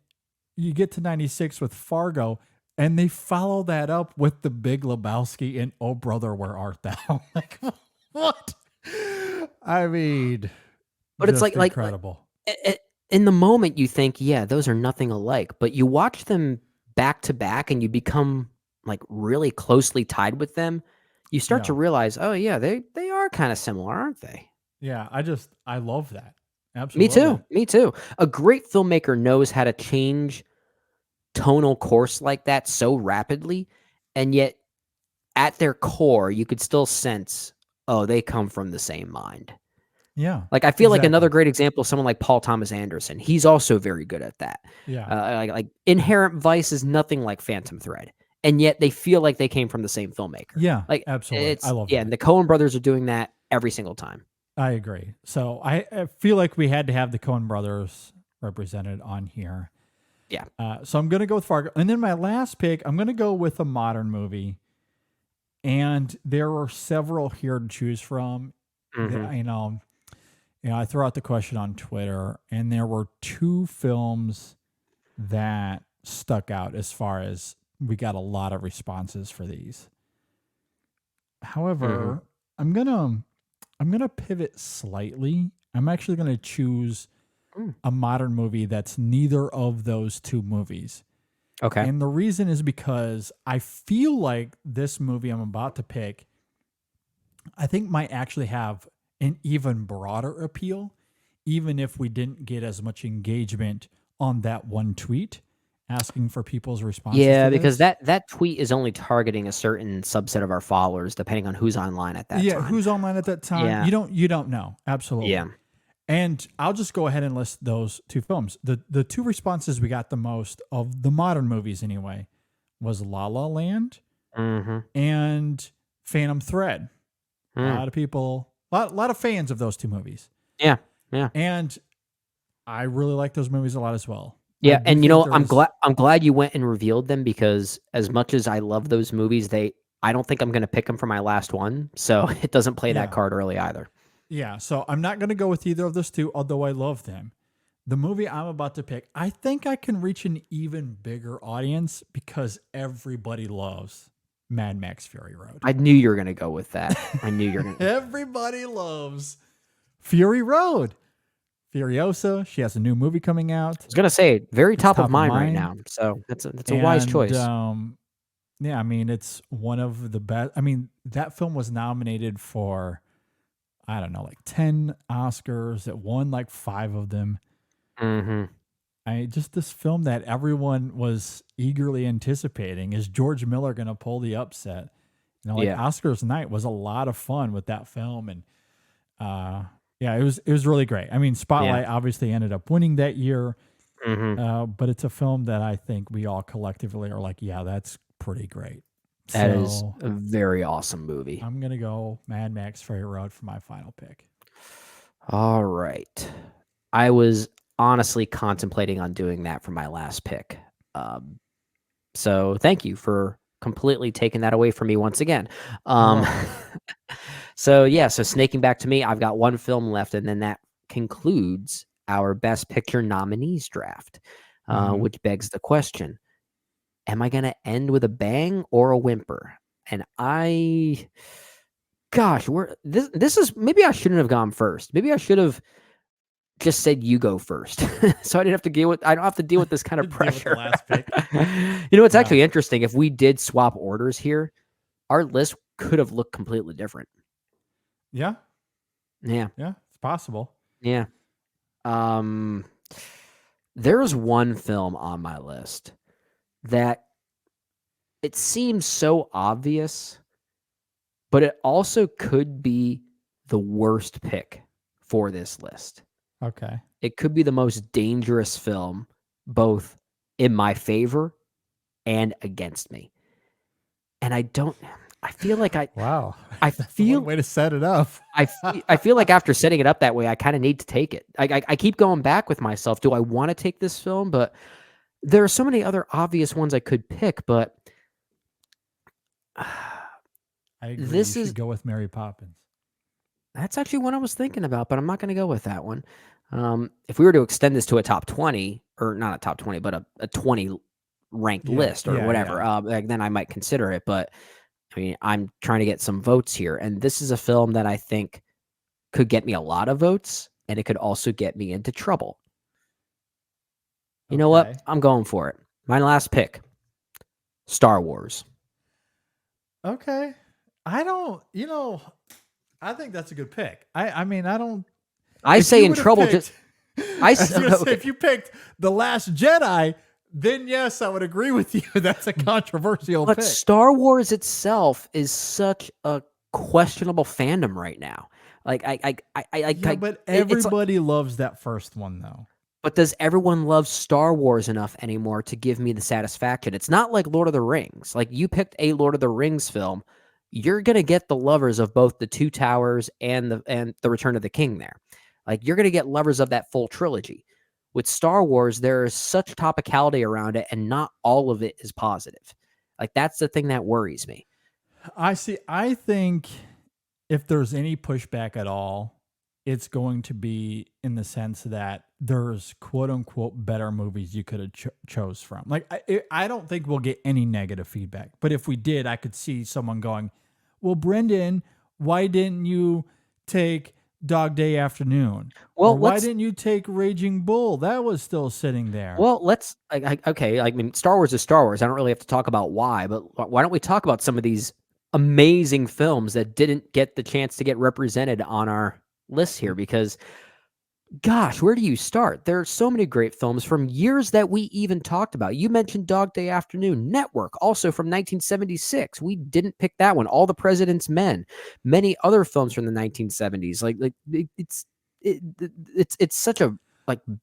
you get to 96 with Fargo, and they follow that up with The Big Lebowski and Oh Brother, Where Art Thou? Like, what? I mean, but it's like incredible. In the moment, you think, yeah, those are nothing alike. But you watch them back to back, and you become like really closely tied with them. You start to realize, oh yeah, they are kind of similar, aren't they? Yeah, I love that. Absolutely. Me too. A great filmmaker knows how to change tonal course like that so rapidly, and yet at their core, you could still sense, oh, they come from the same mind. Yeah. Like I feel like another great example is someone like Paul Thomas Anderson. He's also very good at that. Yeah. Like Inherent Vice is nothing like Phantom Thread, and yet they feel like they came from the same filmmaker. Yeah, like absolutely. I love that. And the Coen brothers are doing that every single time. I agree. So I feel like we had to have the Coen brothers represented on here. Yeah. So I'm going to go with Fargo. And then my last pick, I'm going to go with a modern movie. And there are several here to choose from. That, I threw out the question on Twitter, and there were two films that stuck out as far as we got a lot of responses for these. However, I'm gonna pivot slightly. I'm actually gonna choose a modern movie that's neither of those two movies. Okay. And the reason is because I feel like this movie I'm about to pick, I think might actually have an even broader appeal, even if we didn't get as much engagement on that one tweet asking for people's responses. Yeah, to because this. that tweet is only targeting a certain subset of our followers, depending on who's online at that time. Yeah, who's online at that time? Yeah. You don't know. Absolutely. Yeah. And I'll just go ahead and list those two films. The two responses we got the most of the modern movies anyway was La La Land and Phantom Thread. A lot of people, a lot of fans of those two movies. Yeah. Yeah. And I really like those movies a lot as well. Yeah, and you know, I'm glad you went and revealed them, because as much as I love those movies, I don't think I'm going to pick them for my last one, so it doesn't play that card early either. Yeah, so I'm not going to go with either of those two, although I love them. The movie I'm about to pick, I think I can reach an even bigger audience because everybody loves Mad Max Fury Road. I knew you were going to go with that. I knew you were going to. Everybody loves Fury Road. Furiosa, she has a new movie coming out. I was going to say, very top of mind right now, so that's a wise choice. Yeah, I mean, it's one of the best. I mean, that film was nominated for, I don't know, like 10 Oscars. It won like 5 of them. Just this film that everyone was eagerly anticipating. Is George Miller going to pull the upset Oscars night was a lot of fun with that film, and it was really great. I mean, Spotlight obviously ended up winning that year, but it's a film that I think we all collectively are like, yeah, that's pretty great. That is a very awesome movie. I'm gonna go Mad Max Fury Road for my final pick. All right. I was honestly contemplating on doing that for my last pick. So thank you for completely taking that away from me once again. So snaking back to me, I've got one film left, and then that concludes our Best Picture nominees draft, which begs the question, am I going to end with a bang or a whimper? And this is, maybe I shouldn't have gone first. Maybe I should have just said you go first, so I don't have to deal with this kind of pressure. Last pick. It's actually interesting. If we did swap orders here, our list could have looked completely different. Yeah, it's possible. Yeah. There's one film on my list that it seems so obvious, but it also could be the worst pick for this list. Okay. It could be the most dangerous film, both in my favor and against me. And I feel like wow. That's a way to set it up. I feel like after setting it up that way, I kind of need to take it. I keep going back with myself. Do I want to take this film? But there are so many other obvious ones I could pick, but I agree. You should go with Mary Poppins. That's actually one I was thinking about, but I'm not going to go with that one. If we were to extend this to a top 20, or not a top 20, but a 20 ranked list or whatever, then I might consider it. But I mean, I'm trying to get some votes here, and this is a film that I think could get me a lot of votes, and it could also get me into trouble. You know what? I'm going for it. My last pick, Star Wars. Okay. I think that's a good pick. I say in trouble. If you picked The Last Jedi, then yes, I would agree with you. That's a controversial pick. But Star Wars itself is such a questionable fandom right now. But everybody loves that first one, though. But does everyone love Star Wars enough anymore to give me the satisfaction? It's not like Lord of the Rings. Like, you picked a Lord of the Rings film, you're gonna get the lovers of both the Two Towers and the Return of the King there. Like, you're gonna get lovers of that full trilogy. With Star Wars, there is such topicality around it, and not all of it is positive. Like, that's the thing that worries me. I think if there's any pushback at all, it's going to be in the sense that there's quote unquote better movies you could have chose from. Like, I don't think we'll get any negative feedback, but if we did, I could see someone going, well, Brendan, why didn't you take Dog Day Afternoon? Well, why didn't you take Raging Bull? That was still sitting there. Well, Star Wars is Star Wars. I don't really have to talk about why, but why don't we talk about some of these amazing films that didn't get the chance to get represented on our list here? Because, gosh, where do you start? There are so many great films from years that we even talked about. You mentioned Dog Day Afternoon. Network, also from 1976. We didn't pick that one. All the President's Men. Many other films from the 1970s. It's such a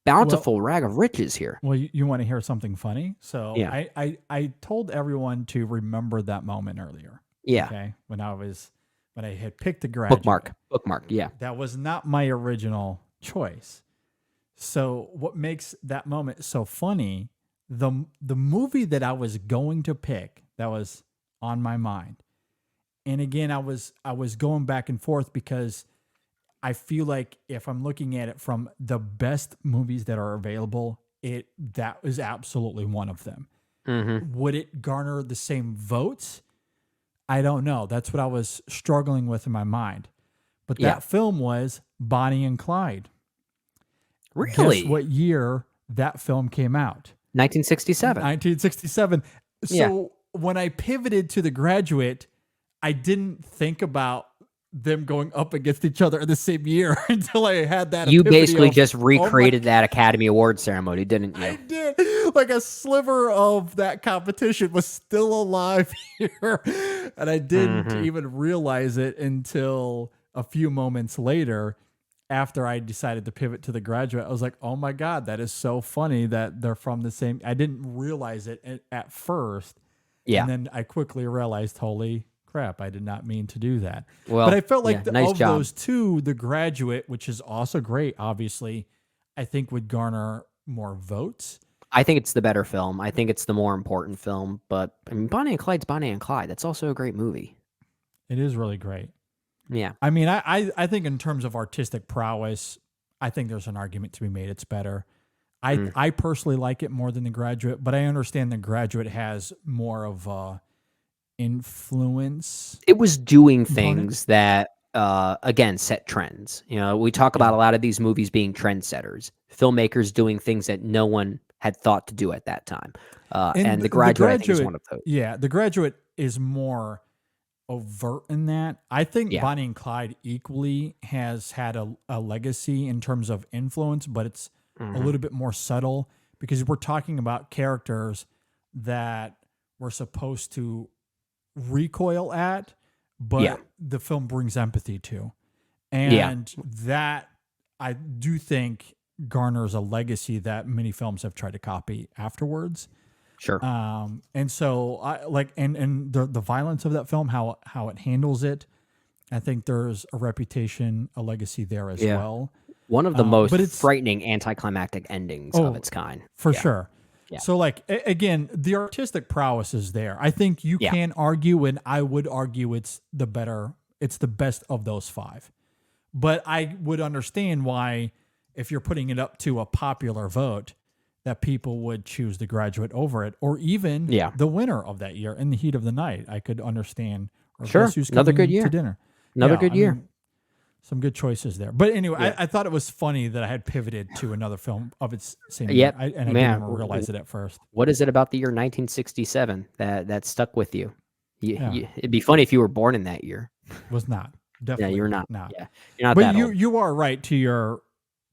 bountiful rag of riches here. Well, you want to hear something funny? So yeah. I told everyone to remember that moment earlier. Yeah. Okay. When I had picked the Graduate. Bookmark. Yeah. That was not my original choice. So what makes that moment so funny, the movie that I was going to pick that was on my mind. And again, I was going back and forth because I feel like if I'm looking at it from the best movies that are available, that is absolutely one of them. Mm-hmm. Would it garner the same votes? I don't know. That's what I was struggling with in my mind. But that film was Bonnie and Clyde. Really? Guess what year that film came out? 1967. 1967. So when I pivoted to The Graduate, I didn't think about them going up against each other in the same year until I had that. You basically just recreated that Academy Award ceremony, didn't you? I did. Like, a sliver of that competition was still alive here. And I didn't Mhm. even realize it until a few moments later after I decided to pivot to The Graduate. I was like, oh my God, that is so funny that they're from the same. I didn't realize it at first. Yeah. And then I quickly realized, holy crap, I did not mean to do that. Well, But I felt like yeah, nice of job. those two, The Graduate, which is also great, obviously, I think would garner more votes. I think it's the better film. I think it's the more important film. But I mean, Bonnie and Clyde's Bonnie and Clyde. That's also a great movie. It is really great. Yeah. I mean, I think in terms of artistic prowess, I think there's an argument to be made. It's better. I personally like it more than The Graduate, but I understand The Graduate has more of a influence. It was doing Component? things that, again, set trends. You know, we talk about a lot of these movies being trendsetters, filmmakers doing things that no one had thought to do at that time. And The Graduate, I think, is one of those. Yeah, The Graduate is more overt in that. I think Yeah. Bonnie and Clyde equally has had a legacy in terms of influence, but it's a little bit more subtle because we're talking about characters that we're supposed to recoil at, but Yeah. the film brings empathy to. And that I do think garners a legacy that many films have tried to copy afterwards. Sure. And so I like and the violence of that film, how it handles it, I think there's a reputation, a legacy there as Yeah. well. One of the most but it's- frightening anticlimactic endings of its kind. For Yeah. sure. Yeah. So like again, the artistic prowess is there. I think you Yeah. can argue, and I would argue it's the best of those five. But I would understand why, if you're putting it up to a popular vote, that people would choose The Graduate over it, or even the winner of that year, In the Heat of the Night. I could understand. Or Sure. Guess Who's Another Coming good year. to Dinner. Another Yeah, good I year. mean, some good choices there. But anyway, Yeah. I thought it was funny that I had pivoted to another film of its same Yep. year. And I Man, didn't even realize it at first. What is it about the year 1967 that stuck with you? Yeah. It'd be funny if you were born in that year. Was not. Definitely Yeah, you're not. not. Yeah, you're not But that you old. you are right to your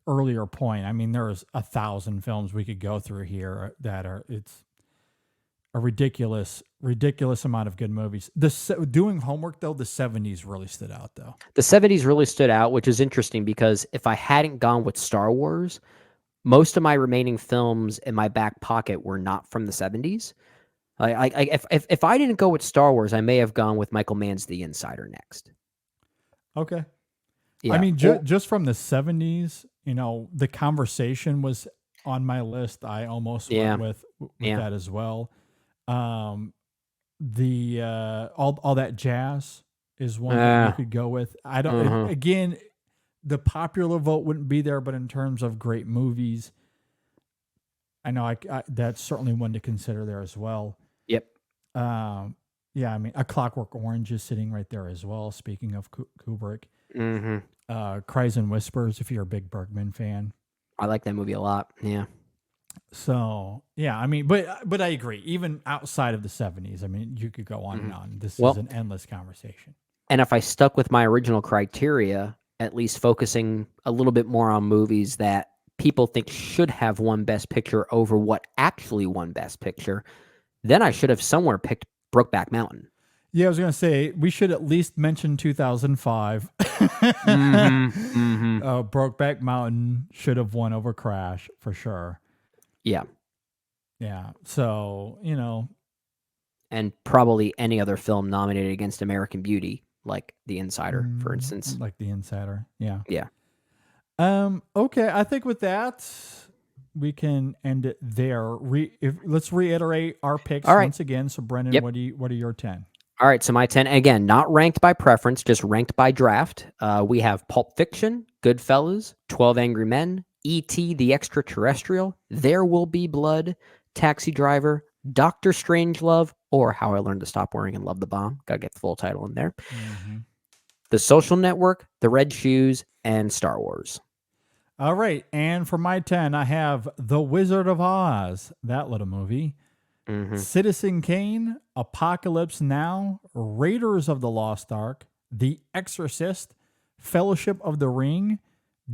earlier point. I mean, there's 1,000 films we could go through here that it's a ridiculous amount of good movies. Doing homework though, the 70s really stood out though. The 70s really stood out, which is interesting because if I hadn't gone with Star Wars, most of my remaining films in my back pocket were not from the 70s. If I didn't go with Star Wars, I may have gone with Michael Mann's The Insider next. Okay. Yeah. I mean, just from the 70s, The Conversation was on my list. I almost went with that as well. The all that jazz is one that you could go with. I don't again, the popular vote wouldn't be there, but in terms of great movies, I know I that's certainly one to consider there as well. Yep. Yeah, I mean, A Clockwork Orange is sitting right there as well. Speaking of Kubrick, Cries and Whispers, if you're a big Bergman fan. I like that movie a lot. Yeah. So yeah, I mean, but I agree. Even outside of the 70s, I mean, you could go on and on. This is an endless conversation. And if I stuck with my original criteria, at least focusing a little bit more on movies that people think should have won Best Picture over what actually won Best Picture, then I should have somewhere picked Brokeback Mountain. Yeah, I was going to say, we should at least mention 2005. Brokeback Mountain should have won over Crash, for sure. Yeah. Yeah, so, And probably any other film nominated against American Beauty, like The Insider, for instance. Like The Insider, yeah. Yeah. Okay, I think with that, we can end it there. Let's reiterate our picks once again. So, Brendan, what are your 10? All right, so my 10, again, not ranked by preference, just ranked by draft. We have Pulp Fiction, Goodfellas, 12 Angry Men, E.T. the Extraterrestrial, There Will Be Blood, Taxi Driver, Doctor Strangelove, or How I Learned to Stop Worrying and Love the Bomb. Got to get the full title in there. The Social Network, The Red Shoes, and Star Wars. All right, and for my 10, I have The Wizard of Oz, that little movie. Citizen Kane, Apocalypse Now, Raiders of the Lost Ark, The Exorcist, Fellowship of the Ring,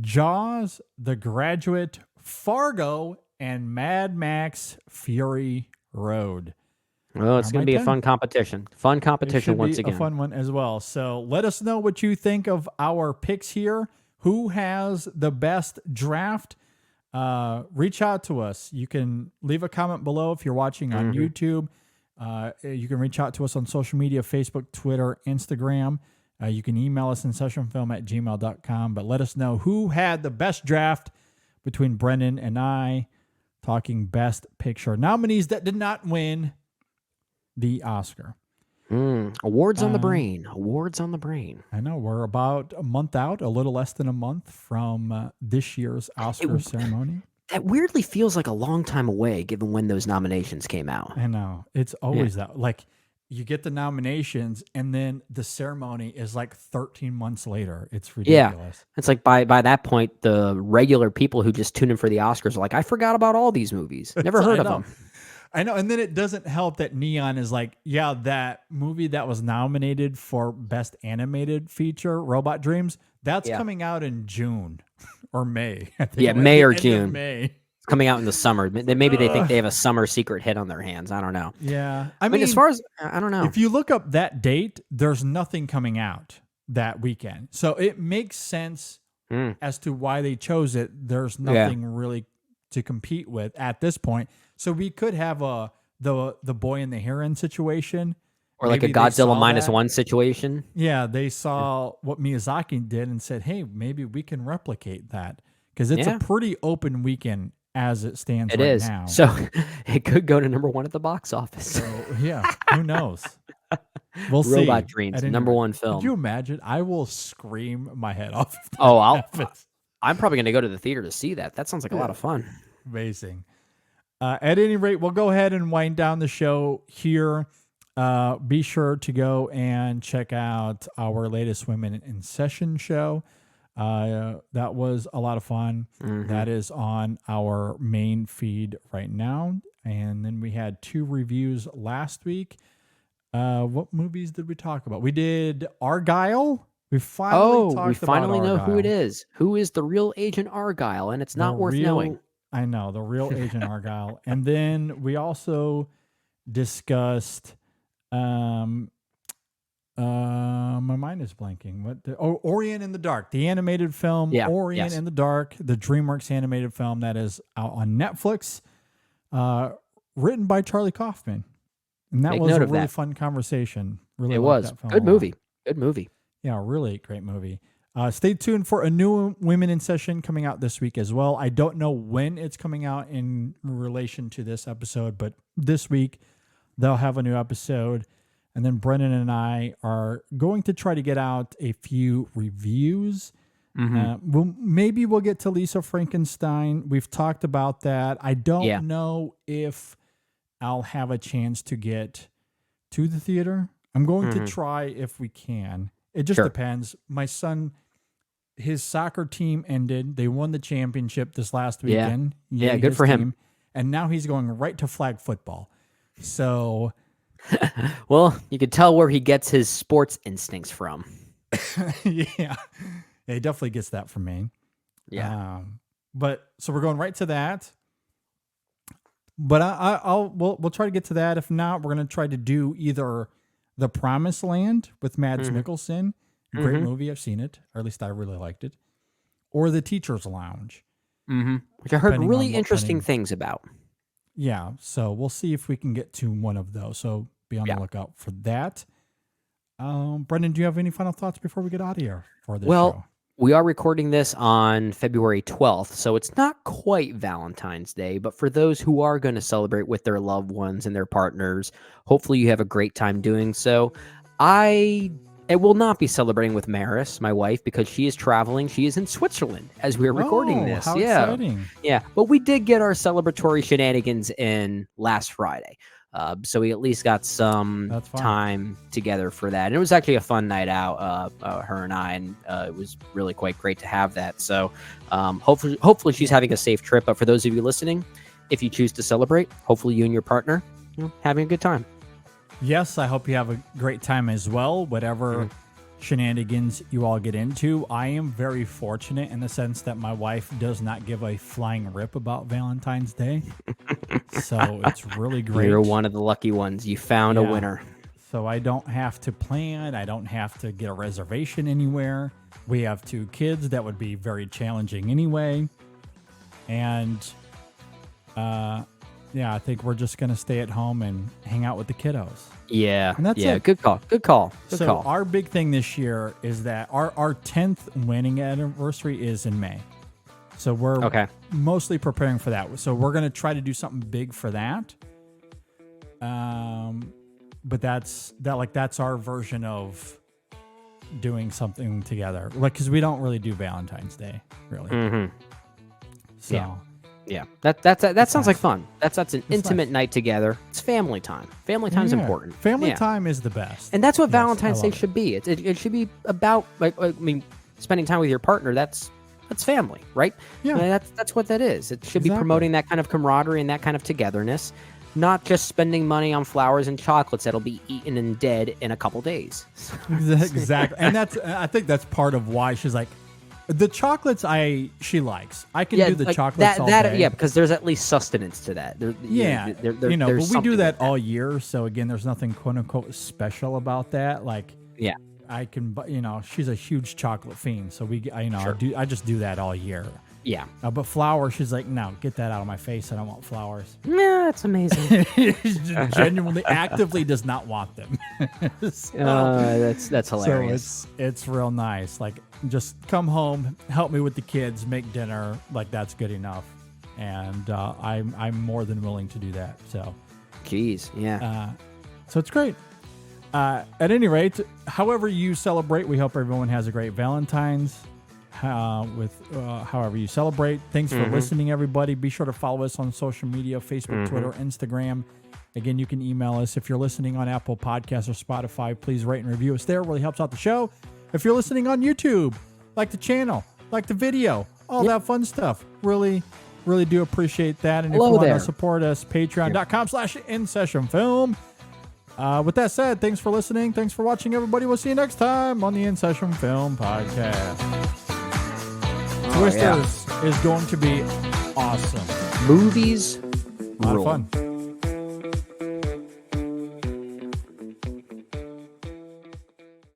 Jaws, The Graduate, Fargo, and Mad Max Fury Road. Well, it's Are going my to be a 10. fun competition. Fun It competition should once be again. a fun one as well. So let us know what you think of our picks here. Who has the best draft? Reach out to us. You can leave a comment below if you're watching on YouTube. You can reach out to us on social media, Facebook, Twitter, Instagram. You can email us InSessionFilm@gmail.com. But let us know who had the best draft between Brendan and I, talking best picture nominees that did not win the Oscar. Awards on the brain. Awards on the brain. I know we're about a month out, a little less than a month from this year's Oscar ceremony. That weirdly feels like a long time away, given when those nominations came out. I know. It's always that. Like, you get the nominations, and then the ceremony is like 13 months later. It's ridiculous. Yeah, it's like by that point, the regular people who just tune in for the Oscars are like, I forgot about all these movies. Never heard of them. I know. And then it doesn't help that Neon is like, yeah, that movie that was nominated for Best Animated Feature, Robot Dreams, that's coming out in June or May. I think May or June. May. It's coming out in the summer. Maybe they think they have a summer secret hit on their hands. I don't know. Yeah. I mean, as far as, I don't know. If you look up that date, there's nothing coming out that weekend. So it makes sense as to why they chose it. There's nothing really to compete with at this point. So we could have the Boy and the Heron situation. Or like a Godzilla -1 situation. Yeah, they saw what Miyazaki did and said, hey, maybe we can replicate that. Because it's a pretty open weekend as it stands now. So it could go to number 1 at the box office. So, yeah, who knows? We'll see. Robot Dreams, number 1 film. Could you imagine? I will scream my head off. I'm probably going to go to the theater to see that. That sounds like a lot of fun. Amazing. At any rate, we'll go ahead and wind down the show here. Be sure to go and check out our latest Women in Session show. That was a lot of fun. That is on our main feed right now. And then we had 2 reviews last week. What movies did we talk about? We did Argyle. We finally know who it is. Who is the real Agent Argyle? And it's not worth knowing. I know, the real Agent Argyle. And then we also discussed my mind is blanking. Orient in the Dark, the animated film. Orient in the Dark, the DreamWorks animated film that is out on Netflix, written by Charlie Kaufman. And that was a really fun conversation. Really, it was good movie. Good movie. Yeah, really great movie. Stay tuned for a new Women in Session coming out this week as well. I don't know when it's coming out in relation to this episode, but this week they'll have a new episode. And then Brendan and I are going to try to get out a few reviews. Maybe we'll get to Lisa Frankenstein. We've talked about that. I don't know if I'll have a chance to get to the theater. I'm going to try if we can. It just depends. My son, his soccer team ended. They won the championship this last weekend. Yeah, good for him. And now he's going right to flag football. So, well, you could tell where he gets his sports instincts from. Yeah, he definitely gets that from me. Yeah. But so we're going right to that. But we'll try to get to that. If not, we're going to try to do either The Promised Land with Mads Mikkelsen. Great movie. I've seen it, or at least I really liked it. Or The Teacher's Lounge. Which I heard really interesting things about. Yeah, so we'll see if we can get to one of those. So be on the lookout for that. Brendan, do you have any final thoughts before we get out of here for this show? We are recording this on February 12th, so it's not quite Valentine's Day, but for those who are going to celebrate with their loved ones and their partners, hopefully you have a great time doing so. I will not be celebrating with Maris, my wife, because she is traveling. She is in Switzerland as we're recording this. How exciting. Yeah, but we did get our celebratory shenanigans in last Friday. So we at least got some time together for that. And it was actually a fun night out, her and I, and it was really quite great to have that. So hopefully she's having a safe trip. But for those of you listening, if you choose to celebrate, hopefully you and your partner, having a good time. Yes, I hope you have a great time as well, whatever shenanigans you all get into. I am very fortunate in the sense that my wife does not give a flying rip about Valentine's Day. So it's really great. You're one of the lucky ones. You found a Yeah. winner. So I don't have to plan. I don't have to get a reservation anywhere. We have 2 kids. That would be very challenging anyway. And yeah, I think we're just going to stay at home and hang out with the kiddos. Yeah. And that's yeah. it. Good call. Good call. Good So call. our big thing this year is that our 10th wedding anniversary is in May. So we're mostly preparing for that. So we're going to try to do something big for that. But that's our version of doing something together. Like, because we don't really do Valentine's Day, really. Mm-hmm. So Yeah. That sounds nice. like fun. That's an intimate night together. It's family time. Family time's important. Family Yeah. time is the best. And that's what Yes, Valentine's I Day love should be. It should be about spending time with your partner. That's family, right? Yeah. I mean, that's what that is. It should be Exactly. promoting that kind of camaraderie and that kind of togetherness, not just spending money on flowers and chocolates that'll be eaten and dead in a couple days. Exactly. And I think that's part of why she's like, the chocolates she likes. I can do the chocolates all day. Yeah, because there's at least sustenance to that. But there's we do something that with all year. So again, there's nothing quote unquote special about that. Like, Yeah. I can, she's a huge chocolate fiend. So Sure. I just do that all year. Yeah. But flowers, she's like, no, get that out of my face. I don't want flowers. Yeah, that's amazing. Genuinely, actively does not want them. That's hilarious. So it's real nice. Like, just come home, help me with the kids, make dinner. Like, that's good enough. And I'm more than willing to do that. So, Jeez, yeah. so it's great. At any rate, however you celebrate, we hope everyone has a great Valentine's. However you celebrate. Thanks for listening, everybody. Be sure to follow us on social media, Facebook, Twitter, Instagram. Again, you can email us. If you're listening on Apple Podcasts or Spotify, please rate and review us there. It really helps out the show. If you're listening on YouTube, like the channel, like the video, all that fun stuff. Really, really do appreciate that. And if you want to support us, patreon.com/InSessionFilm. With that said, thanks for listening. Thanks for watching, everybody. We'll see you next time on the InSession Film Podcast. Twisters is going to be awesome. Movies A lot rule. of fun.